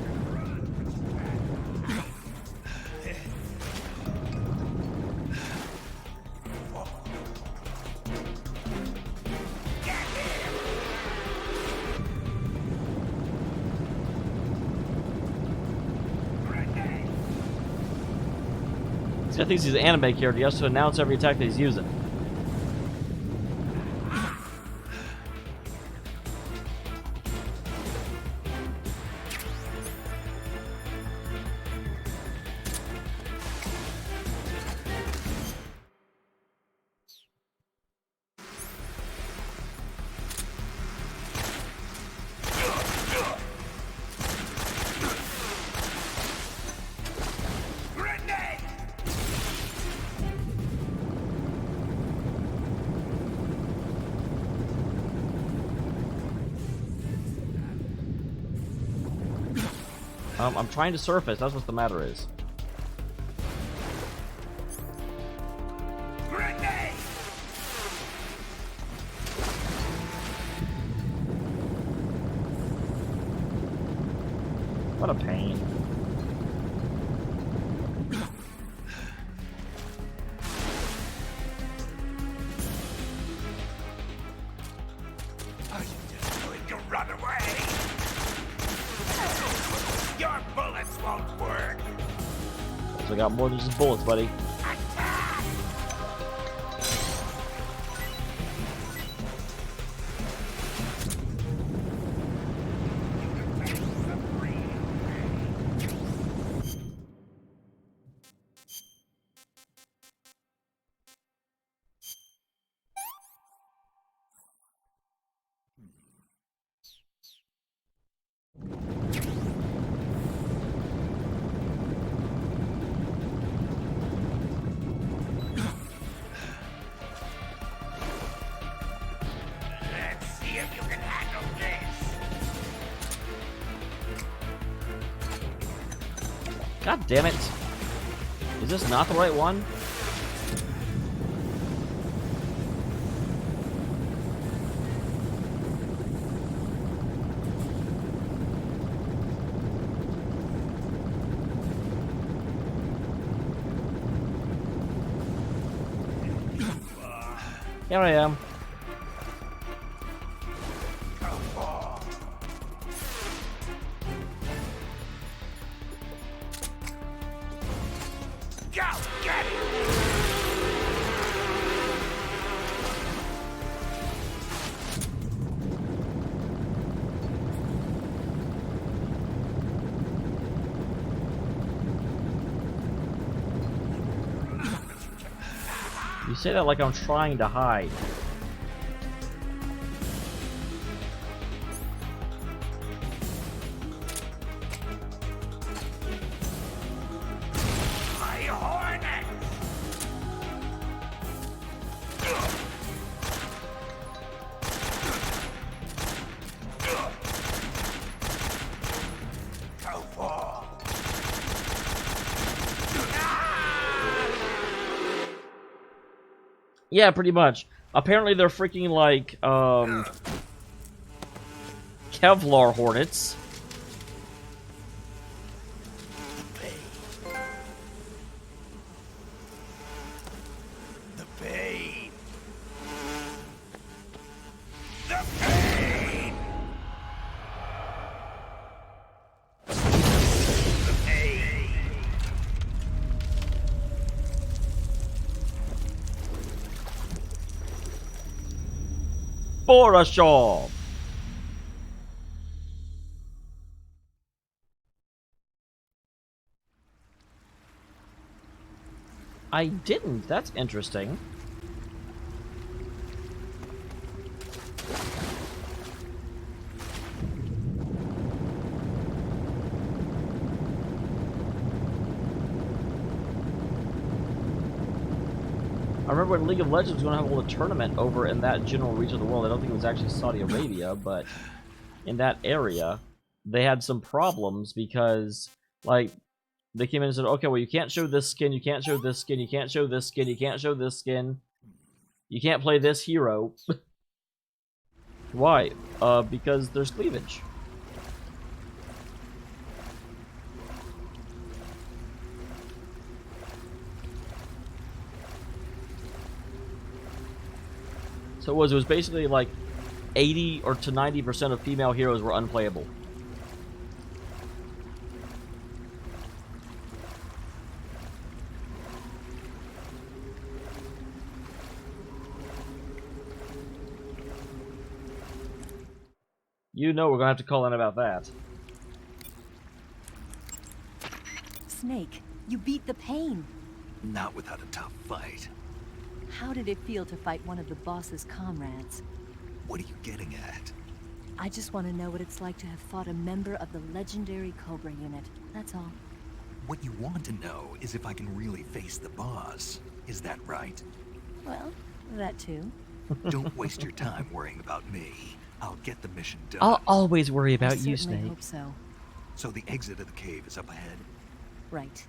I think he's an anime character. He has to announce every attack that he's using. I'm trying to surface. That's what the matter is. Grenade! What a pain. Are you just going to run away? Your bullets won't work. So I got more than just bullets, buddy. Let's see if you can handle this. God damn it. Is this not the right one? Here I am. Go, get it! You say that like I'm trying to hide. My hornet! Yeah, pretty much. Apparently they're freaking like Kevlar hornets. The pain. The pain. The pain. Borashov. I didn't. That's interesting. I remember when League of Legends was going to have a little tournament over in that general region of the world. I don't think it was actually Saudi Arabia, but in that area, they had some problems because, like, they came in and said, okay, well, you can't show this skin, you can't show this skin, you can't show this skin, you can't show this skin. You can't play this hero. Why? Because there's cleavage. So it was basically like 80 or to 90% of female heroes were unplayable. You know we're gonna have to call in about that. Snake, you beat the pain. Not without a tough fight. How did it feel to fight one of the boss's comrades? What are you getting at? I just want to know what it's like to have fought a member of the legendary Cobra unit. That's all. What you want to know is if I can really face the boss. Is that right? Well, that too. Don't waste your time worrying about me. I'll get the mission done. I'll always worry about I you, certainly Snake. hope so. So the exit of the cave is up ahead? Right.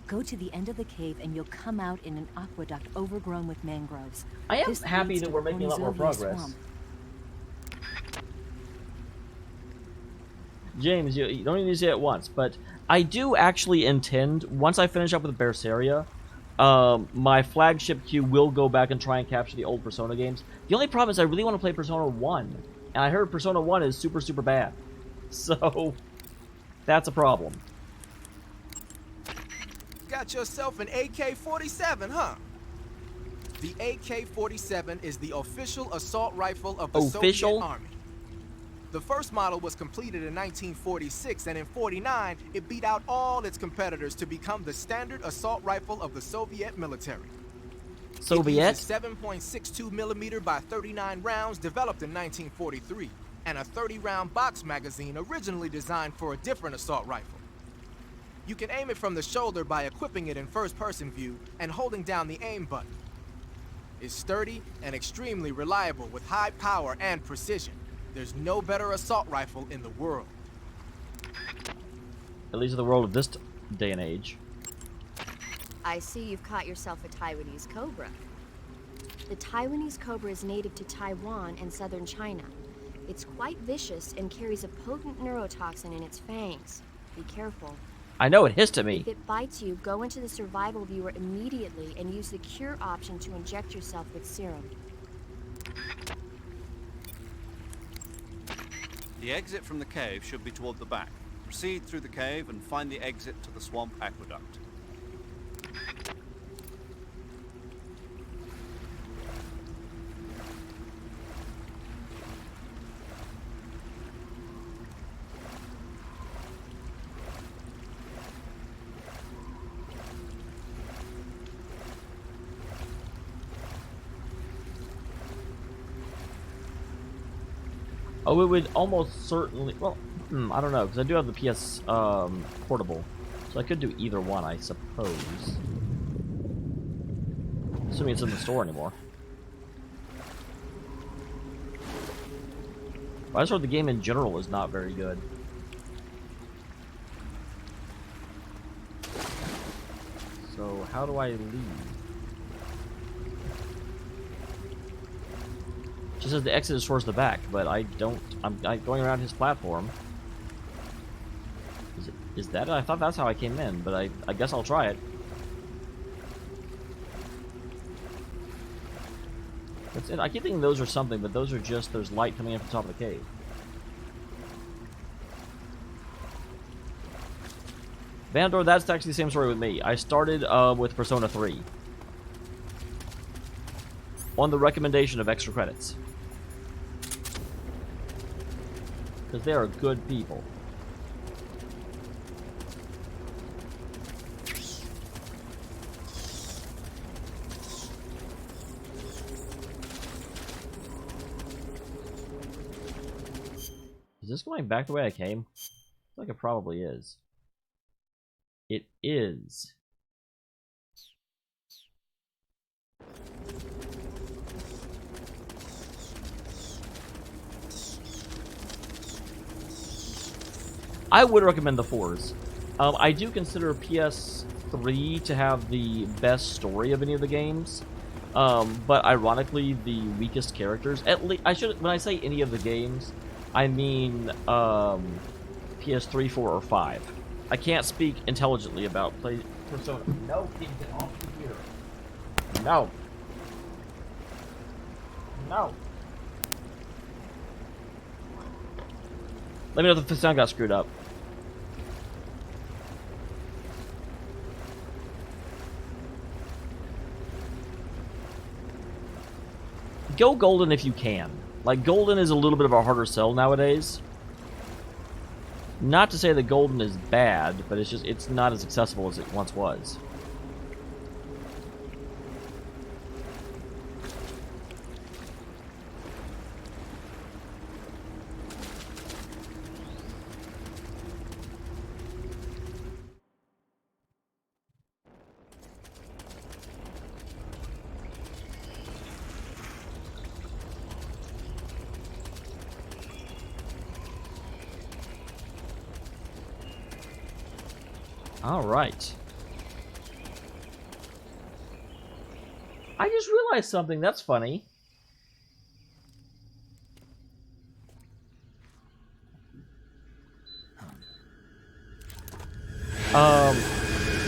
Go to the end of the cave and you'll come out in an aqueduct overgrown with mangroves. I am This happy leads that to we're the making a lot more Ponizovia progress. swamp. James, you don't even need to say it once, but I do actually intend, once I finish up with Berseria, my flagship queue will go back and try and capture the old Persona games. The only problem is I really want to play Persona 1, and I heard Persona 1 is super, super bad. So, that's a problem. Got yourself an AK-47, huh? The AK-47 is the official assault rifle of the Soviet Army. The first model was completed in 1946, and in 49, it beat out all its competitors to become the standard assault rifle of the Soviet military. Soviet? It uses 7.62 millimeter by 39 rounds developed in 1943, and a 30-round box magazine originally designed for a different assault rifle. You can aim it from the shoulder by equipping it in first-person view and holding down the aim button. It's sturdy and extremely reliable with high power and precision. There's no better assault rifle in the world. At least in the world of this day and age. I see you've caught yourself a Taiwanese cobra. The Taiwanese cobra is native to Taiwan and southern China. It's quite vicious and carries a potent neurotoxin in its fangs. Be careful. I know, it hissed at me. If it bites you, go into the survival viewer immediately and use the cure option to inject yourself with serum. The exit from the cave should be toward the back. Proceed through the cave and find the exit to the swamp aqueduct. Oh, it would almost certainly... Well, I don't know, because I do have the PS Portable. So I could do either one, I suppose. Assuming it's in the store anymore. I just heard the game in general is not very good. So, how do I leave? She says the exit is towards the back, but I don't. I'm going around his platform. Is that it? I thought that's how I came in, but I guess I'll try it. That's it. I keep thinking those are something, but those are just there's light coming in from the top of the cave. Vandor, that's actually the same story with me. I started with Persona 3. On the recommendation of extra credits. Because they are good people. Is this going back the way I came? I feel like it probably is. It is. I would recommend the 4s. I do consider PS3 to have the best story of any of the games. But ironically, the weakest characters. At least when I say any of the games, I mean PS3, 4, or 5. I can't speak intelligently about Persona. No, get off of here. No. No. Let me know if the sound got screwed up. Go Golden if you can. Like, Golden is a little bit of a harder sell nowadays. Not to say that Golden is bad, but it's not as accessible as it once was. Alright. I just realized something. That's funny.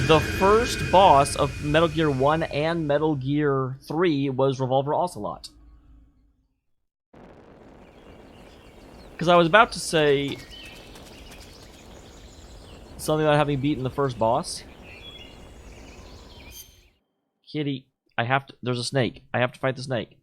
The first boss of Metal Gear 1 and Metal Gear 3 was Revolver Ocelot. Because I was about to say something about having beaten the first boss. Kitty, there's a snake. I have to fight the snake.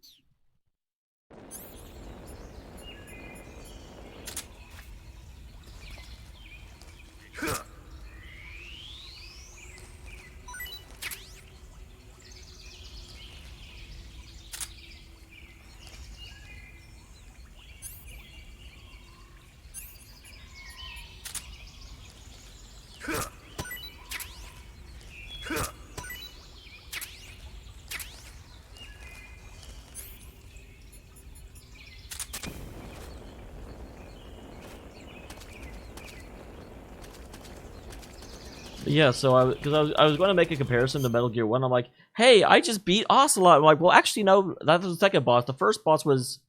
Yeah, so I was going to make a comparison to Metal Gear 1. I'm like, hey, I just beat Ocelot. I'm like, well, actually, no, that was the second boss. The first boss was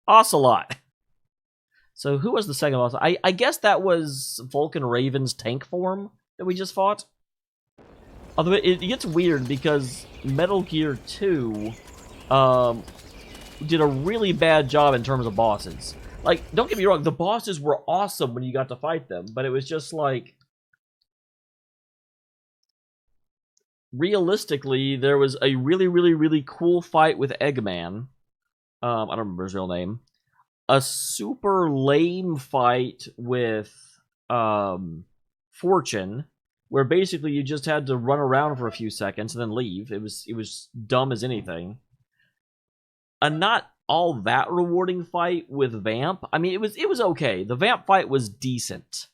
Ocelot. So who was the second boss? I guess that was Vulcan Raven's tank form that we just fought. Although it gets weird because Metal Gear 2 did a really bad job in terms of bosses. Like, don't get me wrong, the bosses were awesome when you got to fight them, but it was just like, realistically, there was a really, really, really cool fight with Eggman. I don't remember his real name. A super lame fight with Fortune, where basically you just had to run around for a few seconds and then leave. It was dumb as anything. A not all that rewarding fight with Vamp. I mean, it was okay. The Vamp fight was decent.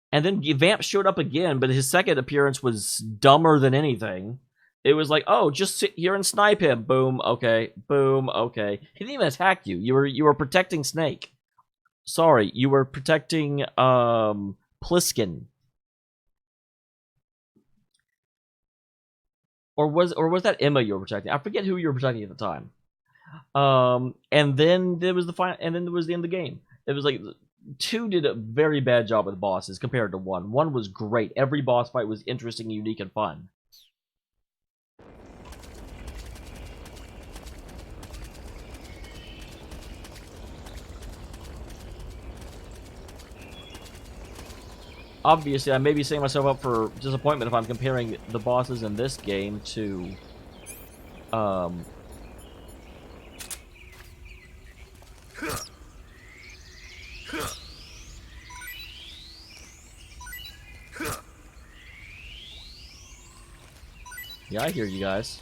And then Vamp showed up again, but his second appearance was dumber than anything. It was like, oh, just sit here and snipe him. Boom, okay. Boom, okay. He didn't even attack you. You were protecting Snake. Sorry, you were protecting Pliskin. Or was that Emma you were protecting? I forget who you were protecting at the time. And then there was the final, and then there was the end of the game. It was like 2 did a very bad job with bosses compared to 1. 1 was great. Every boss fight was interesting, unique, and fun. Obviously, I may be setting myself up for disappointment if I'm comparing the bosses in this game to, yeah, I hear you guys.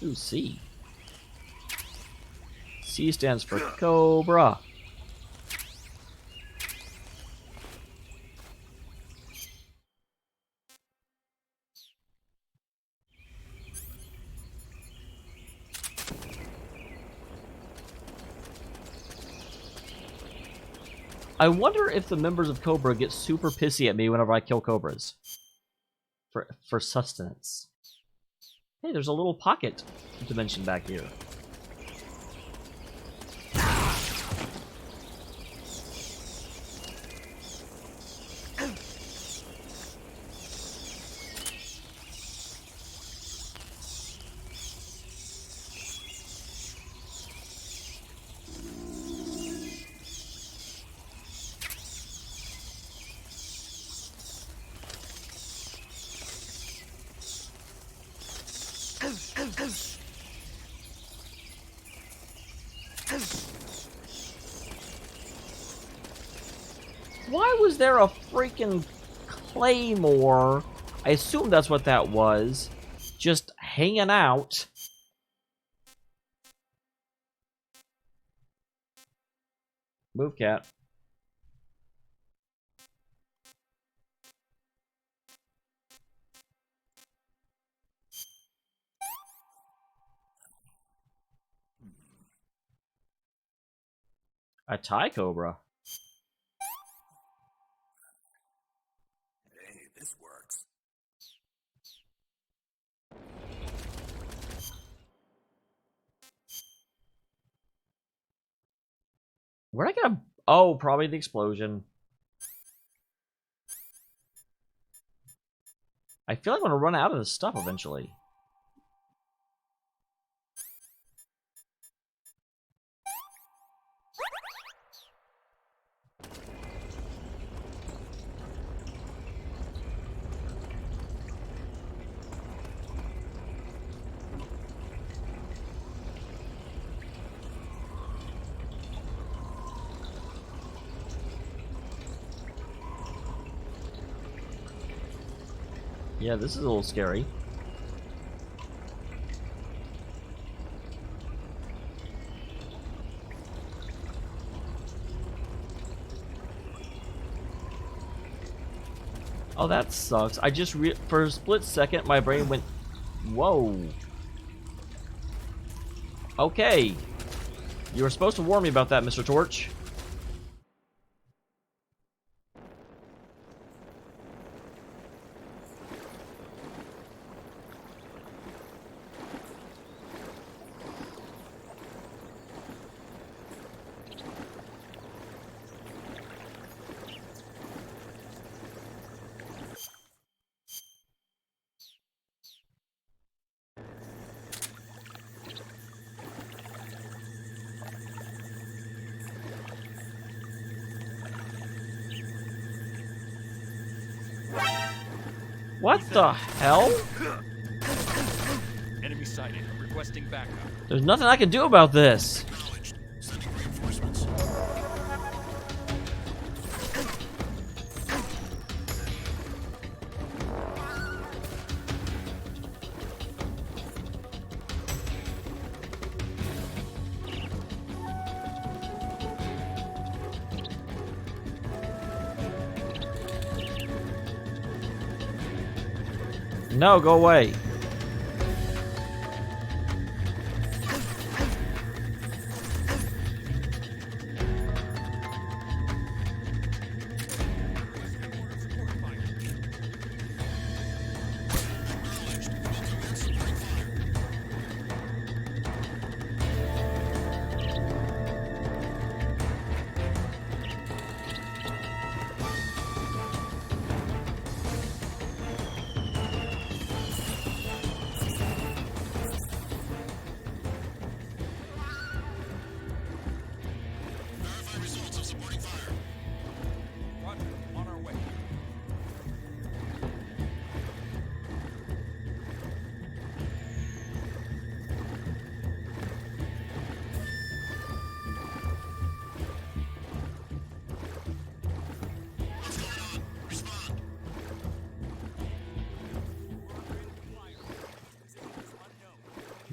Ooh, C. C stands for Cobra. I wonder if the members of Cobra get super pissy at me whenever I kill Cobras. For sustenance. Hey, there's a little pocket dimension back here. Why was there a freaking claymore? I assume that's what that was. Just hanging out. Move, cat. A Thai Cobra. Hey, this works. Where'd I get a... Oh, probably the explosion. I feel like I'm gonna run out of this stuff eventually. Yeah, this is a little scary. Oh, that sucks. I just for a split second, my brain went, whoa. Okay. You were supposed to warn me about that, Mr. Torch. What the hell? Enemy sighted. Requesting backup. There's nothing I can do about this. Sending reinforcements. No, go away.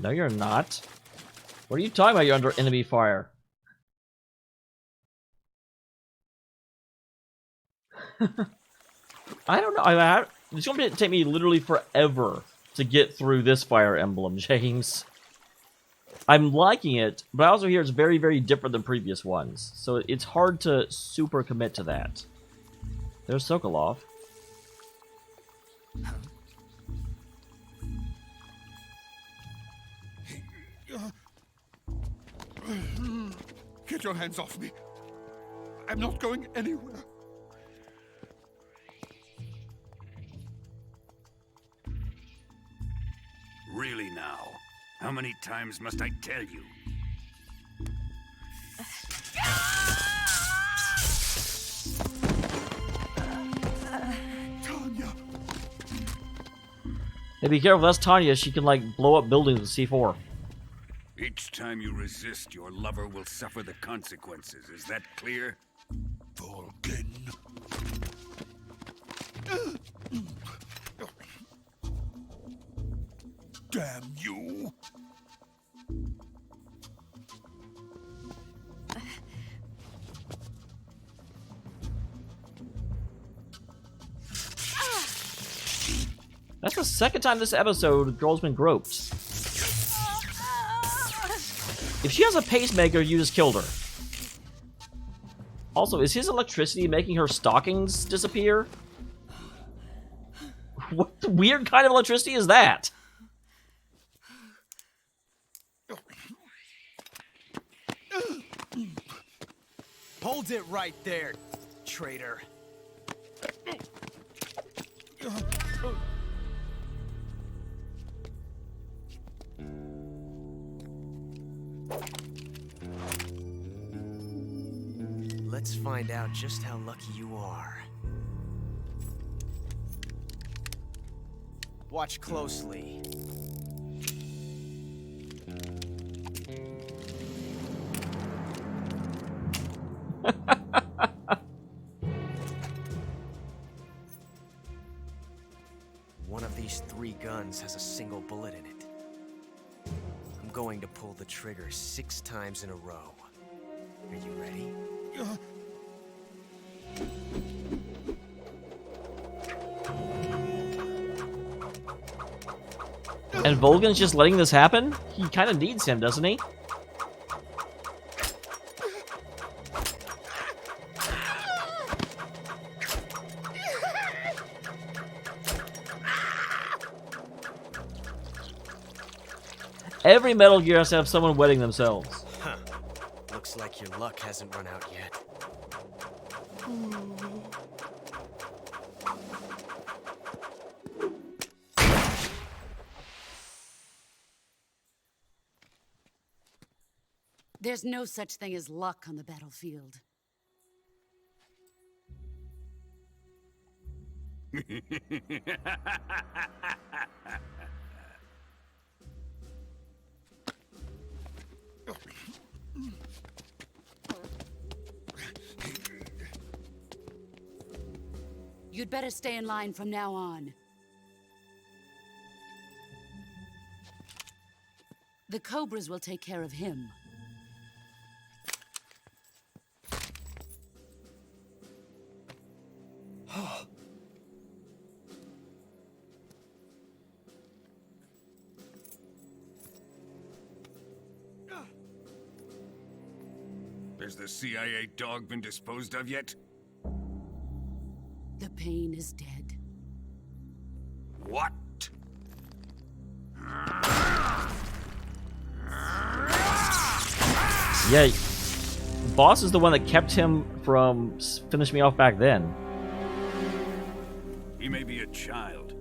No, you're not. What are you talking about? You're under enemy fire. I don't know. It's going to take me literally forever to get through this Fire Emblem, James. I'm liking it, but I also hear it's very, very different than previous ones. So it's hard to super commit to that. There's Sokolov. Get your hands off me. I'm not going anywhere. Really now? How many times must I tell you? Tanya. Hey, be careful, that's Tanya. She can, like, blow up buildings with C4. Each time you resist, your lover will suffer the consequences. Is that clear? Vulcan. Damn you! That's the second time this episode the girl's been groped. If she has a pacemaker, you just killed her. Also, is his electricity making her stockings disappear? What weird kind of electricity is that? Hold it right there, traitor. Let's find out just how lucky you are. Watch closely. One of these 3 guns has a single bullet in it. I'm going to pull the trigger 6 times in a row. Are you ready? And Volgan's just letting this happen? He kind of needs him, doesn't he? Every Metal Gear has to have someone wetting themselves. Huh. Looks like your luck hasn't run out yet. There's no such thing as luck on the battlefield. You'd better stay in line from now on. The Cobras will take care of him. Has the CIA dog been disposed of yet? The pain is dead. What? Yeah, Boss is the one that kept him from finishing me off back then. He may be a child,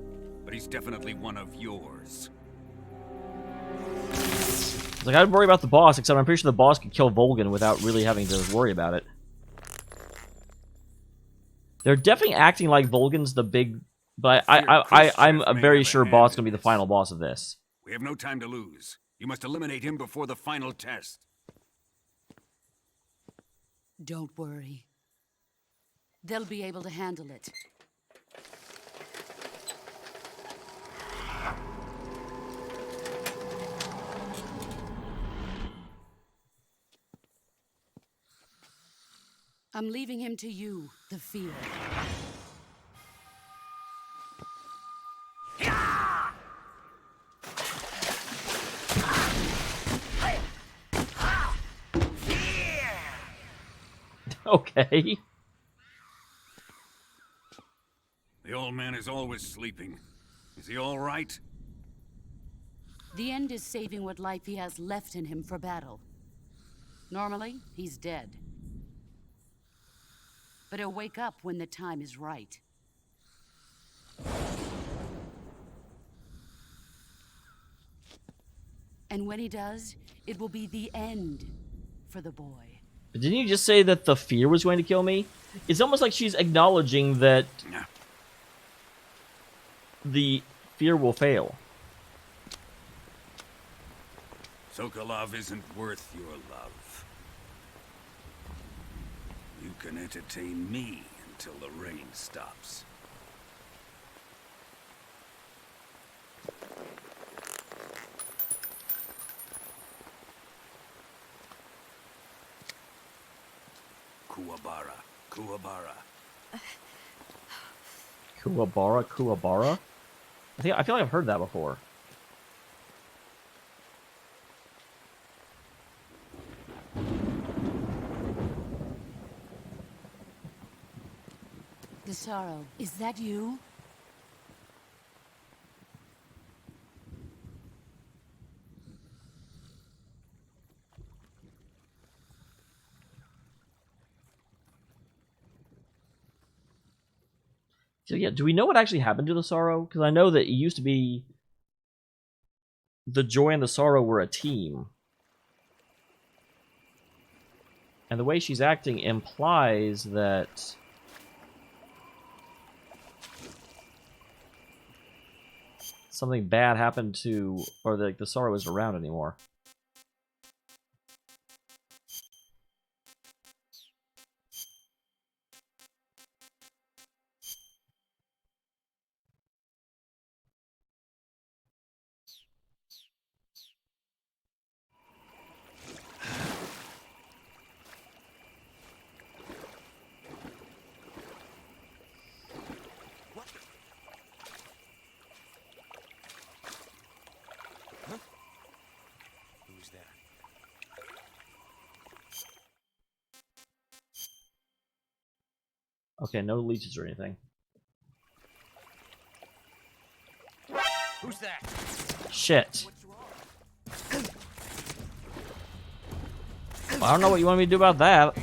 but he's definitely one of yours. Like, I'd worry about the boss, except I'm pretty sure the boss could kill Volgan without really having to worry about it. They're definitely acting like Volgan's the big... But I'm very sure boss is going to be the final boss of this. We have no time to lose. You must eliminate him before the final test. Don't worry. They'll be able to handle it. I'm leaving him to you, the fear. Okay. The old man is always sleeping. Is he all right? The end is saving what life he has left in him for battle. Normally, he's dead. But he'll wake up when the time is right. And when he does, it will be the end for the boy. But didn't you just say that the fear was going to kill me? It's almost like she's acknowledging that the fear will fail. Sokolov isn't worth your love. You can entertain me until the rain stops. Kuwabara, Kuwabara. Kuwabara, Kuwabara? I feel like I've heard that before. The sorrow, is that you? So yeah, do we know what actually happened to the sorrow? Because I know that it used to be the joy and the sorrow were a team. And the way she's acting implies that something bad happened to, or the sorrow isn't around anymore. Who's that? Okay, no leeches or anything. Who's that? Shit. Well, I don't know what you want me to do about that.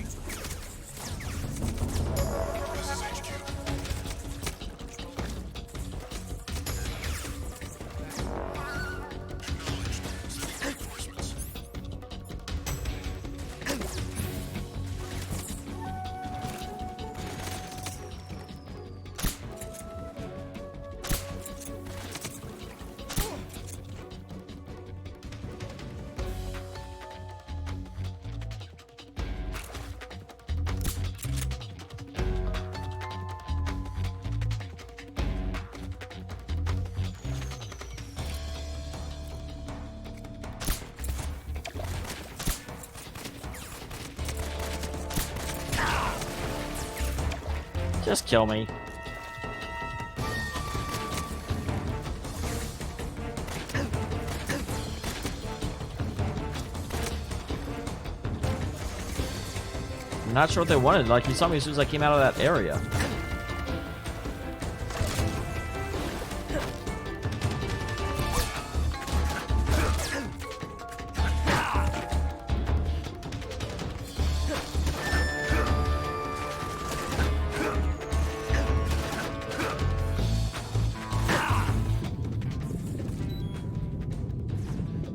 Just kill me. I'm not sure what they wanted. Like, you saw me as soon as I came out of that area.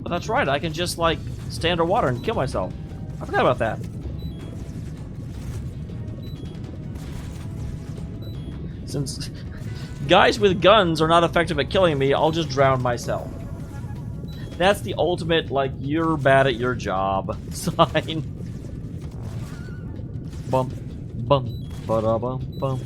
That's right, I can just, like, stay underwater and kill myself. I forgot about that. Since guys with guns are not effective at killing me, I'll just drown myself. That's the ultimate, like, you're bad at your job sign. Bum, bum, ba-da-bum, bum.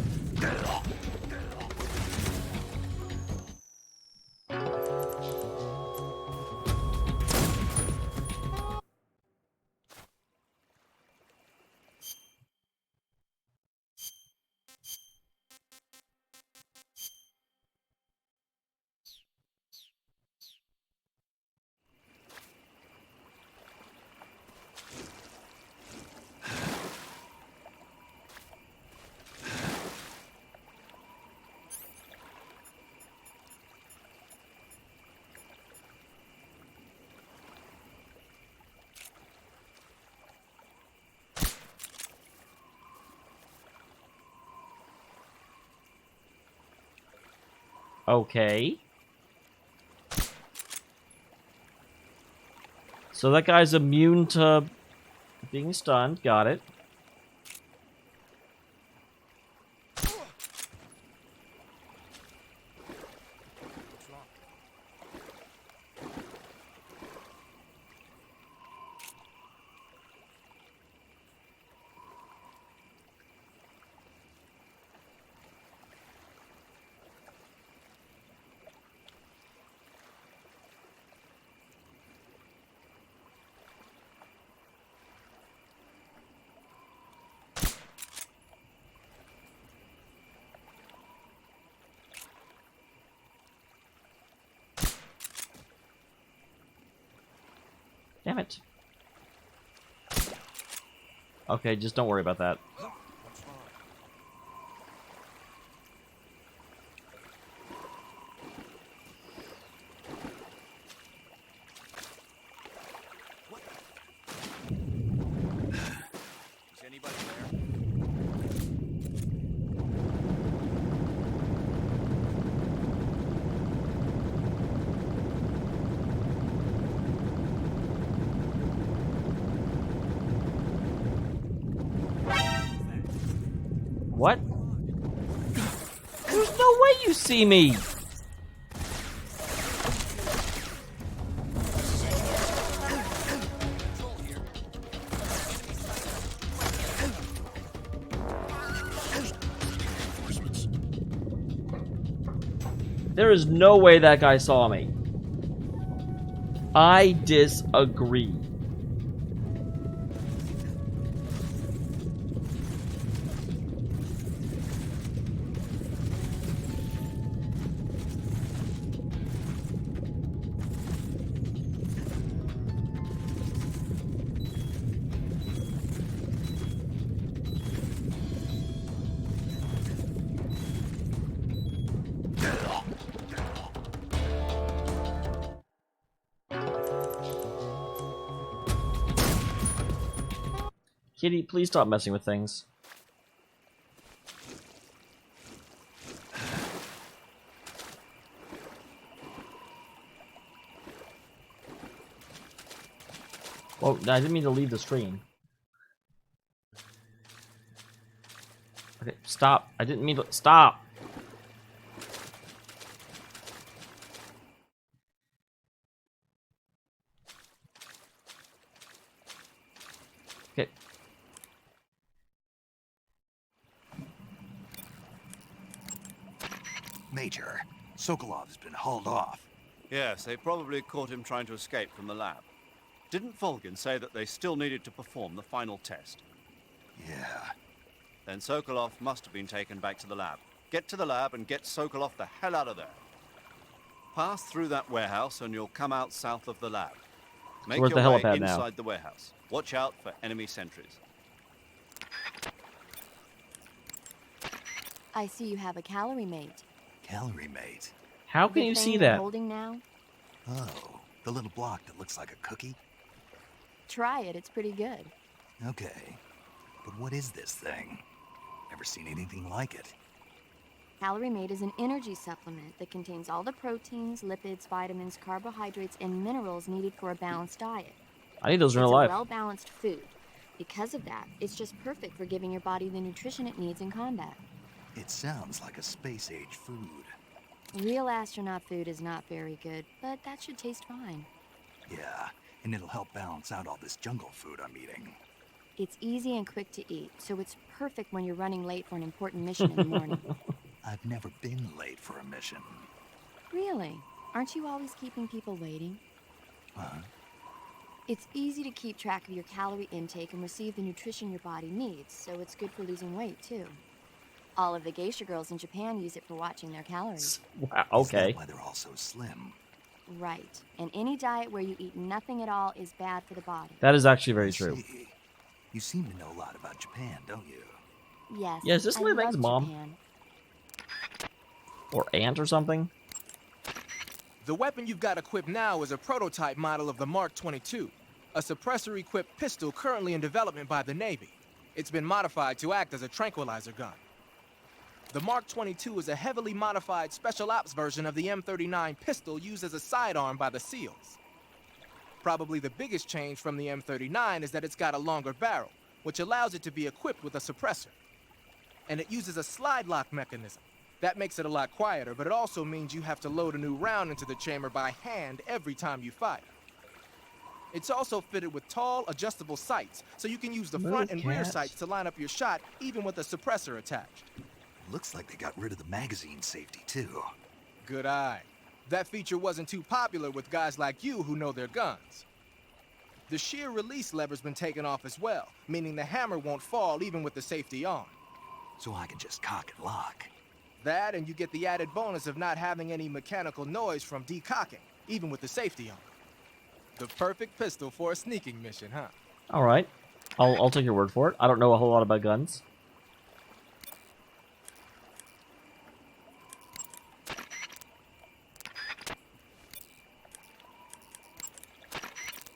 Okay. So that guy's immune to being stunned. Got it. Damn it. Okay, just don't worry about that. Is anybody there? What? There's no way you see me! There is no way that guy saw me. I disagree. Kitty, please stop messing with things. Oh, I didn't mean to leave the screen. Okay, stop. I didn't mean to... Stop! Okay. Major, Sokolov's been hauled off. Yes, they probably caught him trying to escape from the lab. Didn't Volgin say that they still needed to perform the final test? Yeah. Then Sokolov must have been taken back to the lab. Get to the lab and get Sokolov the hell out of there. Pass through that warehouse and you'll come out south of the lab. Make where's your the way helipad now? inside the warehouse. Watch out for enemy sentries. I see you have a calorie mate. Calorie mate. How can The you thing see you're that? holding now? Oh, the little block that looks like a cookie? Try it, it's pretty good. Okay. But what is this thing? Never seen anything like it. Calorie Mate is an energy supplement that contains all the proteins, lipids, vitamins, carbohydrates, and minerals needed for a balanced diet. I need those in It's real a life. well-balanced food. Because of that, it's just perfect for giving your body the nutrition it needs in combat. It sounds like a space-age food. Real astronaut food is not very good, but that should taste fine. Yeah, and it'll help balance out all this jungle food I'm eating. It's easy and quick to eat, so it's perfect when you're running late for an important mission in the morning. I've never been late for a mission. Really? Aren't you always keeping people waiting? Huh? It's easy to keep track of your calorie intake and receive the nutrition your body needs, so it's good for losing weight, too. All of the geisha girls in Japan use it for watching their calories. Wow, okay. Is that why they're all so slim? Right. And any diet where you eat nothing at all is bad for the body. That is actually very true. See. You seem to know a lot about Japan, don't you? Yes. Yeah, is this I Li Ming's love mom? Japan. Or aunt or something? The weapon you've got equipped now is a prototype model of the Mark 22, a suppressor-equipped pistol currently in development by the Navy. It's been modified to act as a tranquilizer gun. The Mark 22 is a heavily modified special ops version of the M39 pistol used as a sidearm by the SEALs. Probably the biggest change from the M39 is that it's got a longer barrel, which allows it to be equipped with a suppressor. And it uses a slide lock mechanism. That makes it a lot quieter, but it also means you have to load a new round into the chamber by hand every time you fire. It's also fitted with tall, adjustable sights, so you can use the front and rear sights to line up your shot, even with a suppressor attached. Looks like they got rid of the magazine safety, too. Good eye. That feature wasn't too popular with guys like you who know their guns. The shear release lever's been taken off as well, meaning the hammer won't fall even with the safety on. So I can just cock and lock. That, and you get the added bonus of not having any mechanical noise from decocking, even with the safety on. The perfect pistol for a sneaking mission, huh? All right, I'll take your word for it. I don't know a whole lot about guns.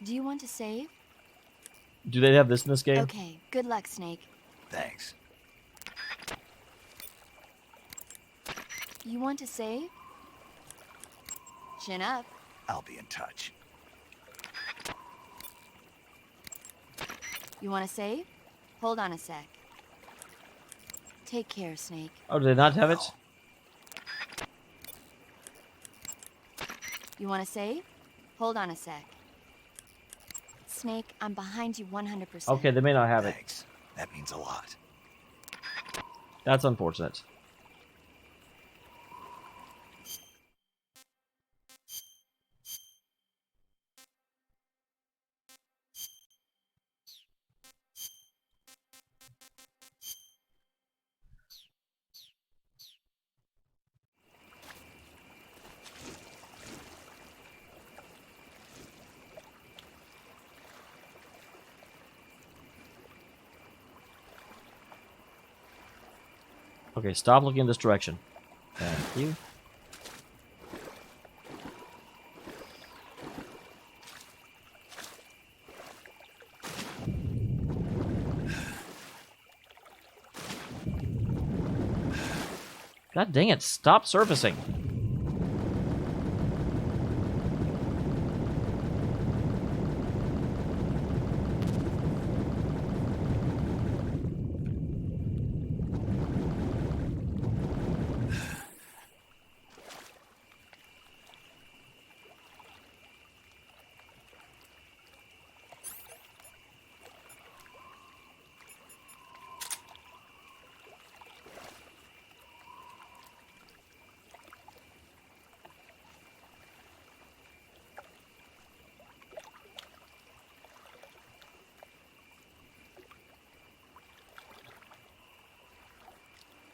Do you want to save? Do they have this in this game? Okay, good luck, Snake. Thanks. You want to save? Chin up. I'll be in touch. You want to save? Hold on a sec. Take care, Snake. Oh, do they not have it? You want to save? Hold on a sec. Snake, I'm behind you 100%. Okay, they may not have it. Thanks. That means a lot. That's unfortunate. Okay, stop looking in this direction. Thank you. God dang it, stop surfacing.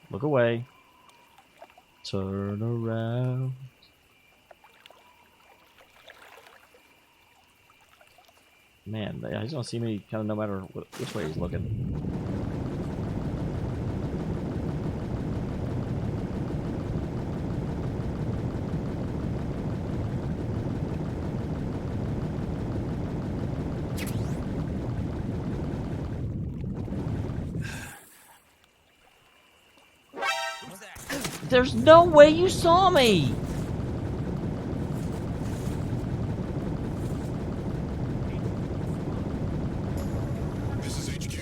Look away. Turn around. Man, he's gonna see me kind of no matter which way he's looking. There's no way you saw me! This is HQ.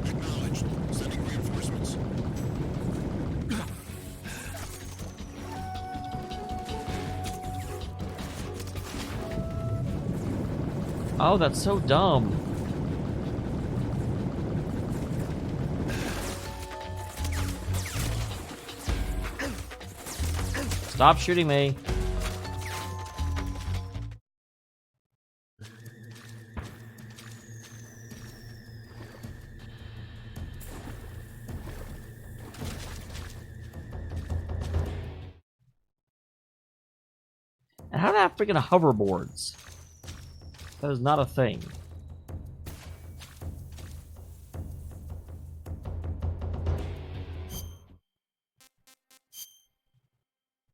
Acknowledged. Sending reinforcements. Oh, that's so dumb. Stop shooting me. And how do I have freaking hoverboards? That is not a thing.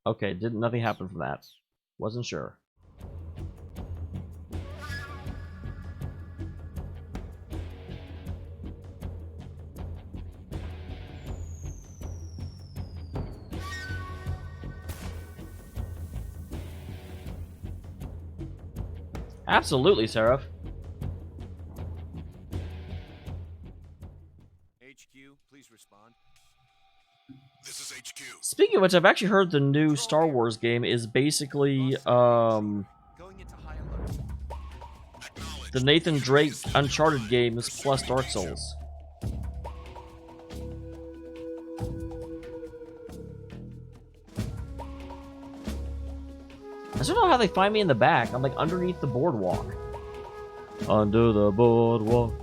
Okay, nothing happened from that. Wasn't sure. Absolutely, Seraph. HQ, please respond. This is HQ. Speaking of which, I've actually heard the new Star Wars game is basically, Going into high alert. the Nathan Drake Uncharted games plus Dark Souls. I don't know how they find me in the back. I'm like underneath the boardwalk. Under the boardwalk.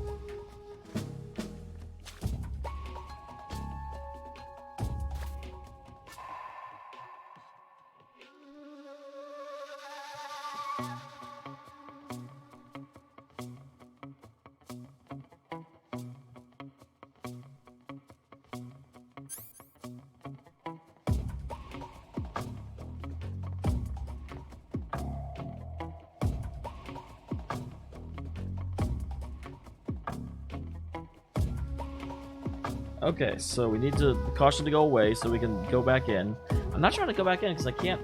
Okay, so we need the caution to go away so we can go back in. I'm not trying to go back in because I can't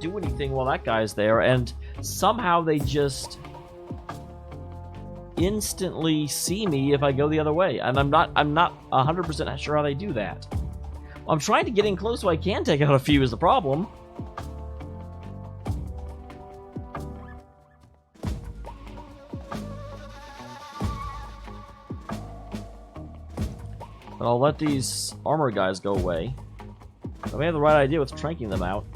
do anything while that guy's there, and somehow they just instantly see me if I go the other way, and I'm not 100% sure how they do that. I'm trying to get in close so I can take out a few is the problem. But I'll let these armor guys go away. I may have the right idea with tranking them out.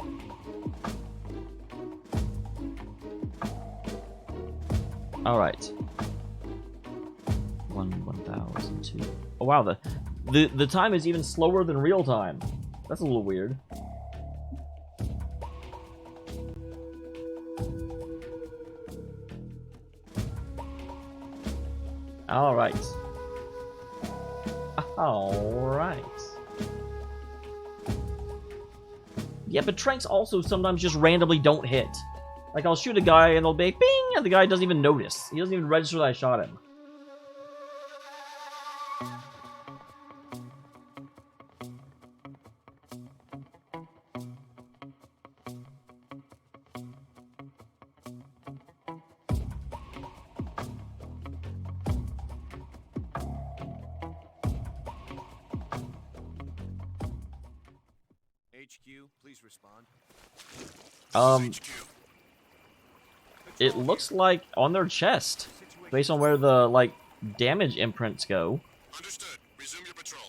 Alright. 1,002. Oh wow, the time is even slower than real time. That's a little weird. Alright. Alright. Yeah, but tranks also sometimes just randomly don't hit. Like, I'll shoot a guy and they'll be bing, and the guy doesn't even notice. He doesn't even register that I shot him. HQ, please respond. It looks like on their chest, based on where the, like, damage imprints go. Understood. Resume your patrol.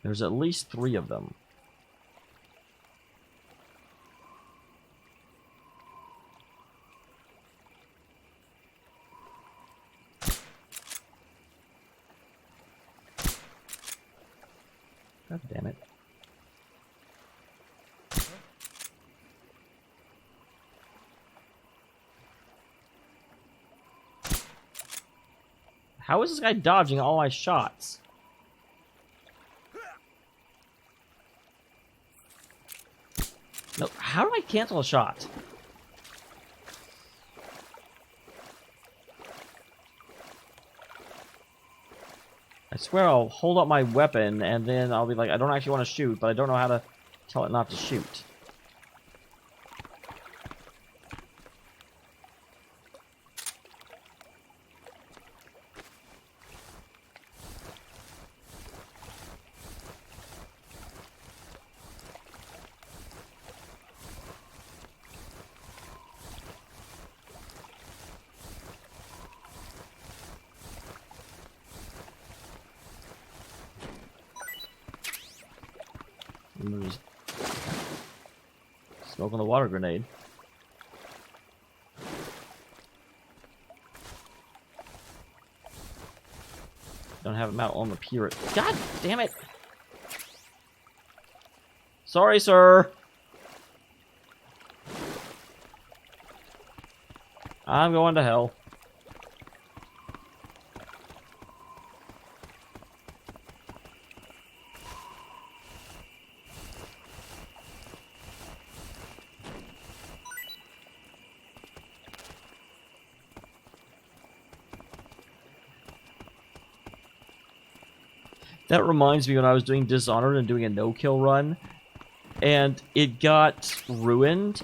There's at least 3 of them. God damn it. How is this guy dodging all my shots? No, how do I cancel a shot? I swear I'll hold up my weapon and then I'll be like, I don't actually want to shoot, but I don't know how to tell it not to shoot. Smoking a water grenade. Don't have him out on the pier. God damn it! Sorry, sir. I'm going to hell. That reminds me when I was doing Dishonored and doing a no-kill run, and it got ruined.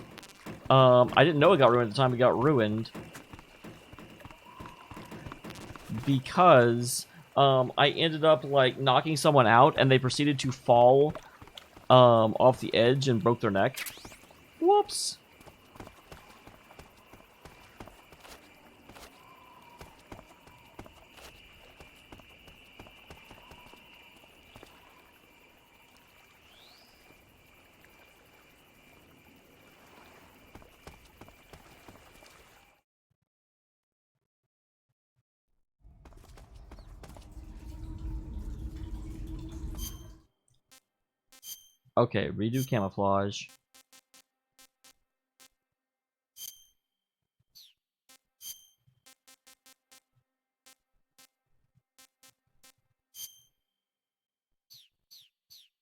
I didn't know it got ruined at the time it got ruined, because I ended up like knocking someone out, and they proceeded to fall off the edge and broke their neck. Whoops. Okay, redo camouflage.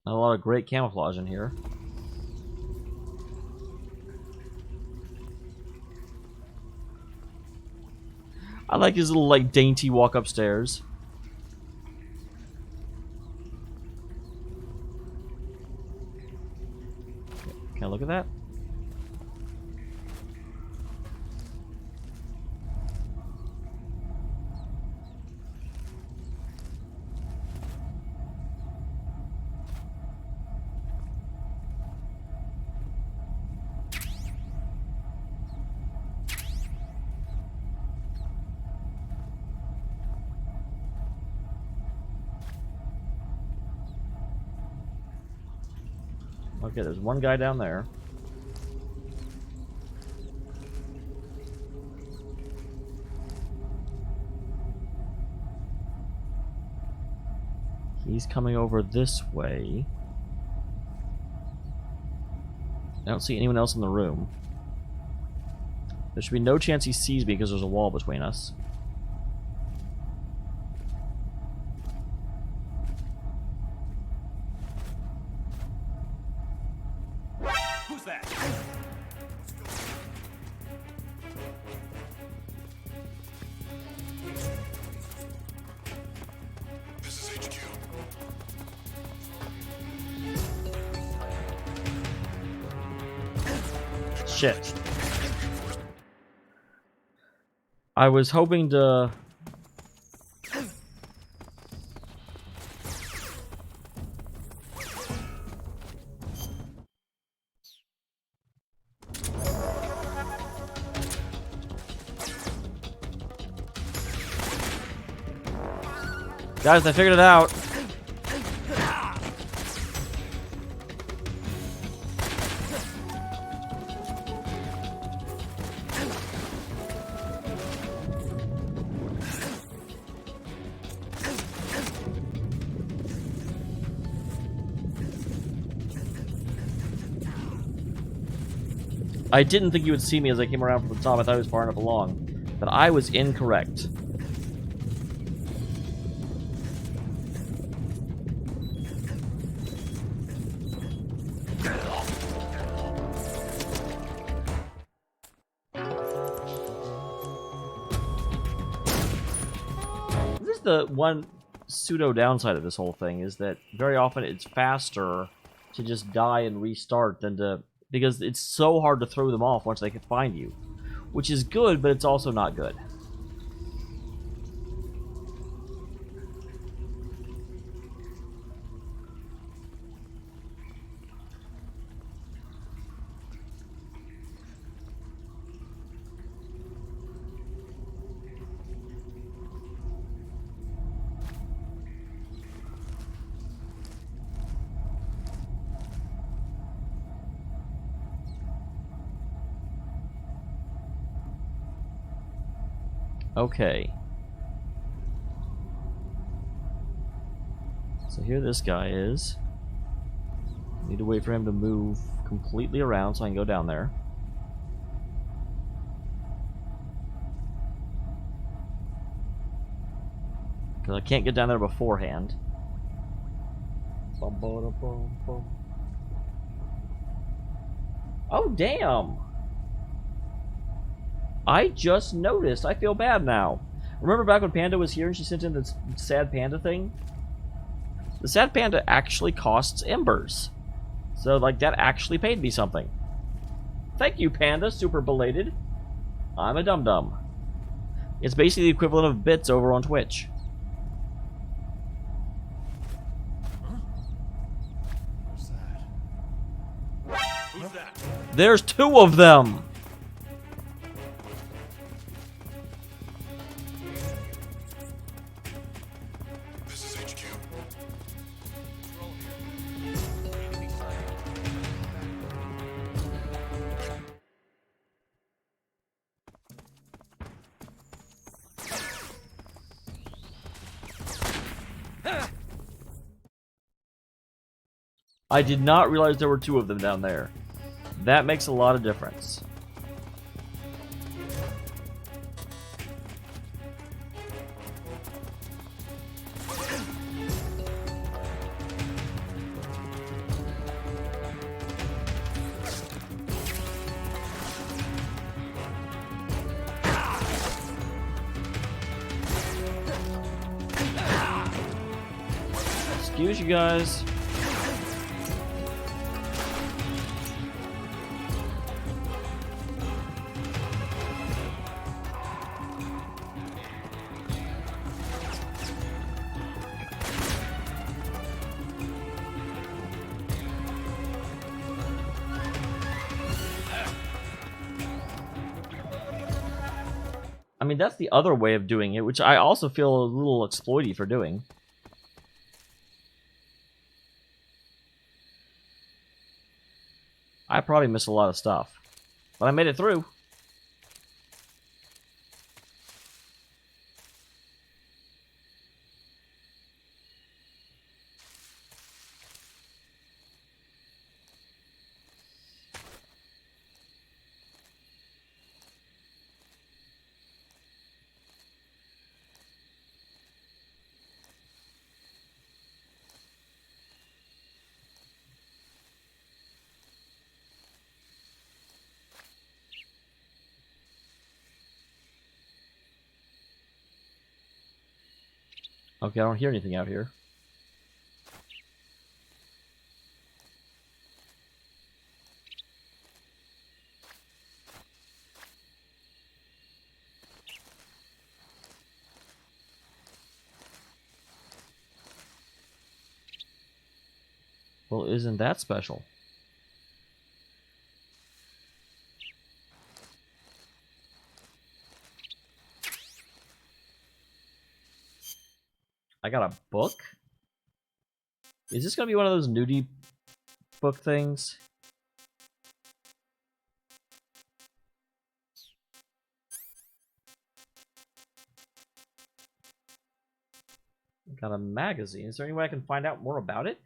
A lot of great camouflage in here. I like his little, like, dainty walk upstairs. Can I look at that? Okay, there's one guy down there. He's coming over this way. I don't see anyone else in the room. There should be no chance he sees me because there's a wall between us. Who's that? This is HQ. Shit. I was hoping to... Guys, I figured it out. I didn't think you would see me as I came around from the top. I thought it was far enough along. But I was incorrect. This is the one pseudo downside of this whole thing, is that very often it's faster to just die and restart than to... because it's so hard to throw them off once they can find you. Which is good, but it's also not good. Okay. So here this guy is. Need to wait for him to move completely around so I can go down there. Because I can't get down there beforehand. Bum, bum, bum, bum. Oh, damn! I just noticed. I feel bad now. Remember back when Panda was here and she sent in this sad panda thing? The sad panda actually costs embers. So, like, that actually paid me something. Thank you, Panda. Super belated. I'm a dum-dum. It's basically the equivalent of bits over on Twitch. Who's that? There's 2 of them! This is HQ. I did not realize there were 2 of them down there. That makes a lot of difference. Excuse you guys. I mean, that's the other way of doing it, which I also feel a little exploity for doing. I probably missed a lot of stuff. But I made it through. Okay, I don't hear anything out here. Well, isn't that special? I got a book? Is this gonna be one of those nudie book things? Got a magazine. Is there any way I can find out more about it?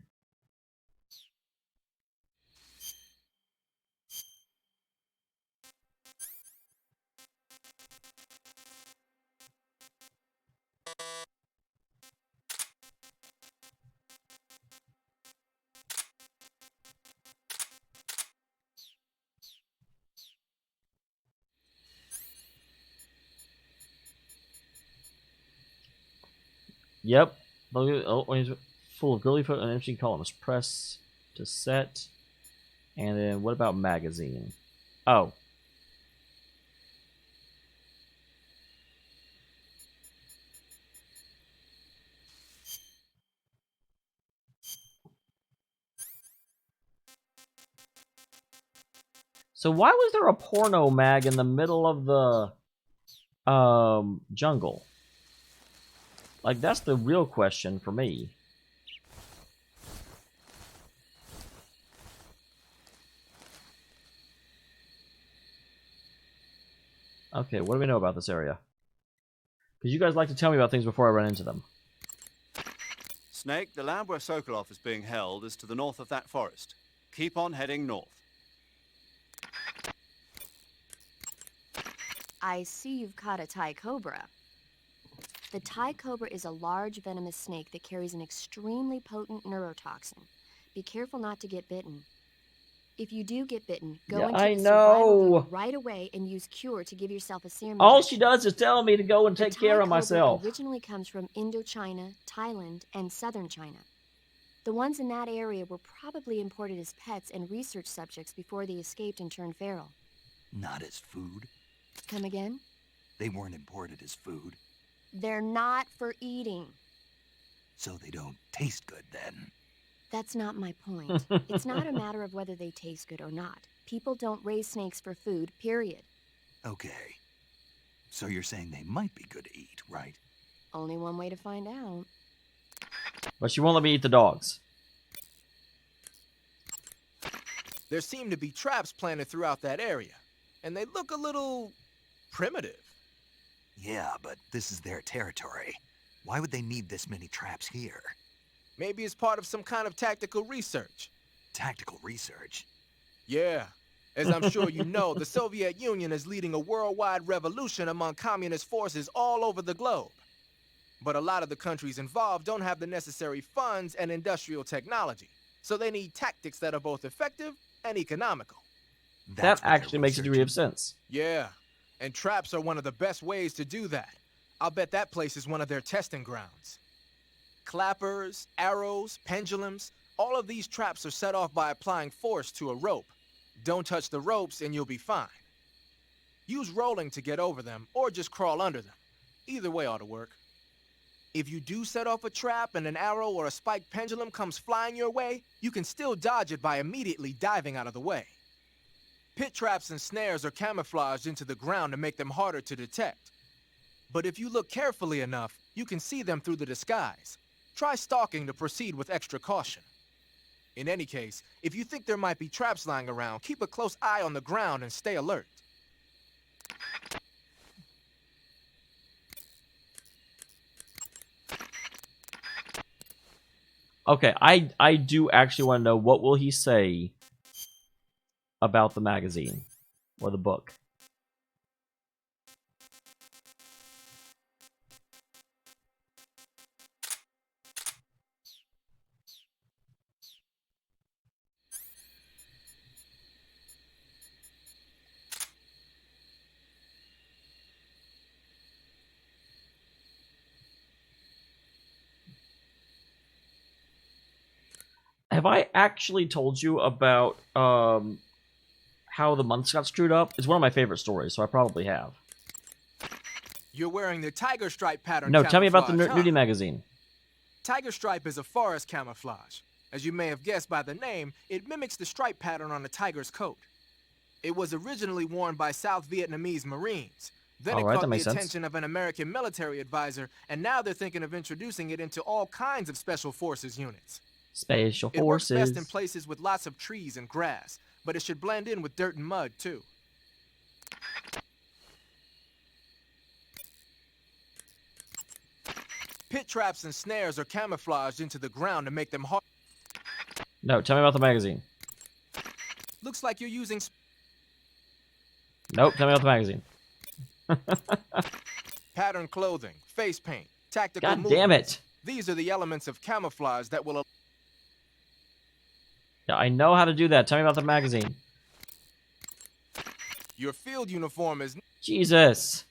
Yep. Full of girly foot and interesting columns. Press to set. And then what about magazine? Oh. So why was there a porno mag in the middle of the jungle? Like, that's the real question for me. Okay, what do we know about this area? Because you guys like to tell me about things before I run into them. Snake, the lab where Sokolov is being held is to the north of that forest. Keep on heading north. I see you've caught a Thai cobra. The Thai cobra is a large venomous snake that carries an extremely potent neurotoxin. Be careful not to get bitten. If you do get bitten, go Yeah, into I the survival know. view right away and use Cure to give yourself a serum All injection. she does is tell me to go and The take Thai care of cobra myself. originally comes from Indochina, Thailand, and southern China. The ones in that area were probably imported as pets and research subjects before they escaped and turned feral. Not as food. Come again? They weren't imported as food, They're not for eating. so they don't taste good then. That's not my point. It's not a matter of whether they taste good or not. People don't raise snakes for food, period. Okay. So you're saying they might be good to eat, right? Only one way to find out. But she won't let me eat the dogs. There seem to be traps planted throughout that area, and they look a little primitive. Yeah, but this is their territory. Why would they need this many traps here? Maybe it's part of some kind of tactical research. Tactical research? Yeah. As I'm sure you know, the Soviet Union is leading a worldwide revolution among communist forces all over the globe. But a lot of the countries involved don't have the necessary funds and industrial technology, so they need tactics that are both effective and economical. That actually makes a degree of sense. Yeah, and traps are one of the best ways to do that. I'll bet that place is one of their testing grounds. Clappers, arrows, pendulums, all of these traps are set off by applying force to a rope. Don't touch the ropes and you'll be fine. Use rolling to get over them, or just crawl under them. Either way ought to work. If you do set off a trap and an arrow or a spiked pendulum comes flying your way, you can still dodge it by immediately diving out of the way. Pit traps and snares are camouflaged into the ground to make them harder to detect. But if you look carefully enough, you can see them through the disguise. Try stalking to proceed with extra caution. In any case, if you think there might be traps lying around, keep a close eye on the ground and stay alert. Okay, I do actually want to know, what will he say about the magazine or the book? Have I actually told you about how the months got screwed up? It's one of my favorite stories, so I probably have. You're wearing the tiger stripe pattern. No, tell me about the camouflage, huh? nudie magazine. Tiger stripe is a forest camouflage. As you may have guessed by the name, it mimics the stripe pattern on a tiger's coat. It was originally worn by South Vietnamese Marines. Then it caught the attention of an American military advisor, and now they're thinking of introducing it into all kinds of special forces units. Special It works forces. best in places with lots of trees and grass, but it should blend in with dirt and mud, too. Pit traps and snares are camouflaged into the ground to make them hard. No, tell me about the magazine. Looks like you're using... Nope, tell me about the magazine. pattern clothing, face paint, tactical God movements. damn it. These are the elements of camouflage that will... Yeah, I know how to do that. Tell me about the magazine. Your field uniform is... Jesus.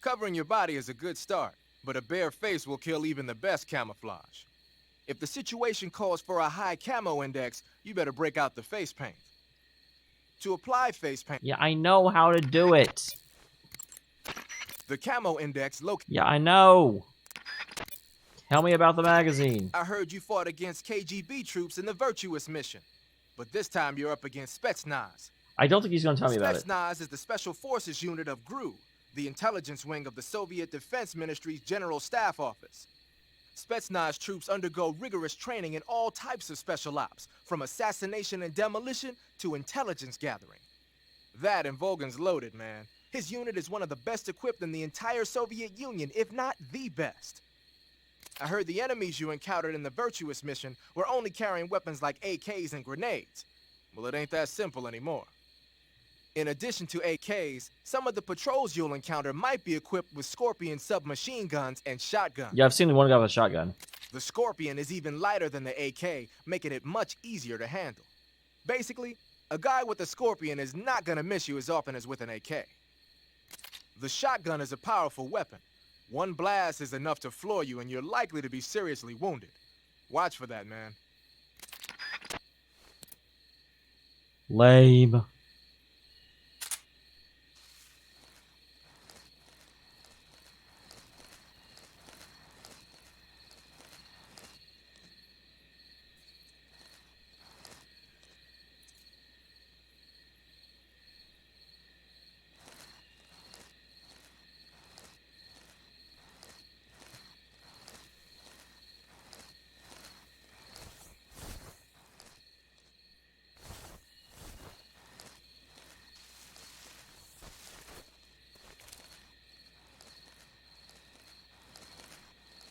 Covering your body is a good start, but a bare face will kill even the best camouflage. If the situation calls for a high camo index, you better break out the face paint. To apply face paint... Yeah, I know how to do it. The camo index located... Yeah, I know. Tell me about the magazine. I heard you fought against KGB troops in the Virtuous mission, but this time you're up against Spetsnaz. I don't think he's going to tell me about it. Spetsnaz is the Special Forces unit of GRU, the intelligence wing of the Soviet Defense Ministry's General Staff Office. Spetsnaz troops undergo rigorous training in all types of special ops, from assassination and demolition to intelligence gathering. That and Volgan's loaded, man. His unit is one of the best equipped in the entire Soviet Union, if not the best. I heard the enemies you encountered in the Virtuous mission were only carrying weapons like AKs and grenades. Well, it ain't that simple anymore. In addition to AKs, some of the patrols you'll encounter might be equipped with Scorpion submachine guns and shotguns. Yeah, I've seen the one guy with a shotgun. The Scorpion is even lighter than the AK, making it much easier to handle. Basically, a guy with a Scorpion is not gonna miss you as often as with an AK. The shotgun is a powerful weapon. One blast is enough to floor you and you're likely to be seriously wounded. Watch for that, man. Lame.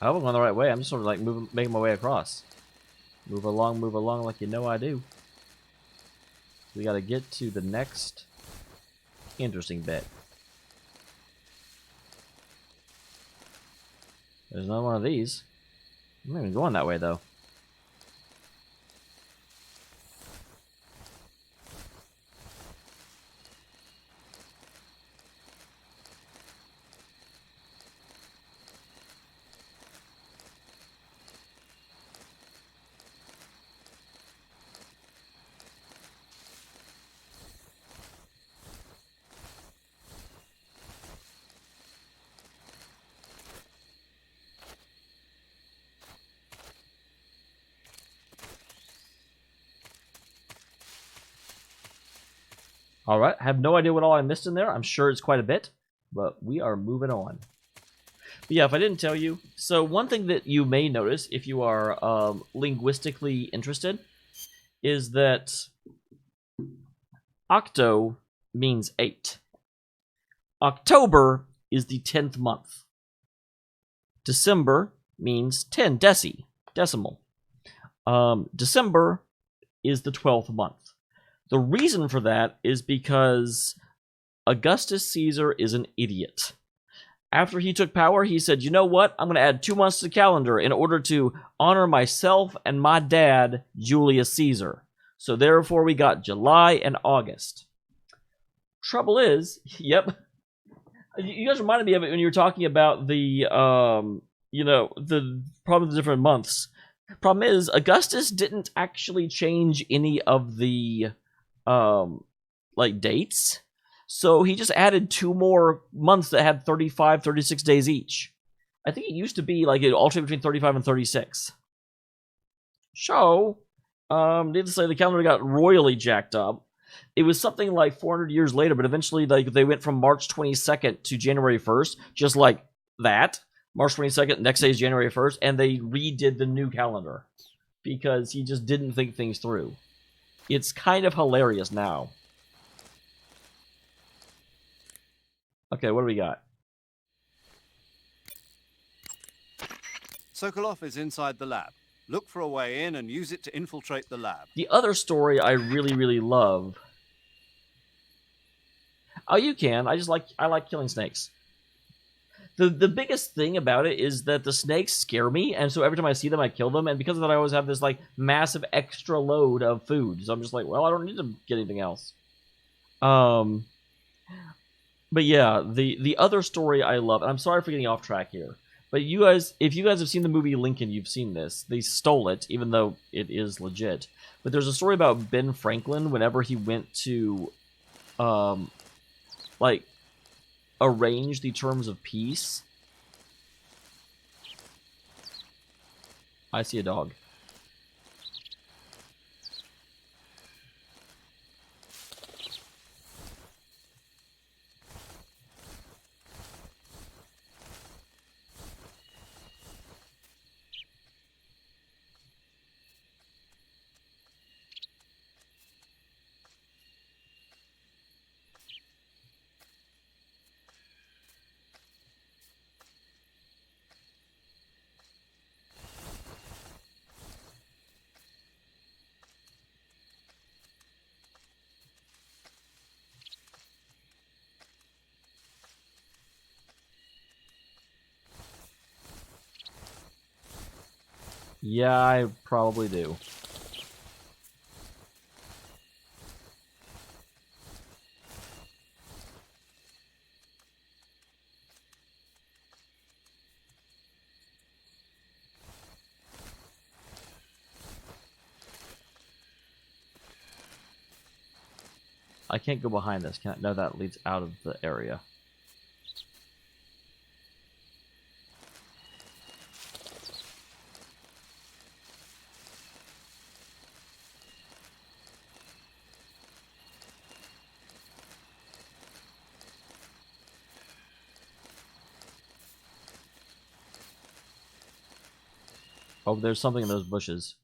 I hope I'm going the right way. I'm just sort of like making my way across. Move along like you know I do. We gotta get to the next interesting bit. There's another one of these. I'm not even going that way though. Alright, I have no idea what all I missed in there. I'm sure it's quite a bit, but we are moving on. But yeah, if I didn't tell you, so one thing that you may notice if you are linguistically interested is that Octo means 8. October is the 10th month. December means 10, decimal. December is the 12th month. The reason for that is because Augustus Caesar is an idiot. After he took power, he said, you know what? I'm going to add 2 months to the calendar in order to honor myself and my dad, Julius Caesar. So therefore, we got July and August. Trouble is, yep. You guys reminded me of it when you were talking about the, probably the different months. Problem is, Augustus didn't actually change any of the dates. So he just added 2 more months that had 35, 36 days each. I think it used to be like it alternated between 35 and 36. So, needless to say, the calendar got royally jacked up. It was something like 400 years later, but eventually they went from March 22nd to January 1st, just like that. March 22nd, next day is January 1st, and they redid the new calendar because he just didn't think things through. It's kind of hilarious now. Okay, what do we got? Sokolov is inside the lab. Look for a way in and use it to infiltrate the lab. The other story I really, really love. Oh, you can. I like killing snakes. The biggest thing about it is that the snakes scare me, and so every time I see them, I kill them, and because of that, I always have this like massive extra load of food. So I'm just like, well, I don't need to get anything else. But yeah, the other story I love, and I'm sorry for getting off track here, but you guys, if you guys have seen the movie Lincoln, you've seen this. They stole it, even though it is legit. But there's a story about Ben Franklin whenever he went to, arrange the terms of peace. I see a dog. Yeah, I probably do. I can't go behind this, can I? No, that leads out of the area. Oh, there's something in those bushes.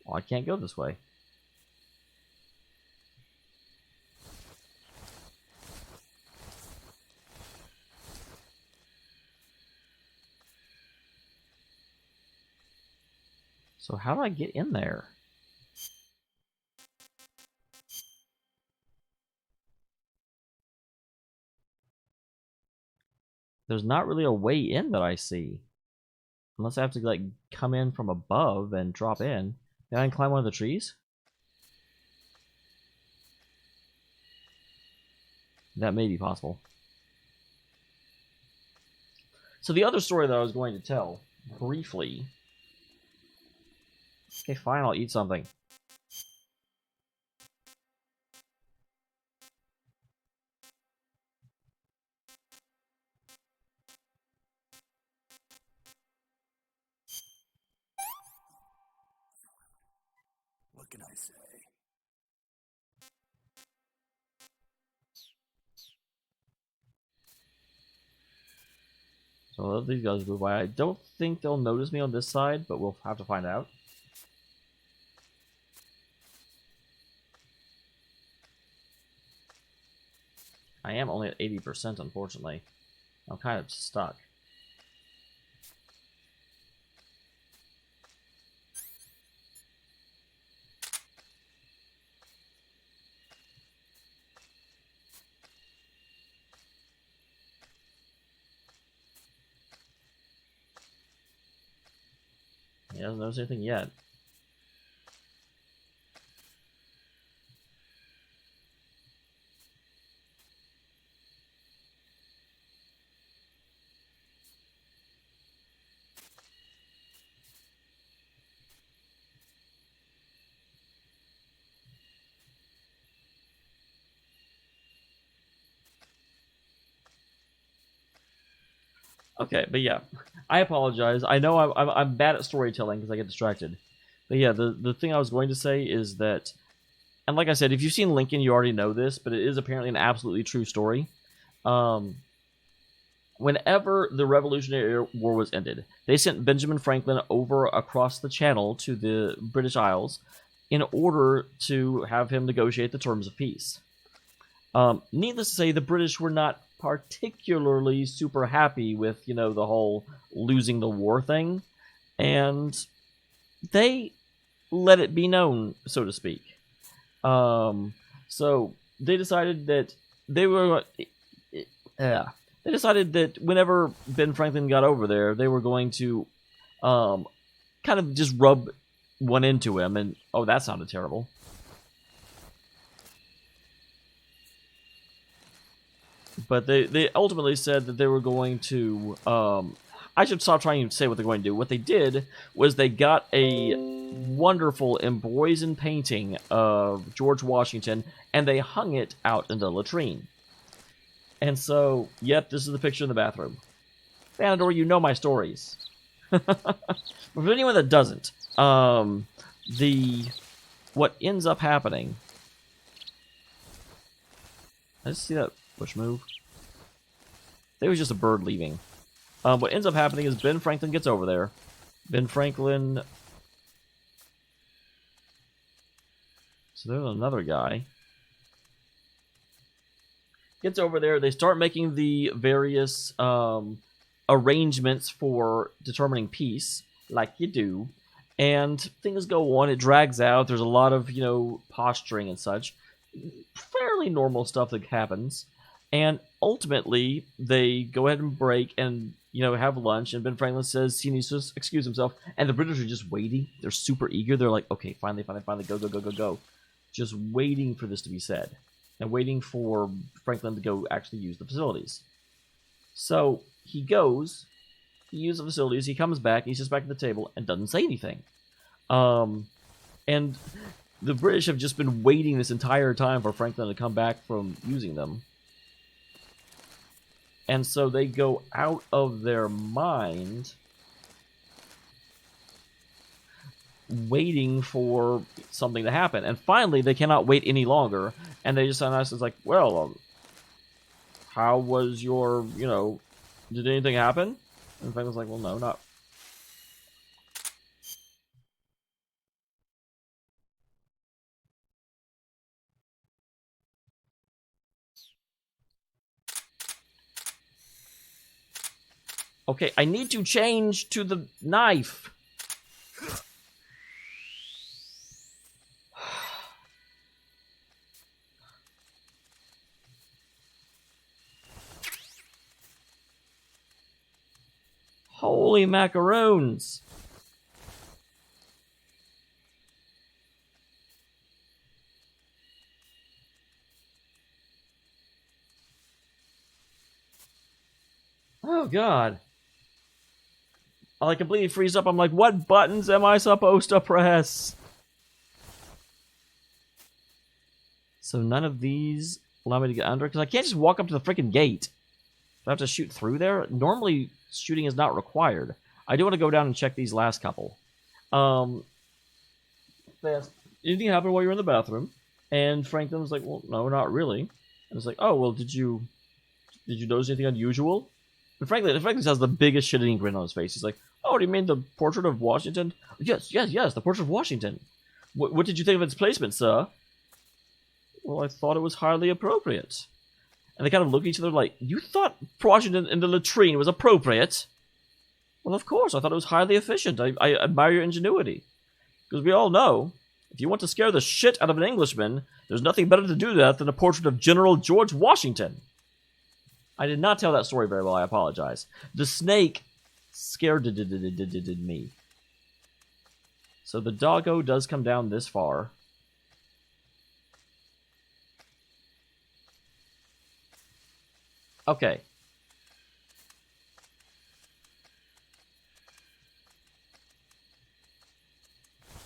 Oh, I can't go this way. So how do I get in there? There's not really a way in that I see. Unless I have to, like, come in from above and drop in. Can I climb one of the trees? That may be possible. So the other story that I was going to tell, briefly... Okay, fine, I'll eat something. What can I say? So I'll let these guys move by. I don't think they'll notice me on this side, but we'll have to find out. I am only at 80%, unfortunately. I'm kind of stuck. He hasn't noticed anything yet. Okay, but yeah, I apologize. I know I'm bad at storytelling because I get distracted. But yeah, the thing I was going to say is that, and like I said, if you've seen Lincoln, you already know this, but it is apparently an absolutely true story. Whenever the Revolutionary War was ended, they sent Benjamin Franklin over across the channel to the British Isles in order to have him negotiate the terms of peace. Needless to say, the British were not particularly super happy with, the whole losing the war thing, and they let it be known, so to speak. So they decided that they decided that whenever Ben Franklin got over there, they were going to kind of just rub one into him, and oh, that sounded terrible. But they ultimately said that they were going to... I should stop trying to say what they're going to do. What they did was they got a wonderful emblazoned painting of George Washington, and they hung it out in the latrine. And so, yep, this is the picture in the bathroom. Vanador, you know my stories. But for anyone that doesn't, what ends up happening... I just see that bush move. It was just a bird leaving. What ends up happening is Ben Franklin gets over there. Ben Franklin... So there's another guy. Gets over there. They start making the various arrangements for determining peace, like you do. And things go on. It drags out. There's a lot of, posturing and such. Fairly normal stuff that happens. And ultimately, they go ahead and break and, have lunch. And Ben Franklin says he needs to excuse himself. And the British are just waiting. They're super eager. They're like, okay, finally, go. Just waiting for this to be said. And waiting for Franklin to go actually use the facilities. So he goes, he uses the facilities, he comes back, he sits back at the table and doesn't say anything. And the British have just been waiting this entire time for Franklin to come back from using them. And so they go out of their mind waiting for something to happen. And finally, they cannot wait any longer. And they just send us, it's like, well, how was your, did anything happen? And Franklin's like, well, no, not. Okay, I need to change to the knife. Holy macaroons. Oh, God. I completely freeze up. I'm like, what buttons am I supposed to press? So none of these allow me to get under, because I can't just walk up to the freaking gate. Do I have to shoot through there? Normally, shooting is not required. I do want to go down and check these last couple. Anything happened while you were in the bathroom? And Franklin was like, well, no, not really. And it's like, oh, well, did you notice anything unusual? But Franklin has the biggest shit-eating grin on his face. He's like, oh, do you mean the portrait of Washington? Yes, the portrait of Washington. What did you think of its placement, sir? Well, I thought it was highly appropriate. And they kind of look at each other like, you thought Washington in the latrine was appropriate? Well, of course, I thought it was highly efficient. I admire your ingenuity. Because we all know, if you want to scare the shit out of an Englishman, there's nothing better to do that than a portrait of General George Washington. I did not tell that story very well, I apologize. The snake scared me. So the doggo does come down this far. Okay.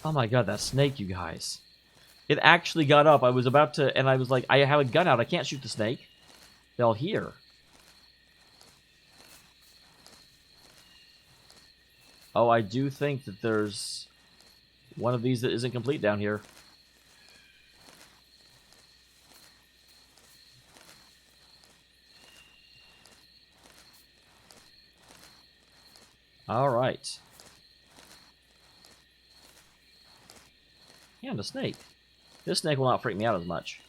Oh my god, that snake, you guys. It actually got up. I was about to, and I was like, I have a gun out. I can't shoot the snake. They'll hear. Oh, I do think that there's one of these that isn't complete down here. Alright. And a snake. This snake will not freak me out as much.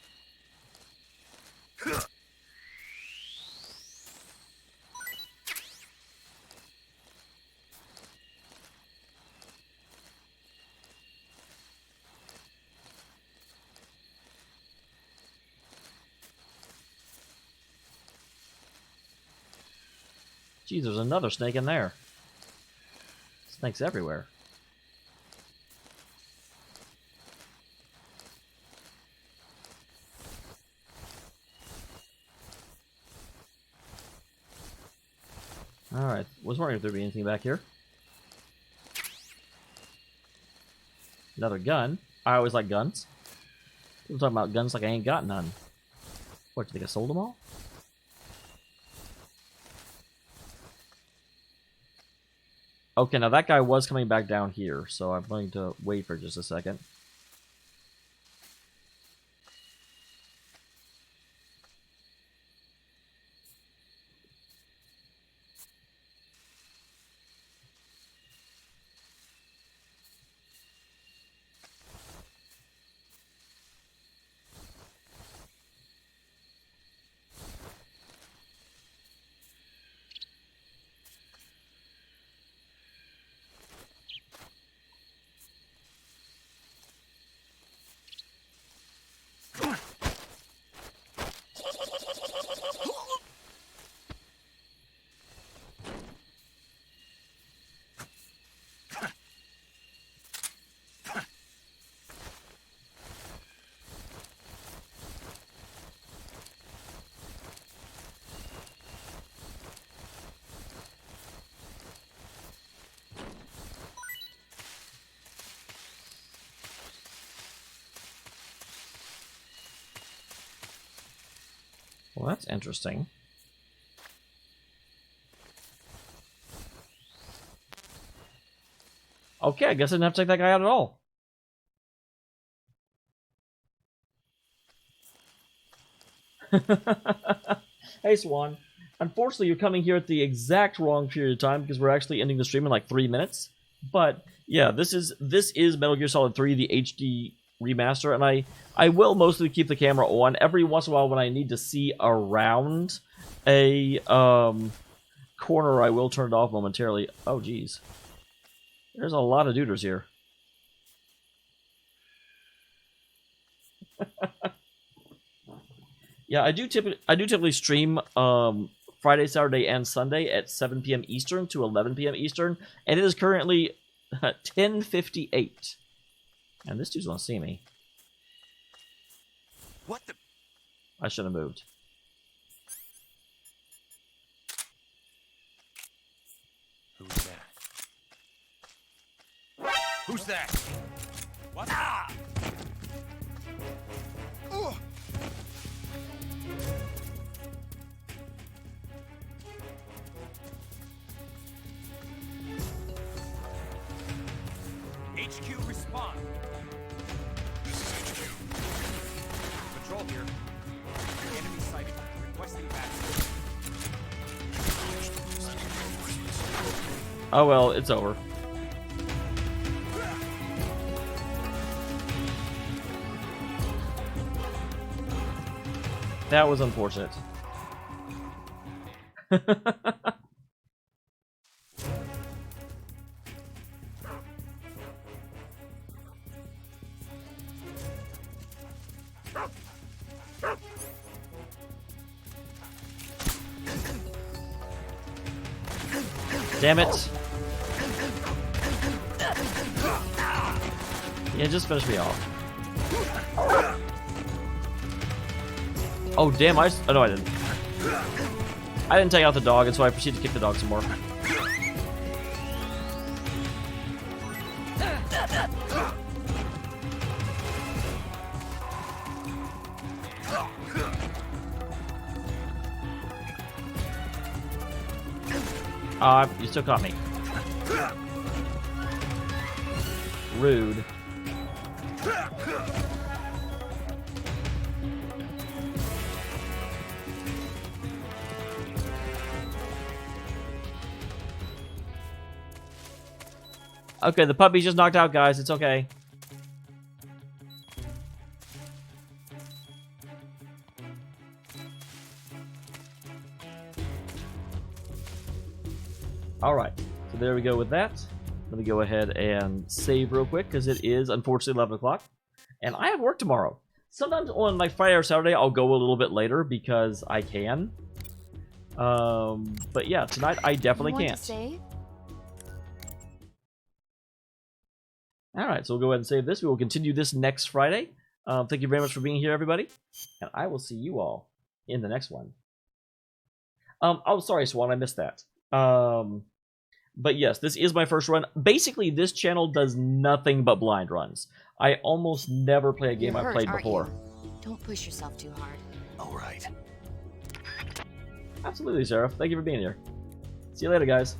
Geez, there's another snake in there. Snakes everywhere. Alright, was wondering if there'd be anything back here. Another gun. I always like guns. People talking about guns like I ain't got none. What, do you think I sold them all? Okay, now that guy was coming back down here, so I'm going to wait for just a second. Well, that's interesting. Okay, I guess I didn't have to take that guy out at all. Hey, Swan. Unfortunately, you're coming here at the exact wrong period of time because we're actually ending the stream in like 3 minutes. But yeah, this is Metal Gear Solid 3, the HD remaster, and I will mostly keep the camera on. Every once in a while when I need to see around a corner, I will turn it off momentarily. Oh, geez. There's a lot of duders here. Yeah, I do typically stream Friday, Saturday, and Sunday at 7 p.m. Eastern to 11 p.m. Eastern, and it is currently 10:58. And this dude's gonna see me. What the? I should have moved. Who's that? Who's that? What? Ah! HQ respond. Patrol here. Enemy sighted. Requesting backup. Oh well, it's over. That was unfortunate. Damn it. Yeah, just finish me off. Oh, damn, oh, no, I didn't. I didn't take out the dog, and so I proceeded to kick the dog some more. You still caught me. Rude. Okay, the puppy's just knocked out, guys. It's okay. Alright, so there we go with that. Let me go ahead and save real quick, because it is, unfortunately, 11 o'clock. And I have work tomorrow. Sometimes on like Friday or Saturday, I'll go a little bit later, because I can. But yeah, tonight I definitely can't. Alright, so we'll go ahead and save this. We will continue this next Friday. Thank you very much for being here, everybody. And I will see you all in the next one. Oh, sorry, Swan, I missed that. But yes, this is my first run. Basically, this channel does nothing but blind runs. I almost never play a game I've played before. Don't push yourself too hard. All right. Absolutely, Seraph. Thank you for being here. See you later, guys.